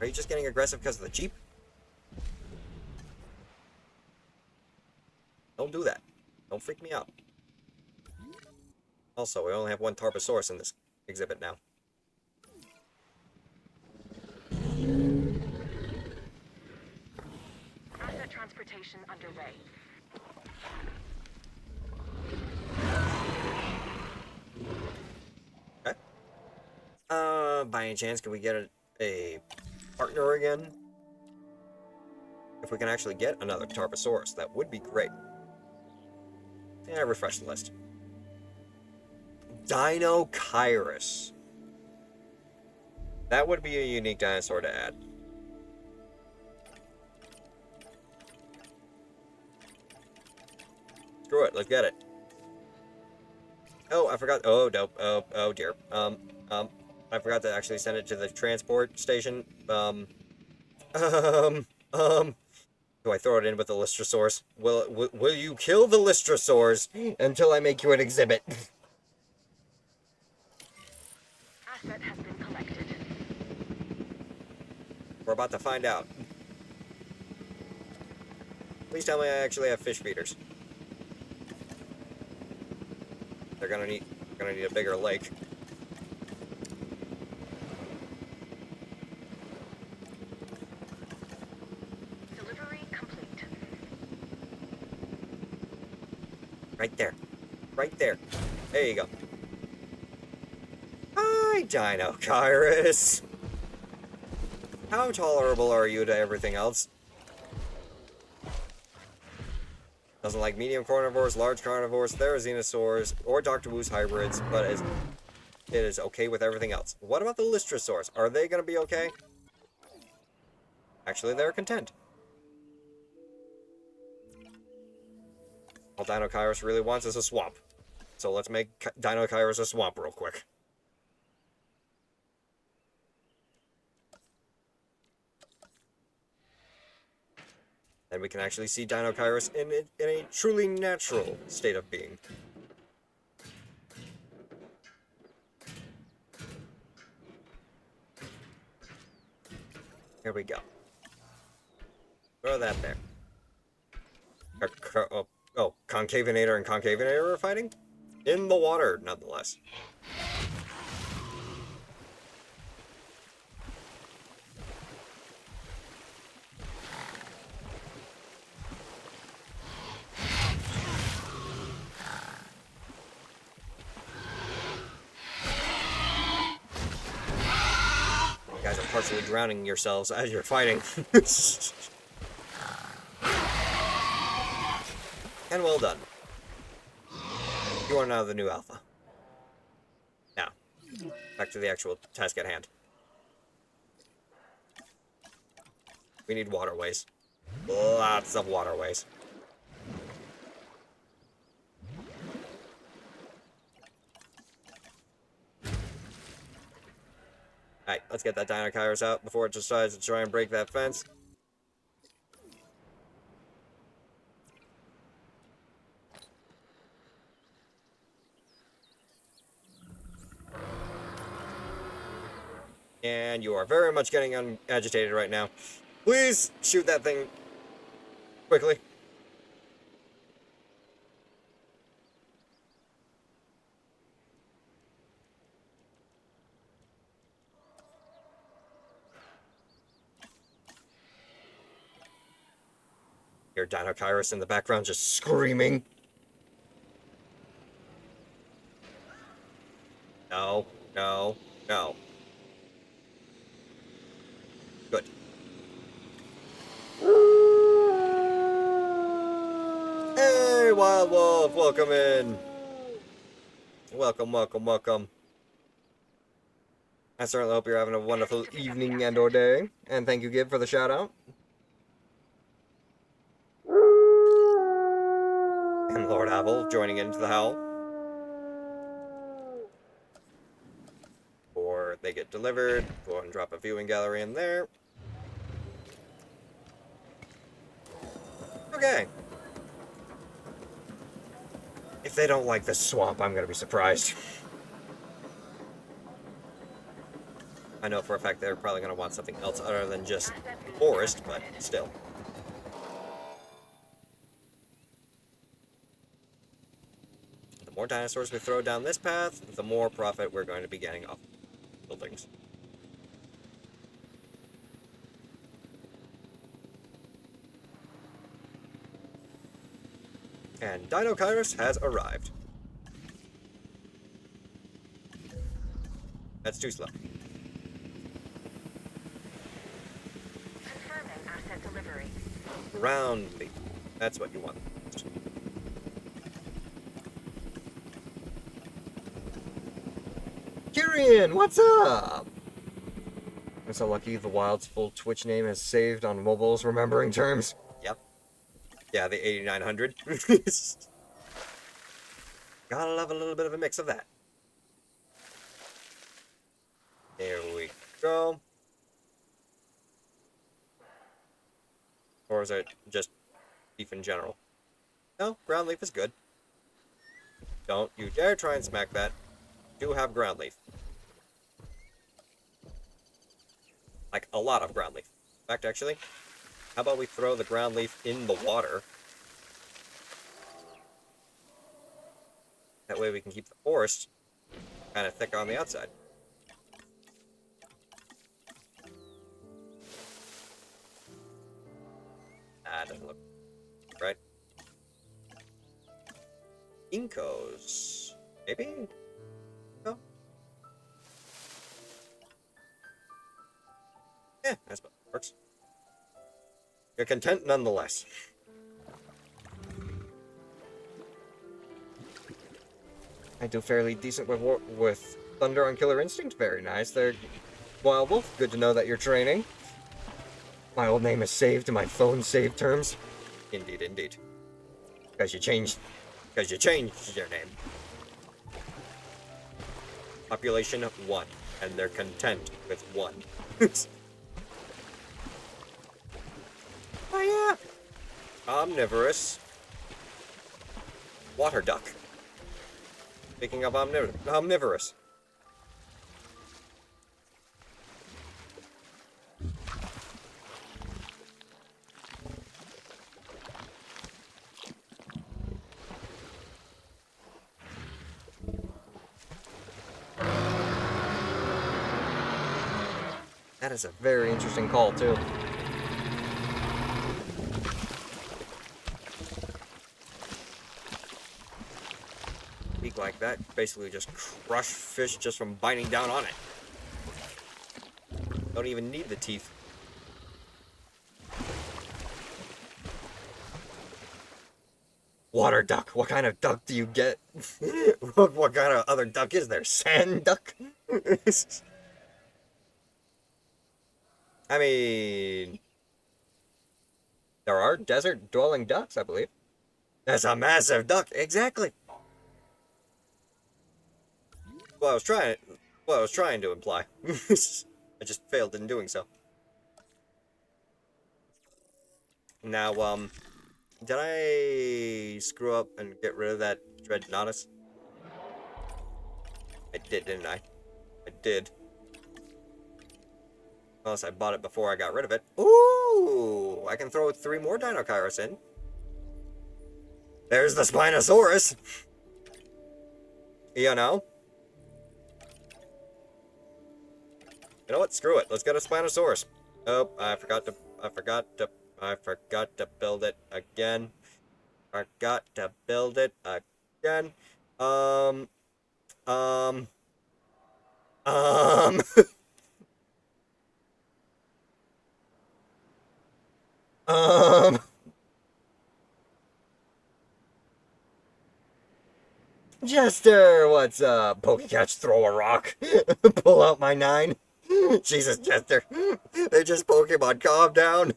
[SPEAKER 1] Are you just getting aggressive because of the Jeep? Don't do that. Don't freak me out. Also, we only have one Tarbosaurus in this exhibit now.
[SPEAKER 7] Asset transportation underway.
[SPEAKER 1] Okay. By any chance, can we get a partner again? If we can actually get another Tarbosaurus, that would be great. Yeah, refresh the list. Dino Kyrus. That would be a unique dinosaur to add. Screw it, let's get it. Oh, I forgot. Oh, dope. Oh dear. I forgot to actually send it to the transport station. Do I throw it in with the Lystrosaurus? Will you kill the Lystrosaurs until I make you an exhibit?
[SPEAKER 7] Asset has been collected.
[SPEAKER 1] We're about to find out. Please tell me I actually have fish feeders. They're gonna need a bigger lake.
[SPEAKER 7] Delivery complete.
[SPEAKER 1] Right there. Right there. There you go. Hi, Dino Kyrus. How tolerable are you to everything else? Doesn't like medium carnivores, large carnivores, therizinosaurs, or Dr. Wu's hybrids, but it is okay with everything else. What about the Lystrosaurs? Are they going to be okay? Actually, they're content. All Dino Kairos really wants is a swamp. So let's make Dino Kairos a swamp real quick. Then we can actually see Dino Kairos in a truly natural state of being. Here we go. Throw that there. Oh, Concavinator and Concavinator are fighting? In the water, nonetheless. You guys are partially drowning yourselves as you're fighting. And well done. You are now the new alpha. Now, back to the actual task at hand. We need waterways. Lots of waterways. Alright, let's get that Dino Kairos out before it decides to try and break that fence. And you are very much getting agitated right now. Please shoot that thing quickly. Your Dino Kairos in the background just screaming. No, no, no. Good. Hey, Wild Wolf, welcome in. Welcome, welcome, welcome. I certainly hope you're having a wonderful evening and or day. And thank you, Gib, for the shout out. And Lord Apple joining into the howl. Before they get delivered, go ahead and drop a viewing gallery in there. Okay. If they don't like this swamp, I'm gonna be surprised. I know for a fact they're probably gonna want something else other than just forest, but still. The more dinosaurs we throw down this path, the more profit we're going to be getting off buildings. And Dino Kairos has arrived. That's too slow.
[SPEAKER 7] Confirming asset delivery.
[SPEAKER 1] Ground leaf. That's what you want. Kyrian, what's up? I'm so lucky the Wild's full Twitch name is saved on mobile's remembering terms. Yep. Yeah, the 8900. Gotta love a little bit of a mix of that. There we go. Or is it just beef in general? No, ground leaf is good. Don't you dare try and smack that. Do have ground leaf. Like, a lot of ground leaf. In fact, actually, how about we throw the ground leaf in the water? That way we can keep the forest kind of thick on the outside. That doesn't look right. Incos. Maybe? No? Yeah, I suppose it works. You're content nonetheless. I do fairly decent with Thunder on Killer Instinct. Very nice there, Wild Wolf. Good to know that you're training. My old name is saved to my phone save terms. Indeed, indeed. Because you changed your name. Population 1, and they're content with 1. Oh yeah! Omnivorous. Water duck. Speaking of omnivorous. That is a very interesting call, too. Beak like that basically just crush fish just from biting down on it. Don't even need the teeth. Water duck. What kind of duck do you get? What kind of other duck is there? Sand duck? I mean, there are desert-dwelling ducks, I believe. That's a massive duck. Exactly. What I was trying to imply. I just failed in doing so. Now, did I screw up and get rid of that Dreadnoughtus? I did, didn't I? I did. Unless I bought it before I got rid of it. Ooh! I can throw 3 more Dino-Kairos in. There's the Spinosaurus! You know? You know what? Screw it. Let's get a Spinosaurus. Oh, I forgot to build it again. Forgot to build it again. Jester, what's up? Pokecatch, throw a rock. Pull out my 9. Jesus, Jester. They're just Pokemon, calm down.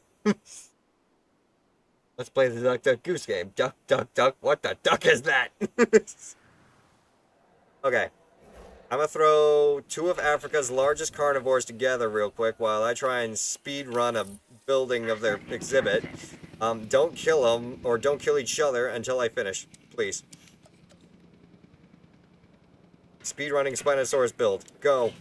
[SPEAKER 1] Let's play the Duck Duck Goose game. Duck, duck, duck. What the duck is that? Okay. I'm gonna throw 2 of Africa's largest carnivores together real quick while I try and speed run a building of their exhibit. Don't kill them, or don't kill each other until I finish, please. Speedrunning Spinosaurus build. Go.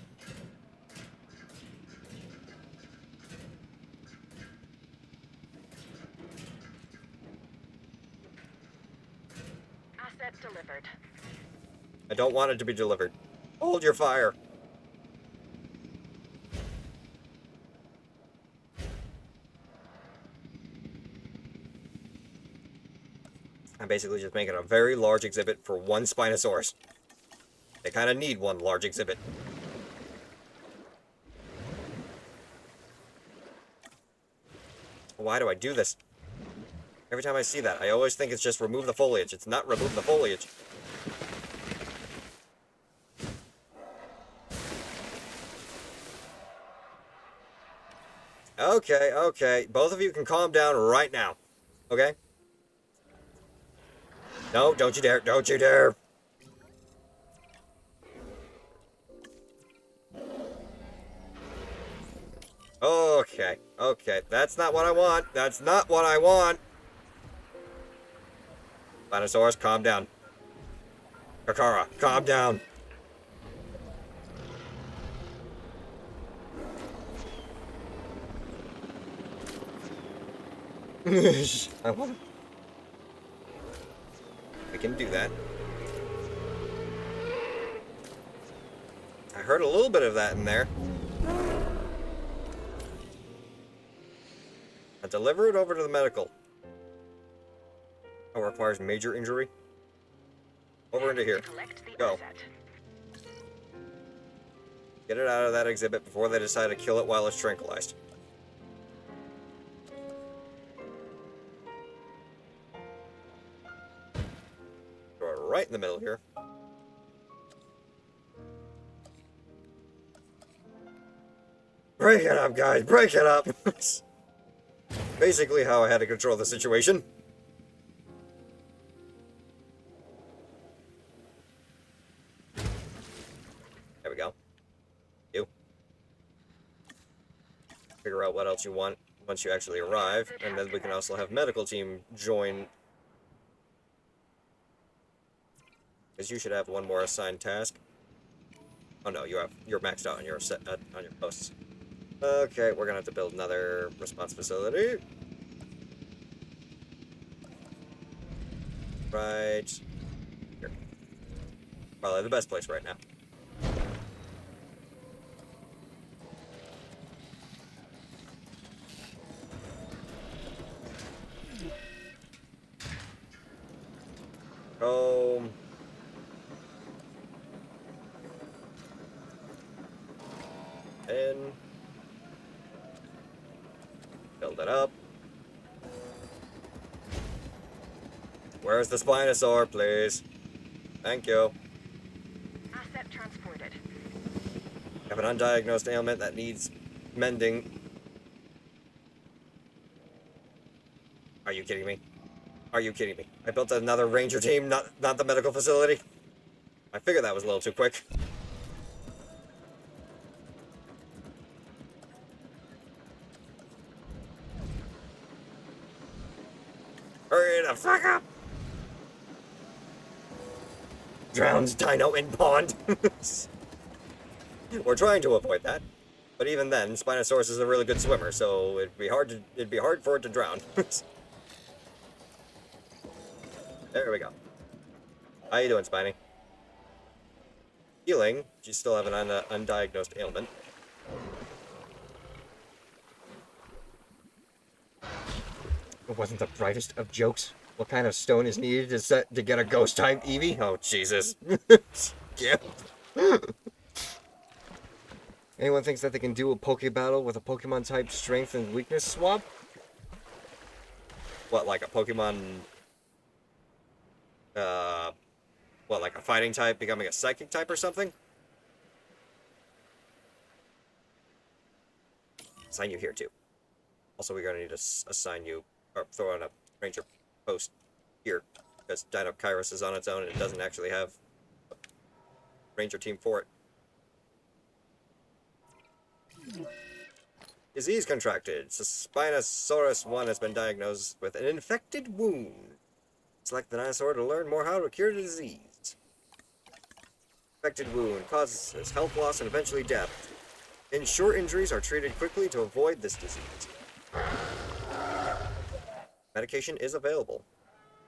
[SPEAKER 7] Asset delivered.
[SPEAKER 1] I don't want it to be delivered. Hold your fire. I'm basically just making a very large exhibit for 1 Spinosaurus. They kind of need 1 large exhibit. Why do I do this? Every time I see that, I always think it's just remove the foliage. It's not remove the foliage. Okay, okay. Both of you can calm down right now. Okay? No, don't you dare. Don't you dare. Okay, okay. That's not what I want. That's not what I want. Spinosaurus, calm down. Kakara, calm down. I want. We can do that. I heard a little bit of that in there. I deliver it over to the medical. Oh, requires major injury. Over into here. Go. Get it out of that exhibit before they decide to kill it while it's tranquilized. Throw it right in the middle here. Break it up, guys! Break it up! Basically how I had to control the situation. figure out what else you want once you actually arrive, and then we can also have medical team join. Because you should have one more assigned task. Oh no, you're maxed out on your on your posts. Okay, we're gonna have to build another response facility. Right here. Probably the best place right now. Home. In. Build it up. Where's the Spinosaur, please? Thank you.
[SPEAKER 7] Asset transported.
[SPEAKER 1] I have an undiagnosed ailment that needs mending. Are you kidding me? Are you kidding me? I built another ranger team, not the medical facility. I figured that was a little too quick. Hurry the fuck up! Drowns Dino in pond. We're trying to avoid that, but even then, Spinosaurus is a really good swimmer, so it'd be hard for it to drown. There we go. How you doing, Spiny? Healing. You still have an undiagnosed ailment. It wasn't the brightest of jokes. What kind of stone is needed to get a ghost type Eevee? Oh Jesus! Skip. Anyone thinks that they can do a Poke battle with a Pokemon type strength and weakness swap? What, like a Pokemon? What, like a fighting type becoming a psychic type or something? Assign you here too. Also, we're gonna need to assign you, or throw on a ranger post here, because Dino Kairos is on its own and it doesn't actually have a ranger team for it. Disease contracted. Spinosaurus 1 has been diagnosed with an infected wound. Select the dinosaur to learn more how to cure the disease. Infected wound causes health loss and eventually death. Short injuries are treated quickly to avoid this disease. Medication is available.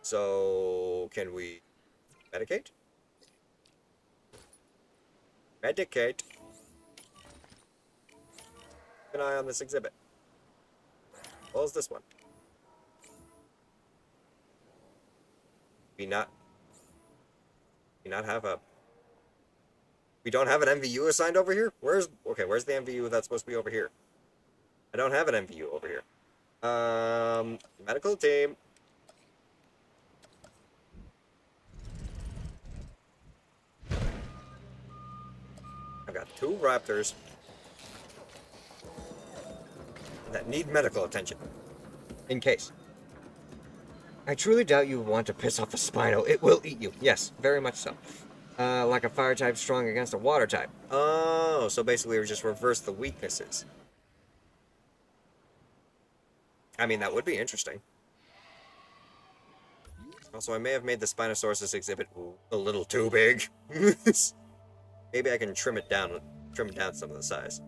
[SPEAKER 1] So, can we medicate? Medicate. Keep an eye on this exhibit. As well as this one. We not have a... We don't have an MVU assigned over here? Where's the MVU that's supposed to be over here? I don't have an MVU over here. Medical team. I've got 2 raptors that need medical attention. In case. I truly doubt you want to piss off a Spino. It will eat you. Yes, very much so. Like a fire type strong against a water type. Oh, so basically we just reverse the weaknesses. I mean, that would be interesting. Also, I may have made the Spinosaurus exhibit a little too big. Maybe I can trim it down some of the size.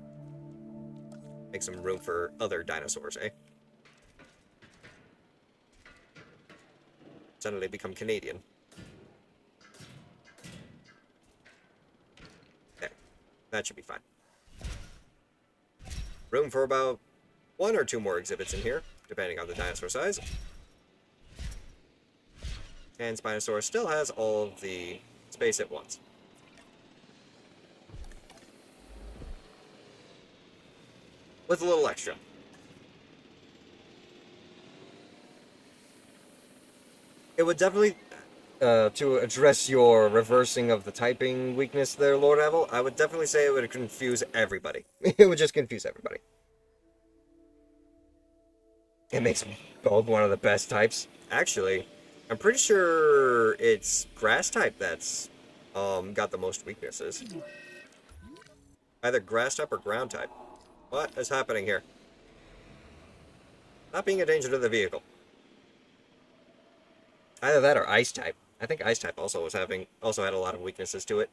[SPEAKER 1] Make some room for other dinosaurs, eh? Suddenly become Canadian. Okay, that should be fine. Room for about 1 or 2 more exhibits in here, depending on the dinosaur size. And Spinosaurus still has all of the space it wants. With a little extra. It would definitely, to address your reversing of the typing weakness there, Lord Evil, I would definitely say it would confuse everybody. It would just confuse everybody. It makes Bulb one of the best types. Actually, I'm pretty sure it's Grass type that's got the most weaknesses. Either Grass type or Ground type. What is happening here? not being a danger to the vehicle. Either that or ice type. I think ice type also had a lot of weaknesses to it.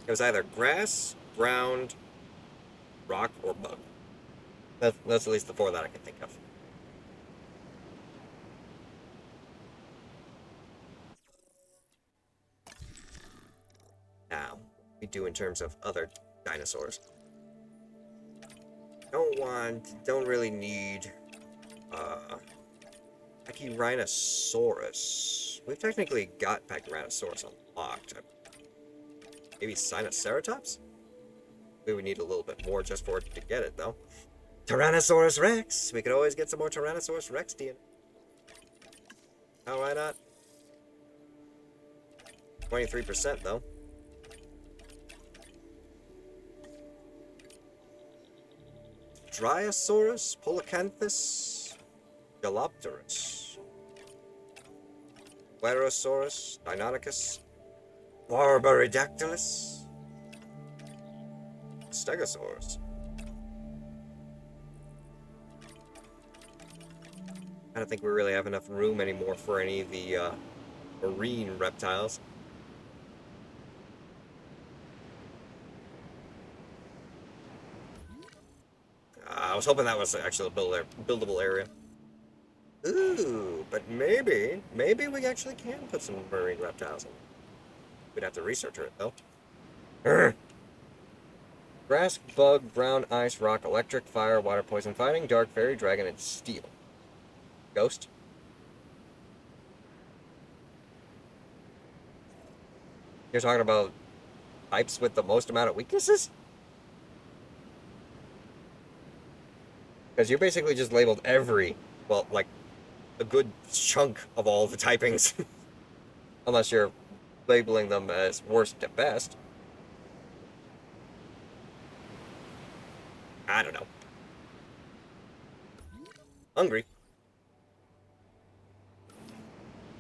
[SPEAKER 1] It was either grass, ground, rock, or bug. That's at least the 4 that I can think of. Now, what we do in terms of other dinosaurs. Don't really need, Pachyrhinosaurus. We've technically got Pachyrhinosaurus unlocked. Maybe Sinoceratops? We would need a little bit more just for it to get it, though. Tyrannosaurus Rex! We could always get some more Tyrannosaurus Rex DNA. Oh, why not? 23%, though. Dryosaurus, Polacanthus, Galopterus, Guerosaurus, Deinonychus, Barbaridactylus, Stegosaurus. I don't think we really have enough room anymore for any of the marine reptiles. I was hoping that was actually a buildable area. Ooh, but maybe we actually can put some marine reptiles in. We'd have to research it, though. Urgh. Grass, bug, brown, ice, rock, electric, fire, water, poison, fighting, dark, fairy, dragon, and steel. Ghost? You're talking about types with the most amount of weaknesses? Because you basically just labeled well, like, a good chunk of all the typings. Unless you're labeling them as worst to best. I don't know. Hungry.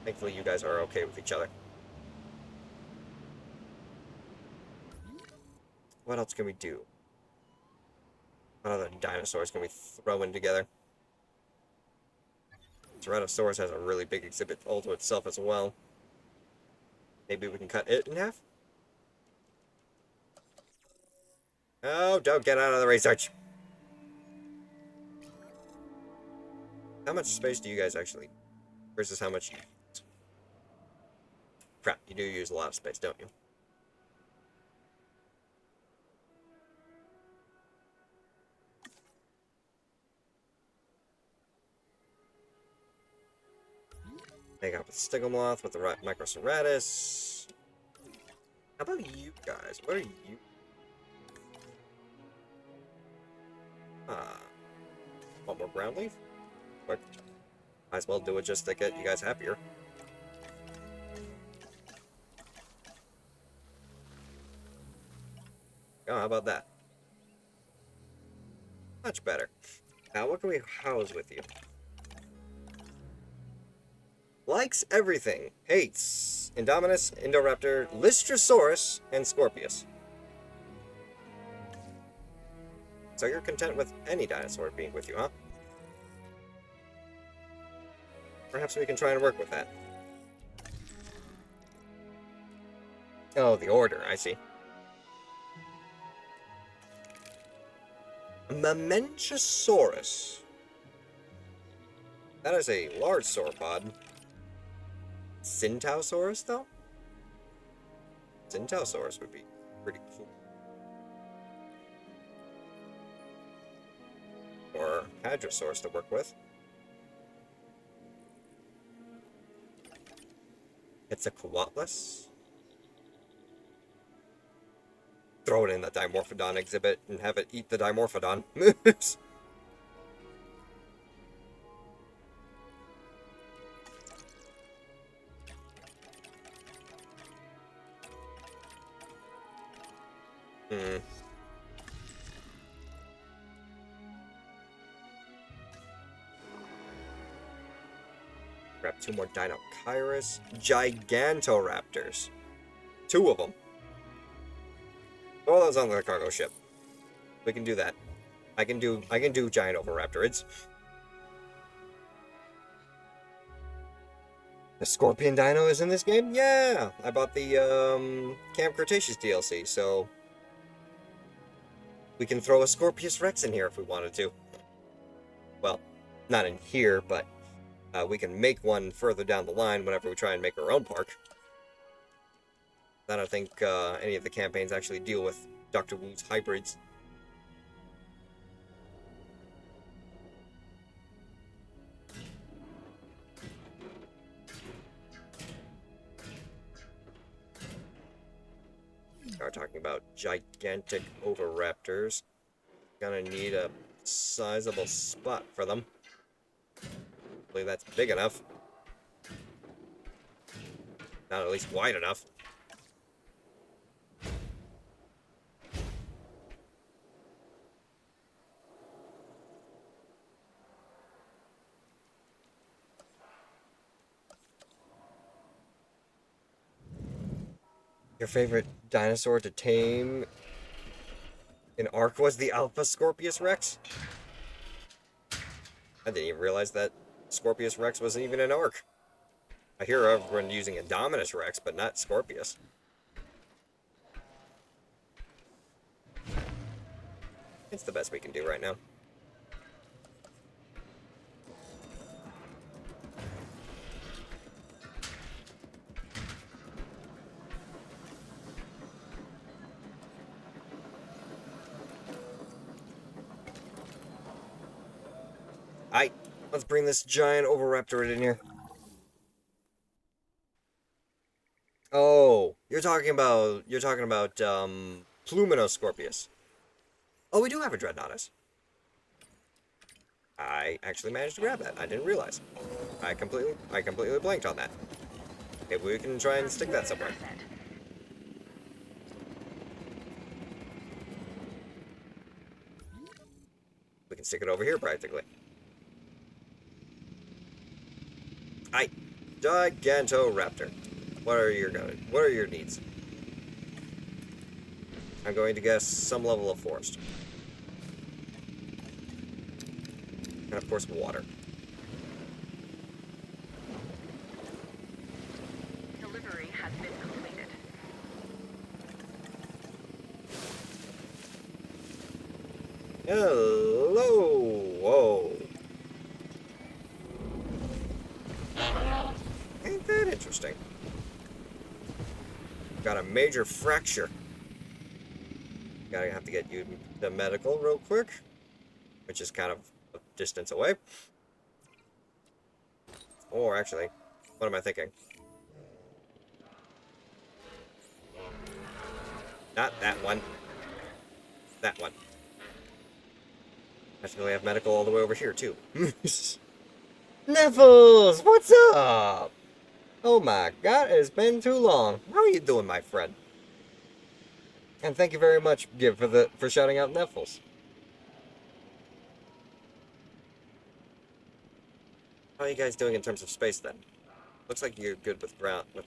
[SPEAKER 1] Thankfully you guys are okay with each other. What else can we do? What other dinosaurs can we throw in together? Tyrannosaurus has a really big exhibit all to itself as well. Maybe we can cut it in half? Oh, don't get out of the research! How much space do you guys actually... versus how much you use? Crap, you do use a lot of space, don't you? Take out the Stigmoth with the Microceratus. How about you guys? What are you? Want more ground leaf? Quick. Might as well do it just to get you guys happier. Oh, how about that? Much better. Now, what can we house with you? Likes everything. Hates Indominus, Indoraptor, Lystrosaurus, and Scorpius. So you're content with any dinosaur being with you, huh? Perhaps we can try and work with that. Oh, the order, I see. Mamenchosaurus. That is a large sauropod. Centausaurus, though? Centausaurus would be pretty cool. Or Hadrosaurus to work with. It's a Coatlus. Throw it in the Dimorphodon exhibit and have it eat the Dimorphodon. Grab 2 more Dinochirus. Gigantoraptors. 2 of them. throw those on the cargo ship. We can do that. I can do giant oviraptorids. The Scorpion Dino is in this game? Yeah! I bought the Camp Cretaceous DLC, so we can throw a Scorpius Rex in here if we wanted to. Well, not in here, but we can make one further down the line whenever we try and make our own park. I don't think any of the campaigns actually deal with Dr. Wu's hybrids. We're talking about gigantic oviraptors. Gonna need a sizable spot for them. Hopefully that's big enough. Not at least wide enough. Your favorite dinosaur to tame in Ark was the Alpha Scorpius Rex? I didn't even realize that Scorpius Rex wasn't even in Ark. I hear everyone using Indominus Rex, but not Scorpius. It's the best we can do right now. Aight, let's bring this giant oviraptor in here. Oh, you're talking about Pluminoscorpius. Oh, we do have a Dreadnoughtus. I actually managed to grab that. I didn't realize. I completely blanked on that. Maybe we can try and stick that somewhere. We can stick it over here practically. Aight, Gigantoraptor. What are your needs? I'm going to guess some level of forest. And of course water.
[SPEAKER 7] Delivery has been completed.
[SPEAKER 1] Hello! Whoa. Ain't that interesting? Got a major fracture. Gotta have to get you to medical real quick, which is kind of a distance away. Or actually, what am I thinking? Not that one. That one. Actually, we have medical all the way over here, too. Niffles! What's up? Oh my god, it's been too long. How are you doing, my friend? And thank you very much, Gib, for shouting out Niffles. How are you guys doing in terms of space, then? Looks like you're good with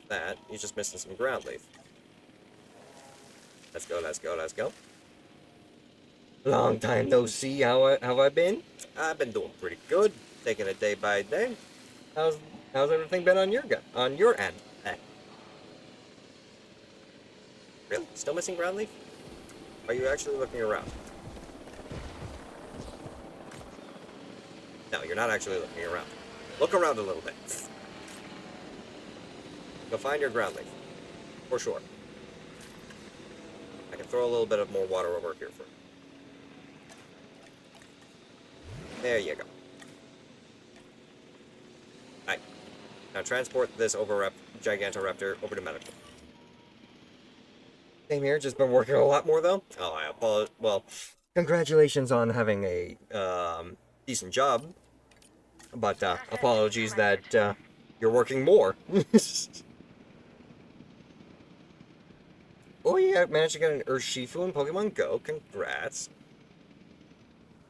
[SPEAKER 1] that. You're just missing some ground leaf. Let's go, let's go, let's go. Long time no see. How have I been? I've been doing pretty good. Taking it day by day. How's everything been on your end? Really? Still missing ground leaf? Are you actually looking around? No, you're not actually looking around. Look around a little bit. Go find your ground leaf. For sure. I can throw a little bit of more water over here for you. There you go. Alright. Now transport this Gigantoraptor over to medical. Same here, just been working a lot more though. Oh, I apologize. Well, congratulations on having a decent job. But apologies that you're working more. Oh yeah, managed to get an Urshifu in Pokemon Go. Congrats.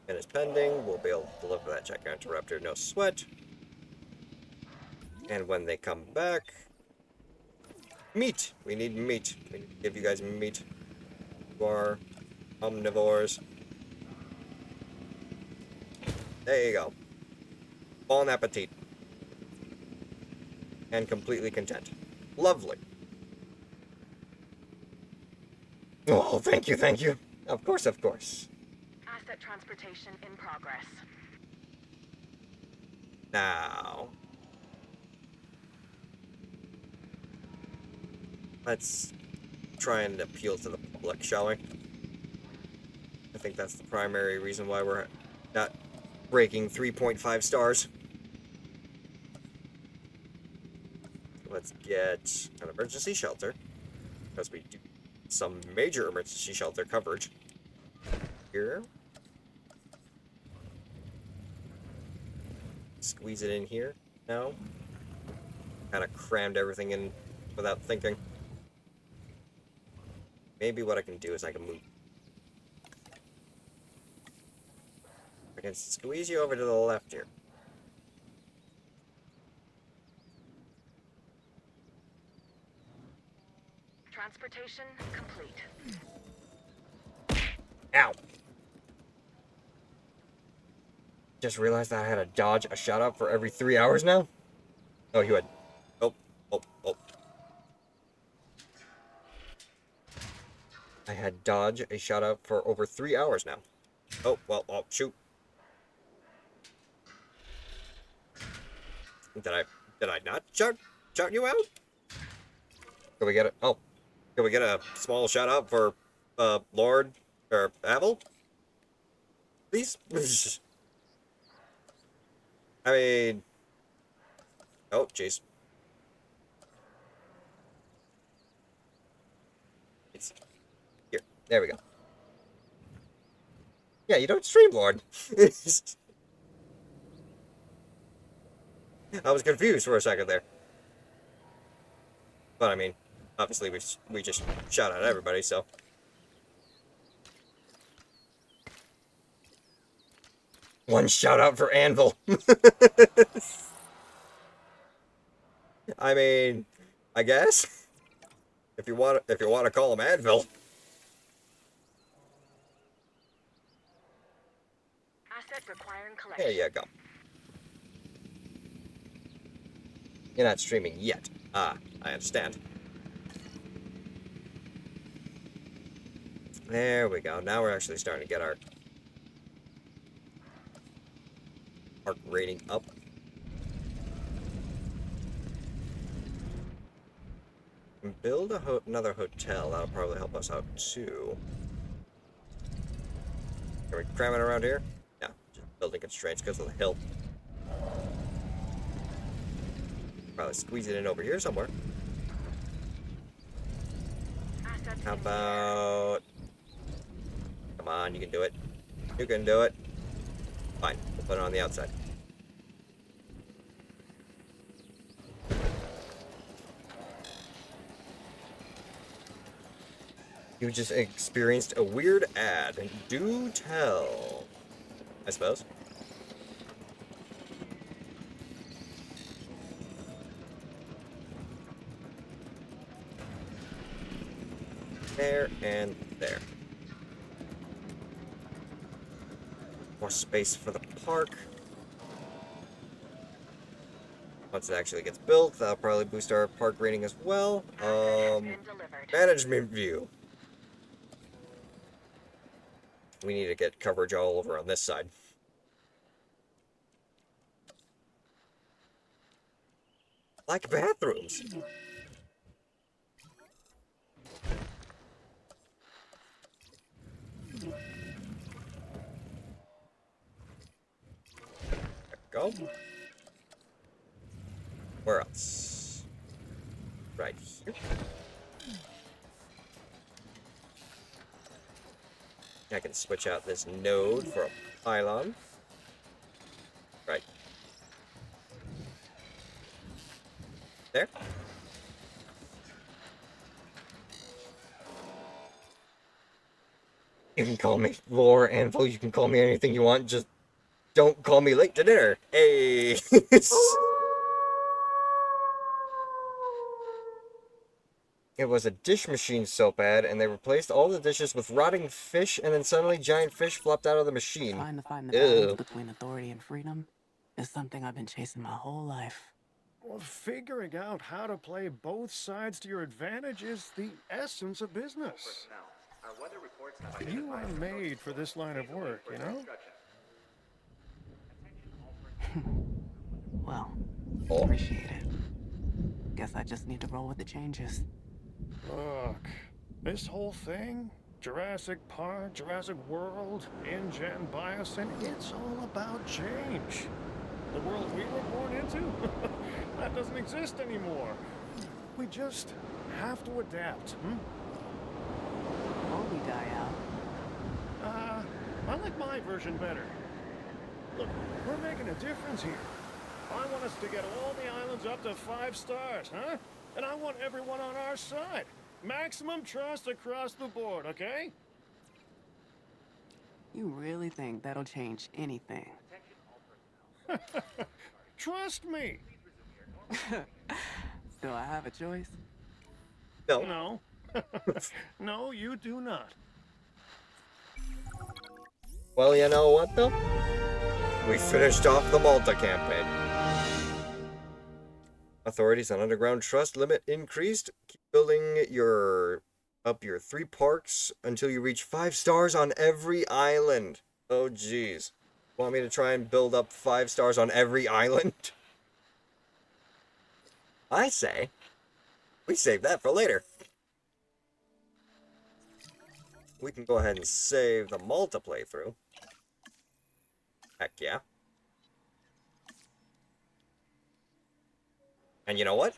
[SPEAKER 1] And it's pending. We'll be able to deliver that Gigantoraptor, no sweat. And when they come back... Meat! We need meat. We need to give you guys meat. You are omnivores. There you go. Bon appetit. And completely content. Lovely. Oh, thank you, thank you. Of course, of course.
[SPEAKER 7] Asset transportation in progress.
[SPEAKER 1] Now, let's try and appeal to the public, shall we? I think that's the primary reason why we're not breaking 3.5 stars. Let's get an emergency shelter, because we do some major emergency shelter coverage here. Squeeze it in here. No. Kind of crammed everything in without thinking. Maybe what I can do is I can move. I can squeeze you over to the left here.
[SPEAKER 7] Transportation complete.
[SPEAKER 1] Ow! Just realized that I had to dodge a shot up for every 3 hours now? Oh, you had... Oh. I had dodge a shot up for over 3 hours now. Oh, well, shoot. Did I not shout you out? Can we get a... Oh. Can we get a small shout out for, Lord... or Avel? Please? I mean... Oh, jeez. Here. There we go. Yeah, you don't stream, Lord. I was confused for a second there. But I mean, obviously we just shout out everybody, so. One shout out for Anvil. I mean, I guess if you want to call him Anvil.
[SPEAKER 7] Asset requiring collection.
[SPEAKER 1] There you go. You're not streaming yet. Ah, I understand. There we go. Now we're actually starting to get our rating up. And build another hotel. That'll probably help us out too. Can we cram it around here? No, just building constraints because of the hill. Probably squeeze it in over here somewhere.
[SPEAKER 7] Assets
[SPEAKER 1] How
[SPEAKER 7] in the air.
[SPEAKER 1] about... Come on, you can do it. You can do it. Fine, we'll put it on the outside. You just experienced a weird ad. Do tell. I suppose. There and there. More space for the park. Once it actually gets built, that'll probably boost our park rating as well.
[SPEAKER 7] Asset has been delivered.
[SPEAKER 1] Management view. We need to get coverage all over on this side. Like bathrooms. Go. Where else? Right here. I can switch out this node for a pylon. Right. There. You can call me Lore Anvil, you can call me anything you want, just don't call me late to dinner. Hey! it was a dish machine so bad, and they replaced all the dishes with rotting fish, and then suddenly giant fish flopped out of the machine.
[SPEAKER 4] Trying to find the
[SPEAKER 1] Ew.
[SPEAKER 4] balance between authority and freedom is something I've been chasing my whole life.
[SPEAKER 3] Well, figuring out how to play both sides to your advantage is the essence of business. You are made for this line of work, you know?
[SPEAKER 4] Well,
[SPEAKER 1] Oh.
[SPEAKER 4] appreciate it. Guess I just need to roll with the changes.
[SPEAKER 3] Look, this whole thing, Jurassic Park, Jurassic World, InGen, Biosyn, it's all about change. The world we were born into, that doesn't exist anymore. We just have to adapt,
[SPEAKER 4] Or we die out.
[SPEAKER 3] I like my version better. Look, we're making a difference here. I want us to get all the islands up to 5 stars, huh? And I want everyone on our side. Maximum trust across the board, okay?
[SPEAKER 4] You really think that'll change anything?
[SPEAKER 3] Trust me.
[SPEAKER 4] Do I have a choice?
[SPEAKER 1] No.
[SPEAKER 3] No. No, you do not.
[SPEAKER 1] Well, you know what, though? We finished off the Malta campaign. Authorities on underground trust limit increased. Keep building up your 3 parks until you reach 5 stars on every island. Oh, jeez. Want me to try and build up 5 stars on every island? I say, we save that for later. We can go ahead and save the Malta playthrough. Heck yeah. And you know what?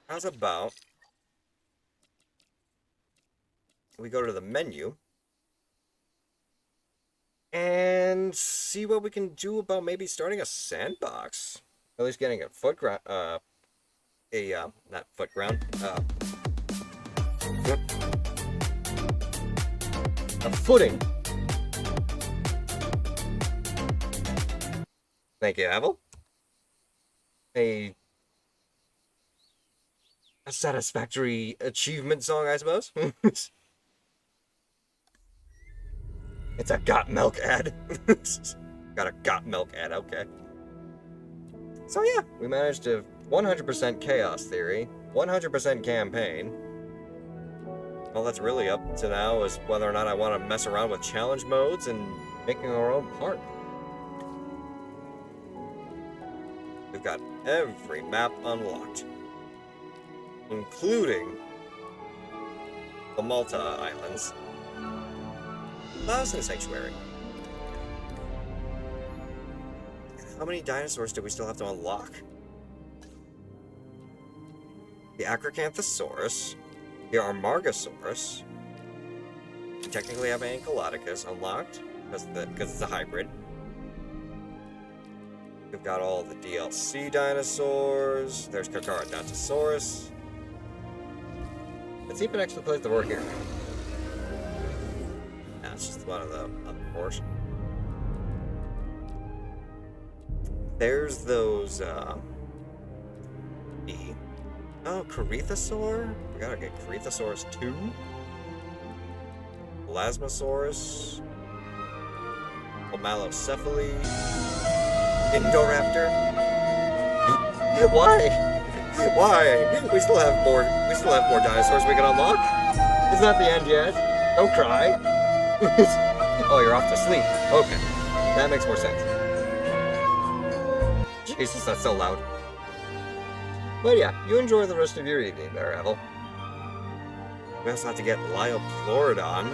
[SPEAKER 1] How's about we go to the menu and see what we can do about maybe starting a sandbox. At least getting a footground, not footground, a footing. Thank you, Avel. A satisfactory achievement song, I suppose. It's a got milk ad. Got a got milk ad, okay. So yeah, we managed to 100% chaos theory, 100% campaign. All that's really up to now is whether or not I want to mess around with challenge modes and making our own park. We've got every map unlocked, including the Malta Islands, Biosyn Sanctuary. How many dinosaurs do we still have to unlock? The Acrocanthosaurus, the Armargosaurus. We technically have Ankylodocus unlocked because it's a hybrid. We've got all the DLC dinosaurs. There's Carcharodontosaurus. Let's see if it actually plays the word here. Nah, it's just one of the other fours. There's those, Corythosaur? We gotta get Corythosaurus 2. Plasmosaurus. Omalocephaly. Indoraptor. Why? Why? We still have more dinosaurs we can unlock. It's not the end yet. Don't cry. Oh, you're off to sleep. Okay. That makes more sense. Jesus, that's so loud. But yeah, you enjoy the rest of your evening there, Avel. We also have to get Liopleurodon.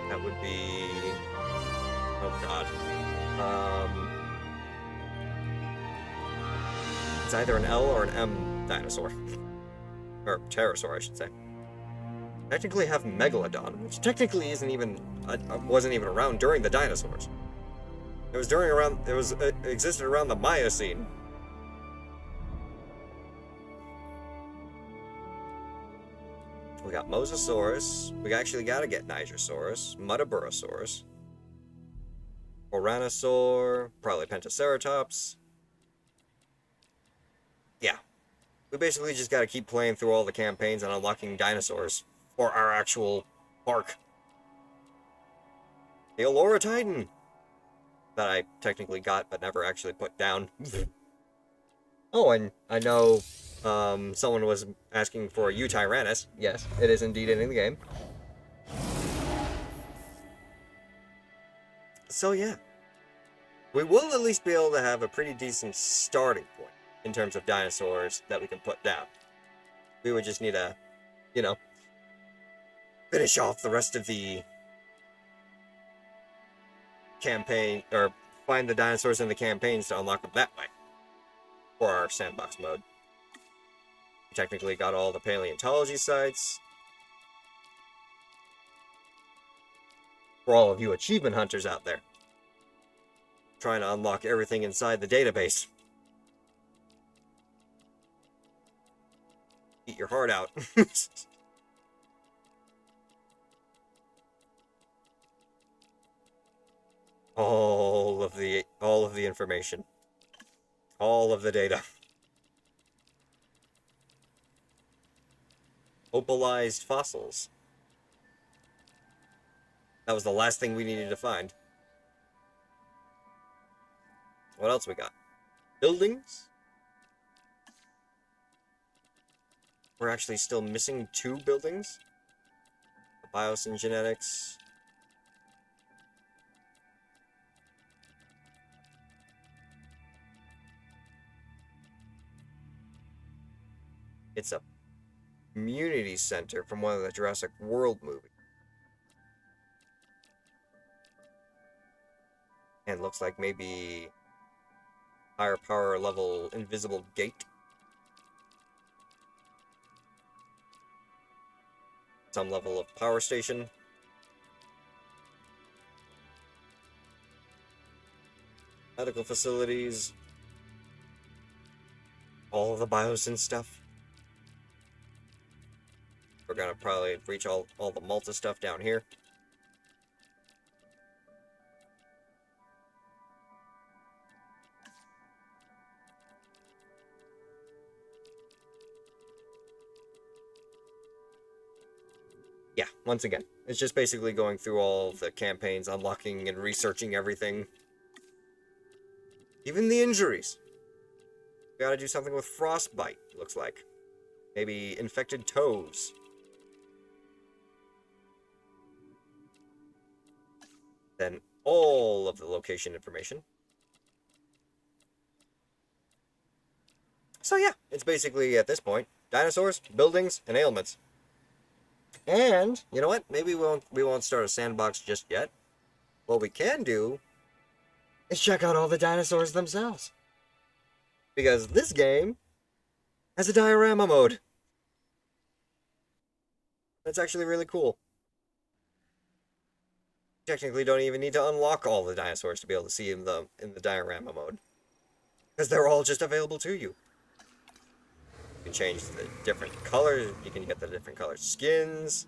[SPEAKER 1] That would be... oh god. It's either an L or an M dinosaur. Or pterosaur, I should say. Technically have Megalodon, which technically isn't even... wasn't even around during the dinosaurs. It was it existed around the Miocene. We got Mosasaurus. We actually gotta get Nigersaurus, Muttaburrasaurus, Oranosaur, probably Pentaceratops. Yeah. We basically just gotta keep playing through all the campaigns and unlocking dinosaurs for our actual park. The Allura Titan! That I technically got but never actually put down. Oh, and I know someone was asking for a Tyrannus. Yes, it is indeed in the game. So yeah. We will at least be able to have a pretty decent starting point in terms of dinosaurs that we can put down. We would just need to, you know, finish off the rest of the campaign, or find the dinosaurs in the campaigns to unlock them that way for our sandbox mode. We technically got all the paleontology sites. For all of you achievement hunters out there, trying to unlock everything inside the database. Eat your heart out. all of the information. All of the data. Opalized fossils. That was the last thing we needed to find. What else we got? Buildings? We're actually still missing 2 buildings. Bios and genetics. It's a community center from one of the Jurassic World movies. And looks like maybe higher power level invisible gate. Some level of power station. Medical facilities. All of the biosyn stuff. We're gonna probably reach all the Malta stuff down here. Yeah, once again, it's just basically going through all the campaigns, unlocking and researching everything. Even the injuries. We gotta do something with frostbite, looks like. Maybe infected toes. Then all of the location information. So yeah, it's basically, at this point, dinosaurs, buildings, and ailments. And, you know what? Maybe we won't start a sandbox just yet. What we can do is check out all the dinosaurs themselves. Because this game has a diorama mode. That's actually really cool. You technically don't even need to unlock all the dinosaurs to be able to see in the diorama mode. Because they're all just available to you. You can change the different colors, you can get the different colored skins.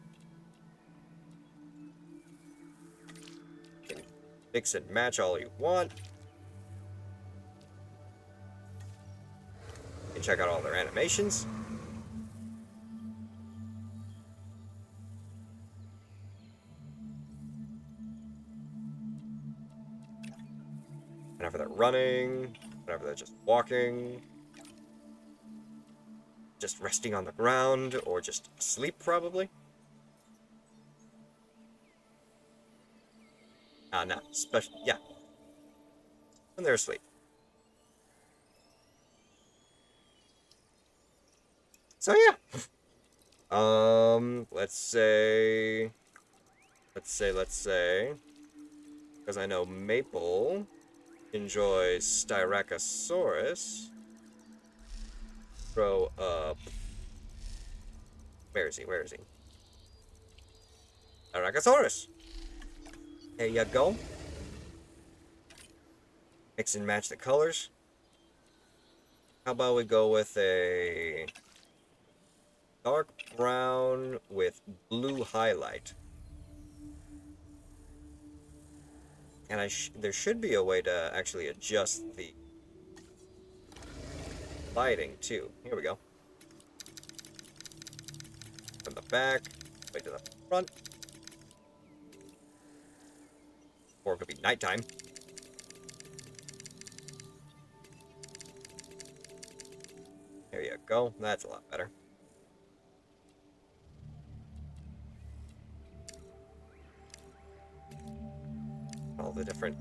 [SPEAKER 1] You can mix and match all you want. You can check out all their animations. Whenever they're running, whenever they're just walking, just resting on the ground, or just asleep, probably. No, yeah. When they're asleep. So yeah. Let's say, because I know Maple enjoys Styracosaurus. Throw up. Where is he? Styracosaurus! There you go. Mix and match the colors. How about we go with a dark brown with blue highlight. And there should be a way to actually adjust the lighting too. Here we go. From the back, way to the front. Or it could be nighttime. There you go. That's a lot better. All the different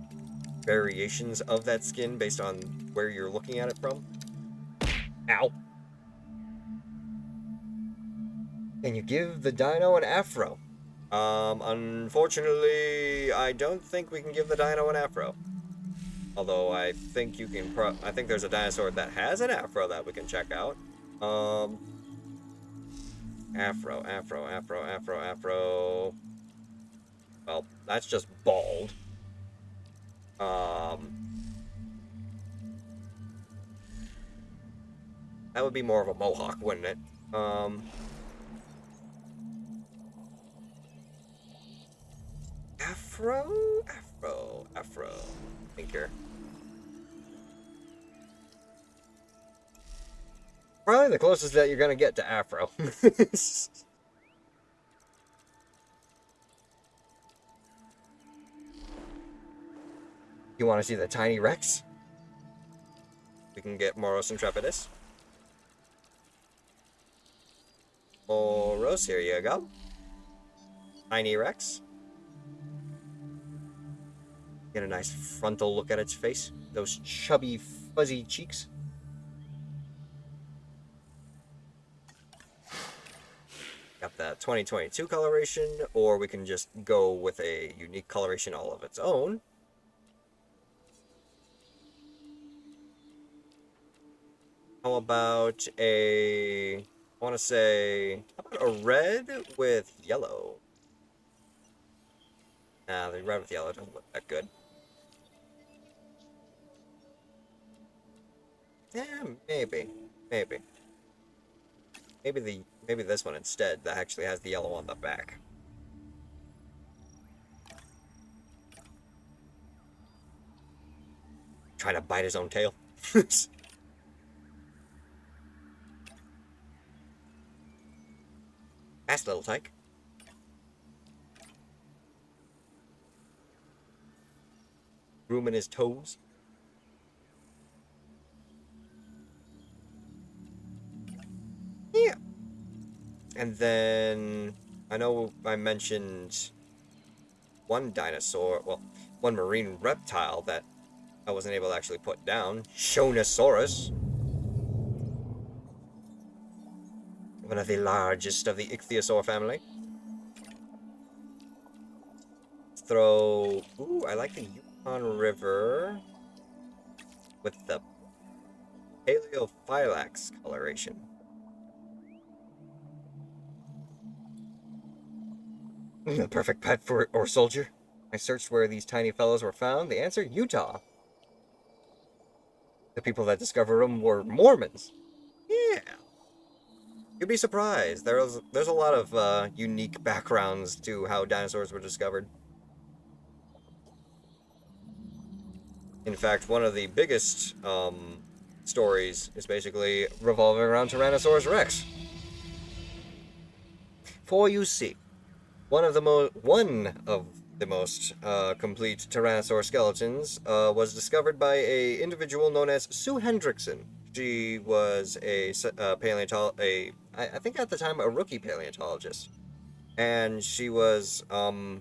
[SPEAKER 1] variations of that skin based on where you're looking at it from. Ow. Can you give the dino an afro? Unfortunately, I don't think we can give the dino an afro. Although I think you can I think there's a dinosaur that has an afro that we can check out. Afro. Well, that's just bald. That would be more of a mohawk, wouldn't it? Afro. Thinker. Probably the closest that you're gonna get to afro. You want to see the tiny Rex? We can get Moros Intrepidus. Moros, here you go. Tiny Rex. Get a nice frontal look at its face. Those chubby, fuzzy cheeks. Got that 2022 coloration, or we can just go with a unique coloration all of its own. How about I want to say, how about a red with yellow? Nah, the red with yellow doesn't look that good. Yeah, maybe. Maybe this one instead that actually has the yellow on the back. Trying to bite his own tail. Fast little tyke. Room in his toes. Yeah. And then I know I mentioned one dinosaur, well, one marine reptile that I wasn't able to actually put down. Shonosaurus. One of the largest of the ichthyosaur family. Let's throw... Ooh, I like the Yukon River with the Paleophylax coloration. The perfect pet for or soldier. I searched where these tiny fellows were found. The answer, Utah. The people that discovered them were Mormons. Yeah. You'd be surprised. There's a lot of unique backgrounds to how dinosaurs were discovered. In fact, one of the biggest stories is basically revolving around Tyrannosaurus Rex. For you see, one of the most complete Tyrannosaur skeletons was discovered by a individual known as Sue Hendrickson. She was a paleontologist, I think at the time a rookie paleontologist, and she was there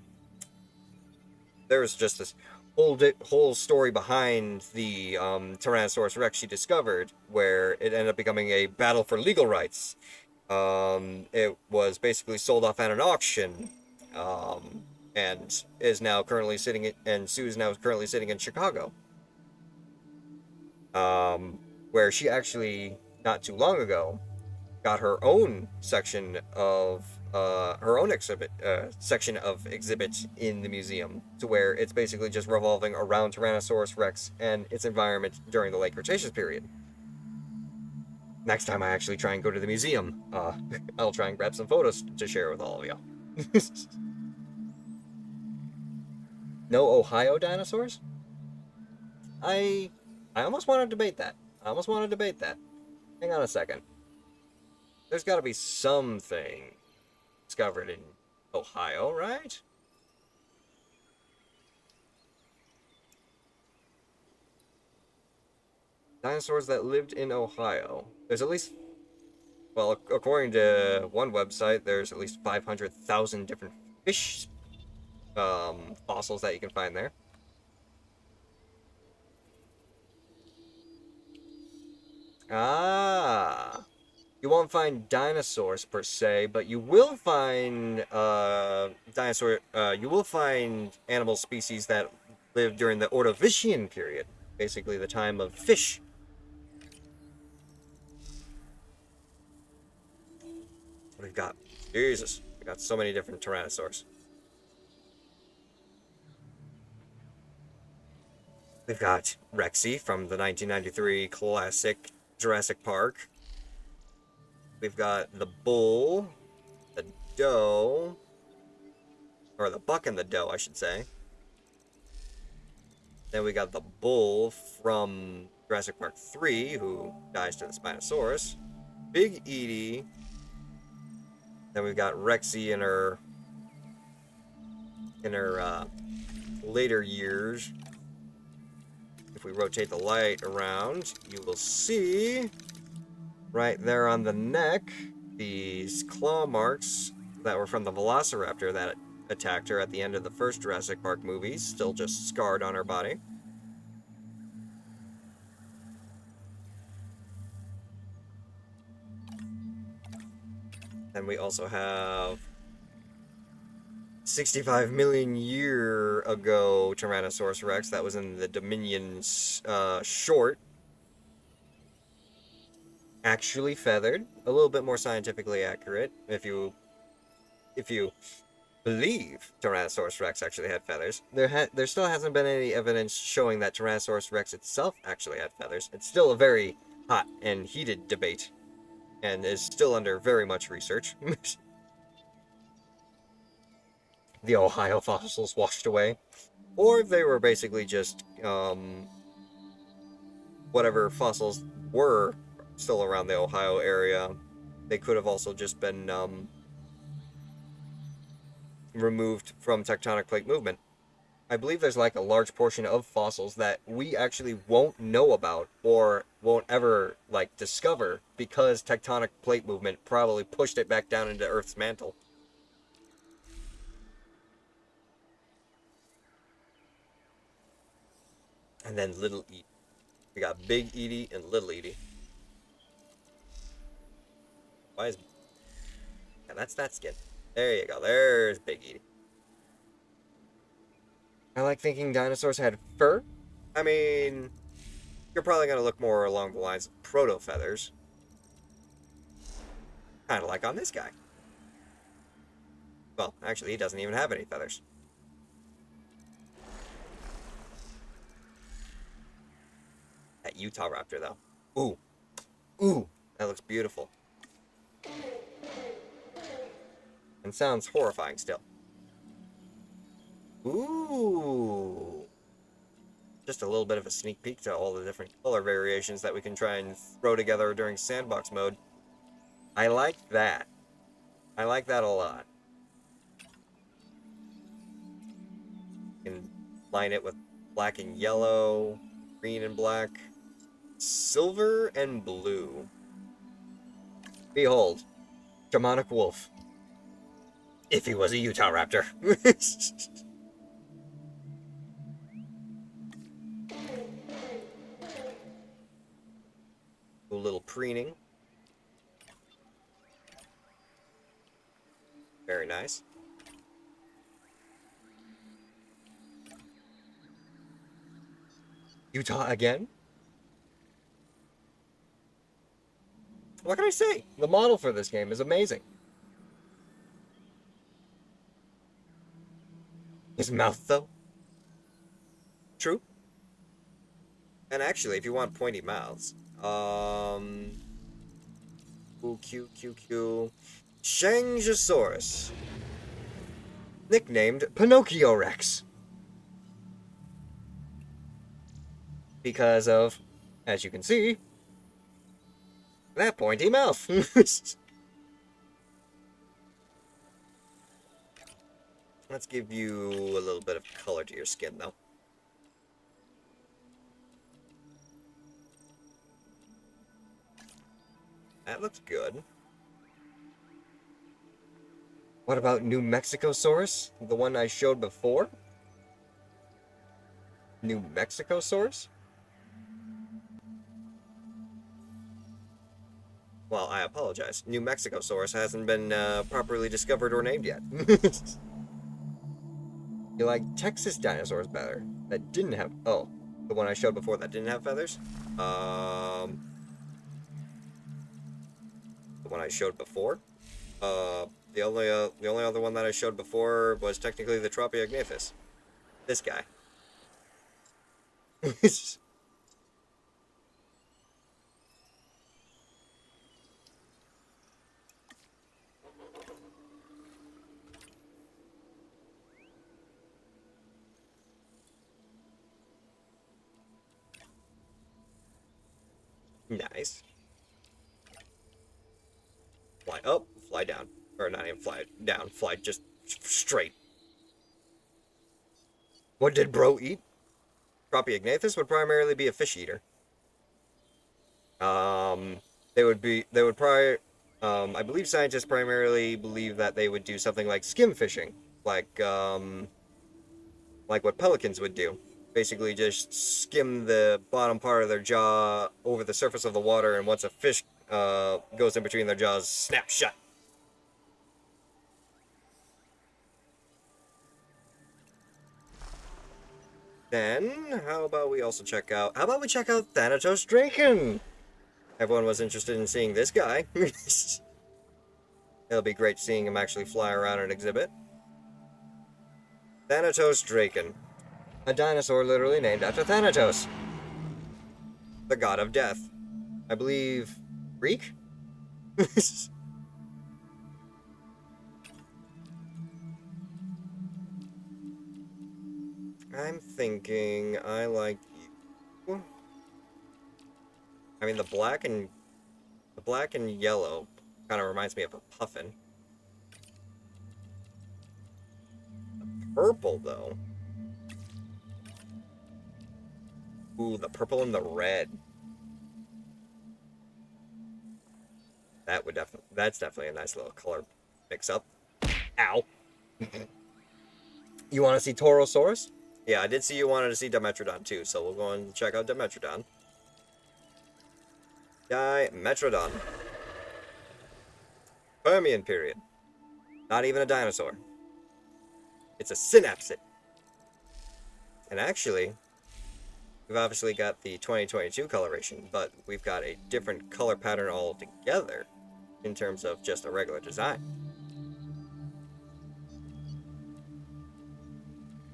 [SPEAKER 1] was just this whole story behind the Tyrannosaurus Rex she discovered, where it ended up becoming a battle for legal rights. It was basically sold off at an auction, and is now currently sitting in Chicago, where she actually not too long ago got her own section of section of exhibit in the museum, to where it's basically just revolving around Tyrannosaurus Rex and its environment during the late Cretaceous period. Next time I actually try and go to the museum, I'll try and grab some photos to share with all of you. No Ohio dinosaurs? I almost want to debate that. Hang on a second. There's got to be something discovered in Ohio, right? Dinosaurs that lived in Ohio. There's at least, well, according to one website, there's at least 500,000 different fish fossils that you can find there. Ah, you won't find dinosaurs per se, but you will find you will find animal species that lived during the Ordovician period, basically the time of fish. We've got Jesus, we got so many different tyrannosaurs. We've got Rexy from the 1993 classic Jurassic Park. We've got the bull, the doe, or the buck and the doe, I should say. Then we got the bull from Jurassic Park 3, who dies to the Spinosaurus. Big Edie. Then we've got Rexy in her later years. If we rotate the light around, you will see right there on the neck these claw marks that were from the Velociraptor that attacked her at the end of the first Jurassic Park movies, still just scarred on her body. And we also have 65 million year ago Tyrannosaurus Rex that was in the Dominion short. Actually feathered, a little bit more scientifically accurate if you believe Tyrannosaurus Rex actually had feathers. There still hasn't been any evidence showing that Tyrannosaurus Rex itself actually had feathers. It's still a very hot and heated debate, and is still under very much research. The Ohio fossils washed away, or if they were basically just whatever fossils were still around the Ohio area, they could have also just been removed from tectonic plate movement. I believe there's like a large portion of fossils that we actually won't know about or won't ever like discover because tectonic plate movement probably pushed it back down into Earth's mantle. And then Little Edie. We got Big Edie and Little Edie. Why is... Yeah, that's that skin. There you go. There's Big Edie. I like thinking dinosaurs had fur. I mean, you're probably going to look more along the lines of proto-feathers. Kind of like on this guy. Well, actually, he doesn't even have any feathers. That Utah raptor, though. Ooh. Ooh. That looks beautiful. And sounds horrifying still. Ooh. Just a little bit of a sneak peek to all the different color variations that we can try and throw together during sandbox mode. I like that. I like that a lot. You can line it with black and yellow, green and black, silver and blue. Behold, Shamanic Wolf. If he was a Utah raptor. A little preening. Very nice. Utah again? What can I say? The model for this game is amazing. His mouth, though? True. And actually, if you want pointy mouths, Q. Shangosaurus. Nicknamed Pinocchio Rex. Because of, as you can see, that pointy mouth. Let's give you a little bit of color to your skin, though. That looks good. What about New Mexicosaurus? The one I showed before? New Mexicosaurus? Well, I apologize. New Mexicosaurus hasn't been properly discovered or named yet. You like Texas dinosaurs better? That didn't have... Oh, the one I showed before that didn't have feathers? The one I showed before? The only other one that I showed before was technically the Tropiognathus. This guy. Nice. Fly up, fly down. Or not even fly down, fly just straight. What did bro eat? Tropiognathus would primarily be a fish eater. They would probably, I believe scientists primarily believe that they would do something like skim fishing, like what pelicans would do. Basically just skim the bottom part of their jaw over the surface of the water, and once a fish goes in between their jaws, snap shut. Then, how about we check out Thanatos Draken? Everyone was interested in seeing this guy. It'll be great seeing him actually fly around an exhibit. Thanatos Draken. A dinosaur literally named after Thanatos, the god of death. I believe Greek? I'm thinking I like you. I mean, the black and yellow kind of reminds me of a puffin. The purple, though. Ooh, the purple and the red. That's definitely a nice little color mix-up. Ow. You want to see Torosaurus? Yeah, I did see you wanted to see Dimetrodon too, so we'll go and check out Dimetrodon. Dimetrodon. Permian period. Not even a dinosaur. It's a synapsid. And actually, we've obviously got the 2022 coloration, but we've got a different color pattern altogether in terms of just a regular design.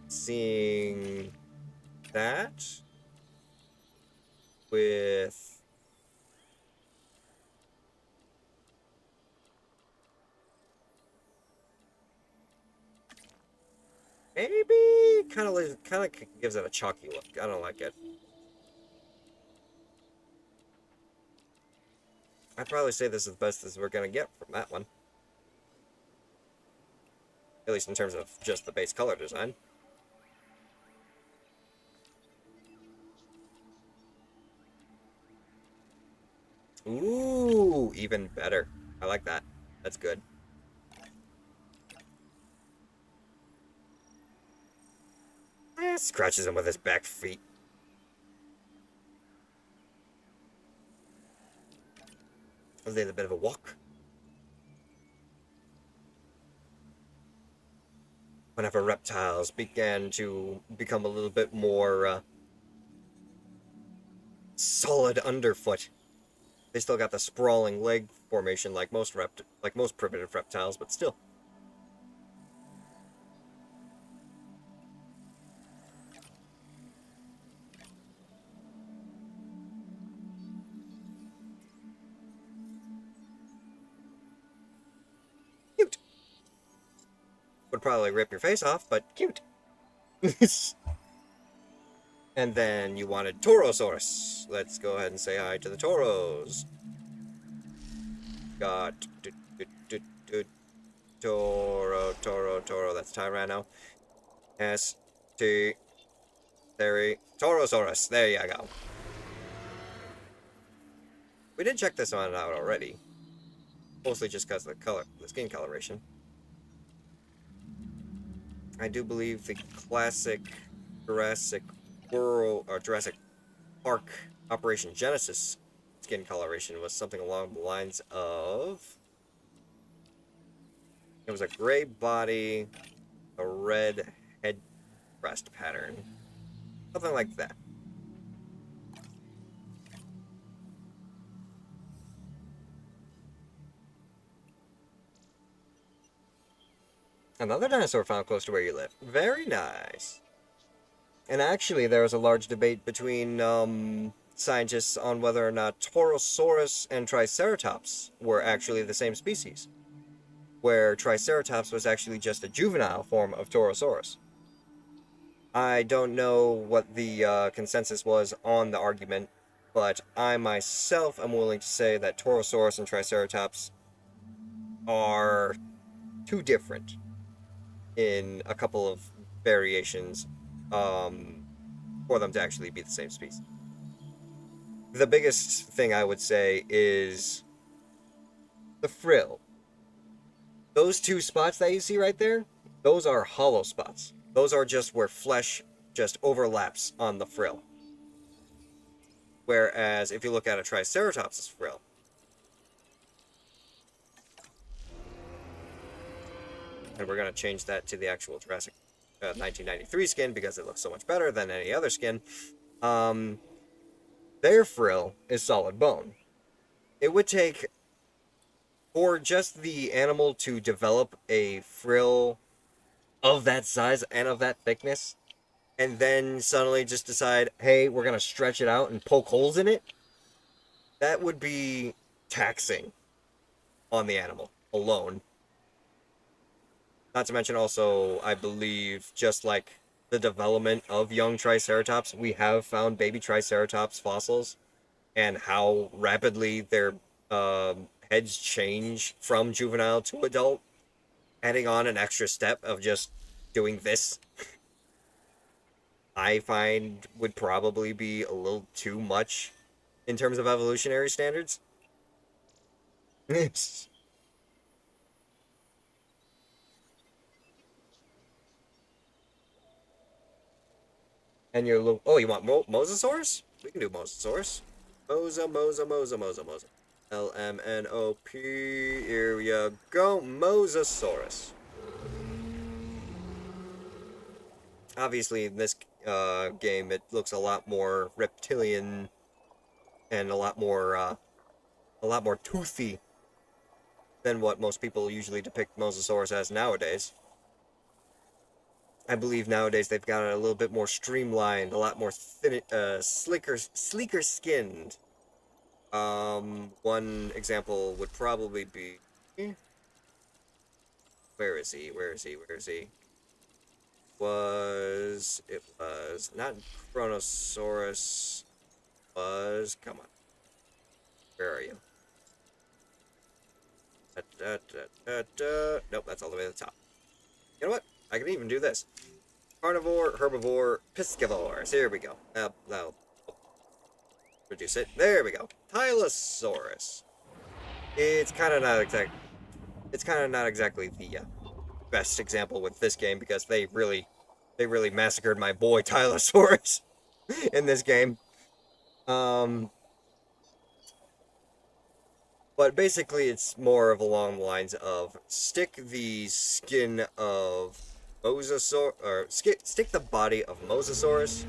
[SPEAKER 1] Seeing that with maybe kind of gives it a chalky look. I don't like it. I'd probably say this is the best as we're gonna get from that one. At least in terms of just the base color design. Ooh, even better. I like that. That's good. Scratches him with his back feet. They had a bit of a walk. Whenever reptiles began to become a little bit more solid underfoot, they still got the sprawling leg formation like most primitive reptiles, but still. Cute. Would probably rip your face off, but cute. And then you wanted Torosaurus. Let's go ahead and say hi to the Toros. Got Toro. That's Tyranno. Torosaurus. There you go. We did check this one out already. Mostly just because of the skin coloration. I do believe the classic Jurassic World or Jurassic Park Operation Genesis skin coloration was something along the lines of, it was a gray body, a red head crest pattern. Something like that. Another dinosaur found close to where you live. Very nice. And actually, there was a large debate between scientists on whether or not Torosaurus and Triceratops were actually the same species, where Triceratops was actually just a juvenile form of Torosaurus. I don't know what the consensus was on the argument, but I myself am willing to say that Torosaurus and Triceratops are too different in a couple of variations for them to actually be the same species. The biggest thing I would say is the frill. Those two spots that you see right there, those are hollow spots. Those are just where flesh just overlaps on the frill. Whereas if you look at a Triceratops' frill, and we're going to change that to the actual Jurassic 1993 skin because it looks so much better than any other skin, their frill is solid bone. It would take, for just the animal to develop a frill of that size and of that thickness, and then suddenly just decide, hey, we're going to stretch it out and poke holes in it, that would be taxing on the animal alone. Not to mention also, I believe, just like the development of young Triceratops, we have found baby Triceratops fossils, and how rapidly their heads change from juvenile to adult, adding on an extra step of just doing this, I find would probably be a little too much in terms of evolutionary standards. And you're a little, oh, you want Mosasaurus? We can do Mosasaurus. Mosa. LMNOP. Here you go. Mosasaurus. Obviously, in this game, it looks a lot more reptilian and a lot more toothy than what most people usually depict Mosasaurus as nowadays. I believe nowadays they've got it a little bit more streamlined, a lot more sleeker skinned. One example would probably be, where is he? It was not Chronosaurus, come on. Where are you? Nope, that's all the way to the top. You know what? I can even do this. Carnivore, herbivore, piscivores. Here we go. That'll reduce it. There we go. Tylosaurus. It's kind of not exactly the best example with this game because they really massacred my boy Tylosaurus in this game. But basically, it's more of along the lines of stick the skin of Mosasaurus, or stick the body of Mosasaurus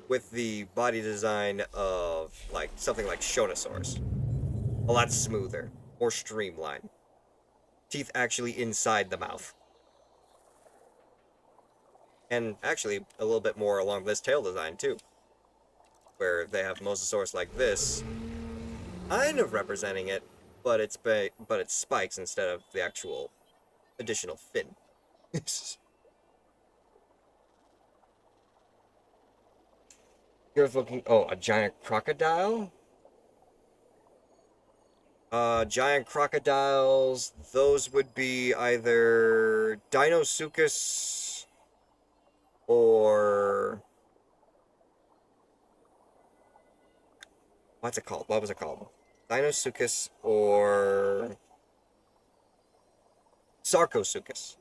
[SPEAKER 1] with the body design of like something like Shonosaurus. A lot smoother, more streamlined. Teeth actually inside the mouth. And actually, a little bit more along this tail design too, where they have Mosasaurus like this, kind of representing it, but it's spikes instead of the actual additional fin. Here's looking. Oh, a giant crocodile. Giant crocodiles, those would be either Dinosuchus or what's it called? What was it called? Dinosuchus or Sarcosuchus.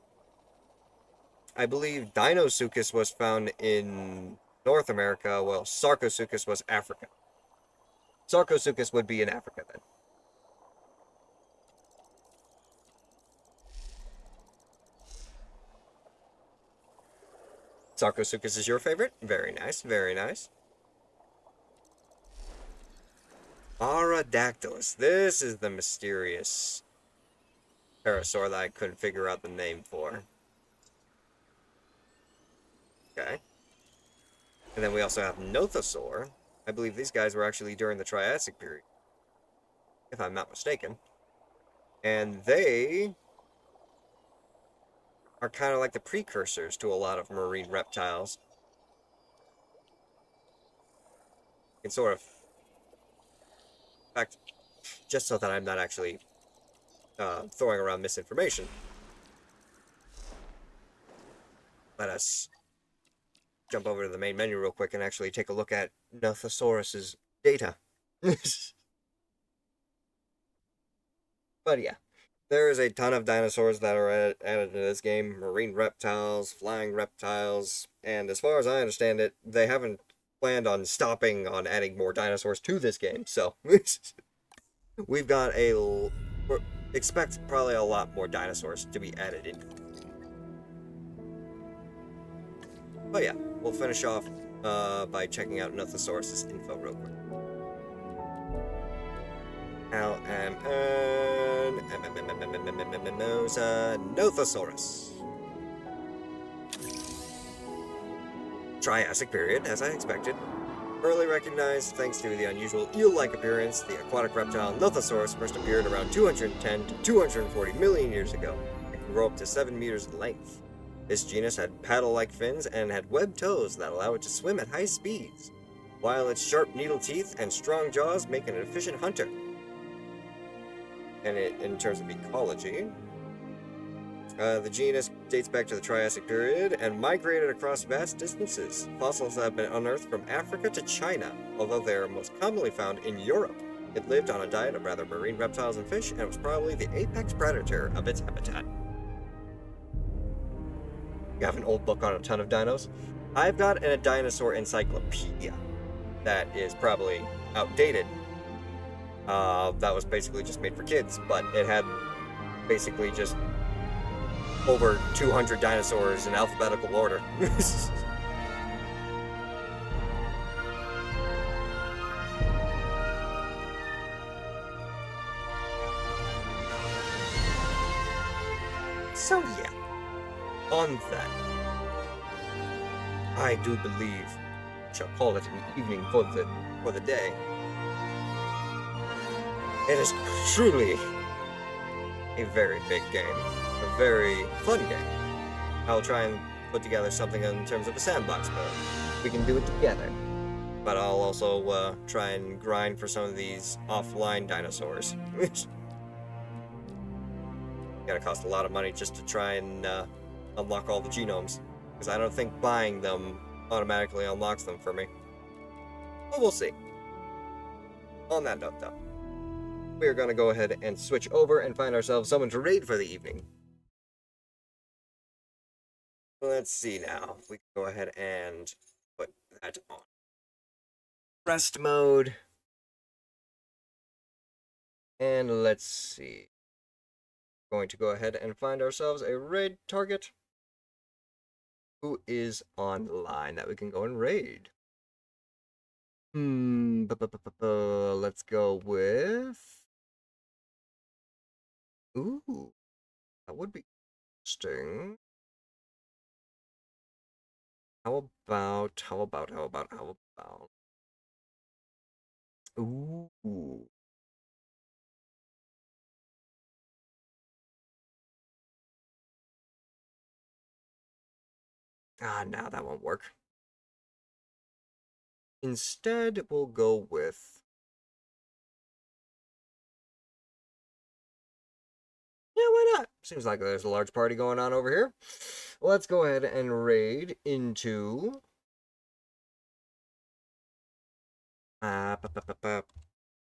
[SPEAKER 1] I believe Dinosuchus was found in North America, while Sarcosuchus was Africa. Sarcosuchus would be in Africa then. Sarcosuchus is your favorite? Very nice, very nice. Aerodactylus. This is the mysterious parasaur that I couldn't figure out the name for. Okay. And then we also have Nothosaur. I believe these guys were actually during the Triassic period, if I'm not mistaken. And they are kind of like the precursors to a lot of marine reptiles. And sort of, in fact, just so that I'm not actually throwing around misinformation, let us jump over to the main menu real quick and actually take a look at Nothosaurus's data. But yeah, there is a ton of dinosaurs that are added to this game. Marine reptiles, flying reptiles, and as far as I understand it, they haven't planned on stopping on adding more dinosaurs to this game. So we've got expect probably a lot more dinosaurs to be added in. But yeah, we'll finish off by checking out Nothosaurus's info real quick. Nothosaurus. Triassic period, as I expected. Early recognized thanks to the unusual eel-like appearance, the aquatic reptile Nothosaurus first appeared around 210 to 240 million years ago. It can grow up to 7 meters in length. This genus had paddle-like fins and had webbed toes that allow it to swim at high speeds, while its sharp needle teeth and strong jaws make it an efficient hunter. And in terms of ecology, the genus dates back to the Triassic period and migrated across vast distances. Fossils have been unearthed from Africa to China, although they are most commonly found in Europe. It lived on a diet of rather marine reptiles and fish, and was probably the apex predator of its habitat. You have an old book on a ton of dinos? I've got a dinosaur encyclopedia that is probably outdated. That was basically just made for kids, but it had basically just over 200 dinosaurs in alphabetical order. So yeah, on that, I do believe we shall call it an evening for the day. It is truly a very big game, a very fun game. I'll try and put together something in terms of a sandbox mode. We can do it together. But I'll also try and grind for some of these offline dinosaurs. Gonna cost a lot of money just to try and unlock all the genomes, because I don't think buying them automatically unlocks them for me. But we'll see. On that note, though, we are going to go ahead and switch over and find ourselves someone to raid for the evening. Let's see now. We can go ahead and put that on rest mode. And let's see. Going to go ahead and find ourselves a raid target who is online that we can go and raid. Let's go with... Ooh, that would be interesting. How about... Ooh. No, that won't work. Instead, we'll go with... Yeah, why not? Seems like there's a large party going on over here. Let's go ahead and raid into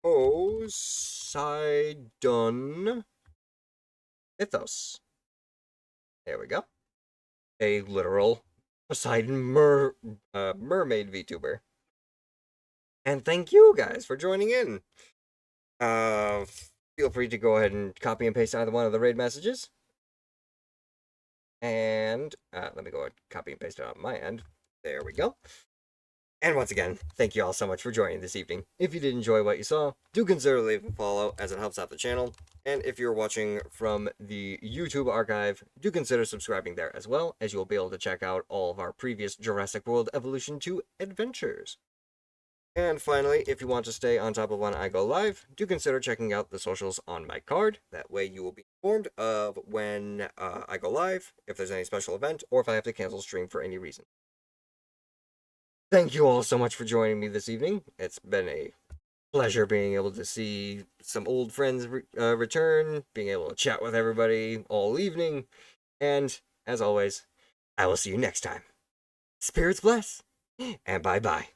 [SPEAKER 1] Poseidon Mythos. There we go. A literal Poseidon mermaid VTuber. And thank you guys for joining in. Feel free to go ahead and copy and paste either one of the raid messages. And let me go ahead and copy and paste it on my end. There we go. And once again, thank you all so much for joining this evening. If you did enjoy what you saw, do consider leaving a follow as it helps out the channel. And if you're watching from the YouTube archive, do consider subscribing there as well, as you'll be able to check out all of our previous Jurassic World Evolution 2 adventures. And finally, if you want to stay on top of when I go live, do consider checking out the socials on my card. That way you will be informed of when I go live, if there's any special event, or if I have to cancel stream for any reason. Thank you all so much for joining me this evening. It's been a pleasure being able to see some old friends return, being able to chat with everybody all evening. And, as always, I will see you next time. Spirits bless, and bye-bye.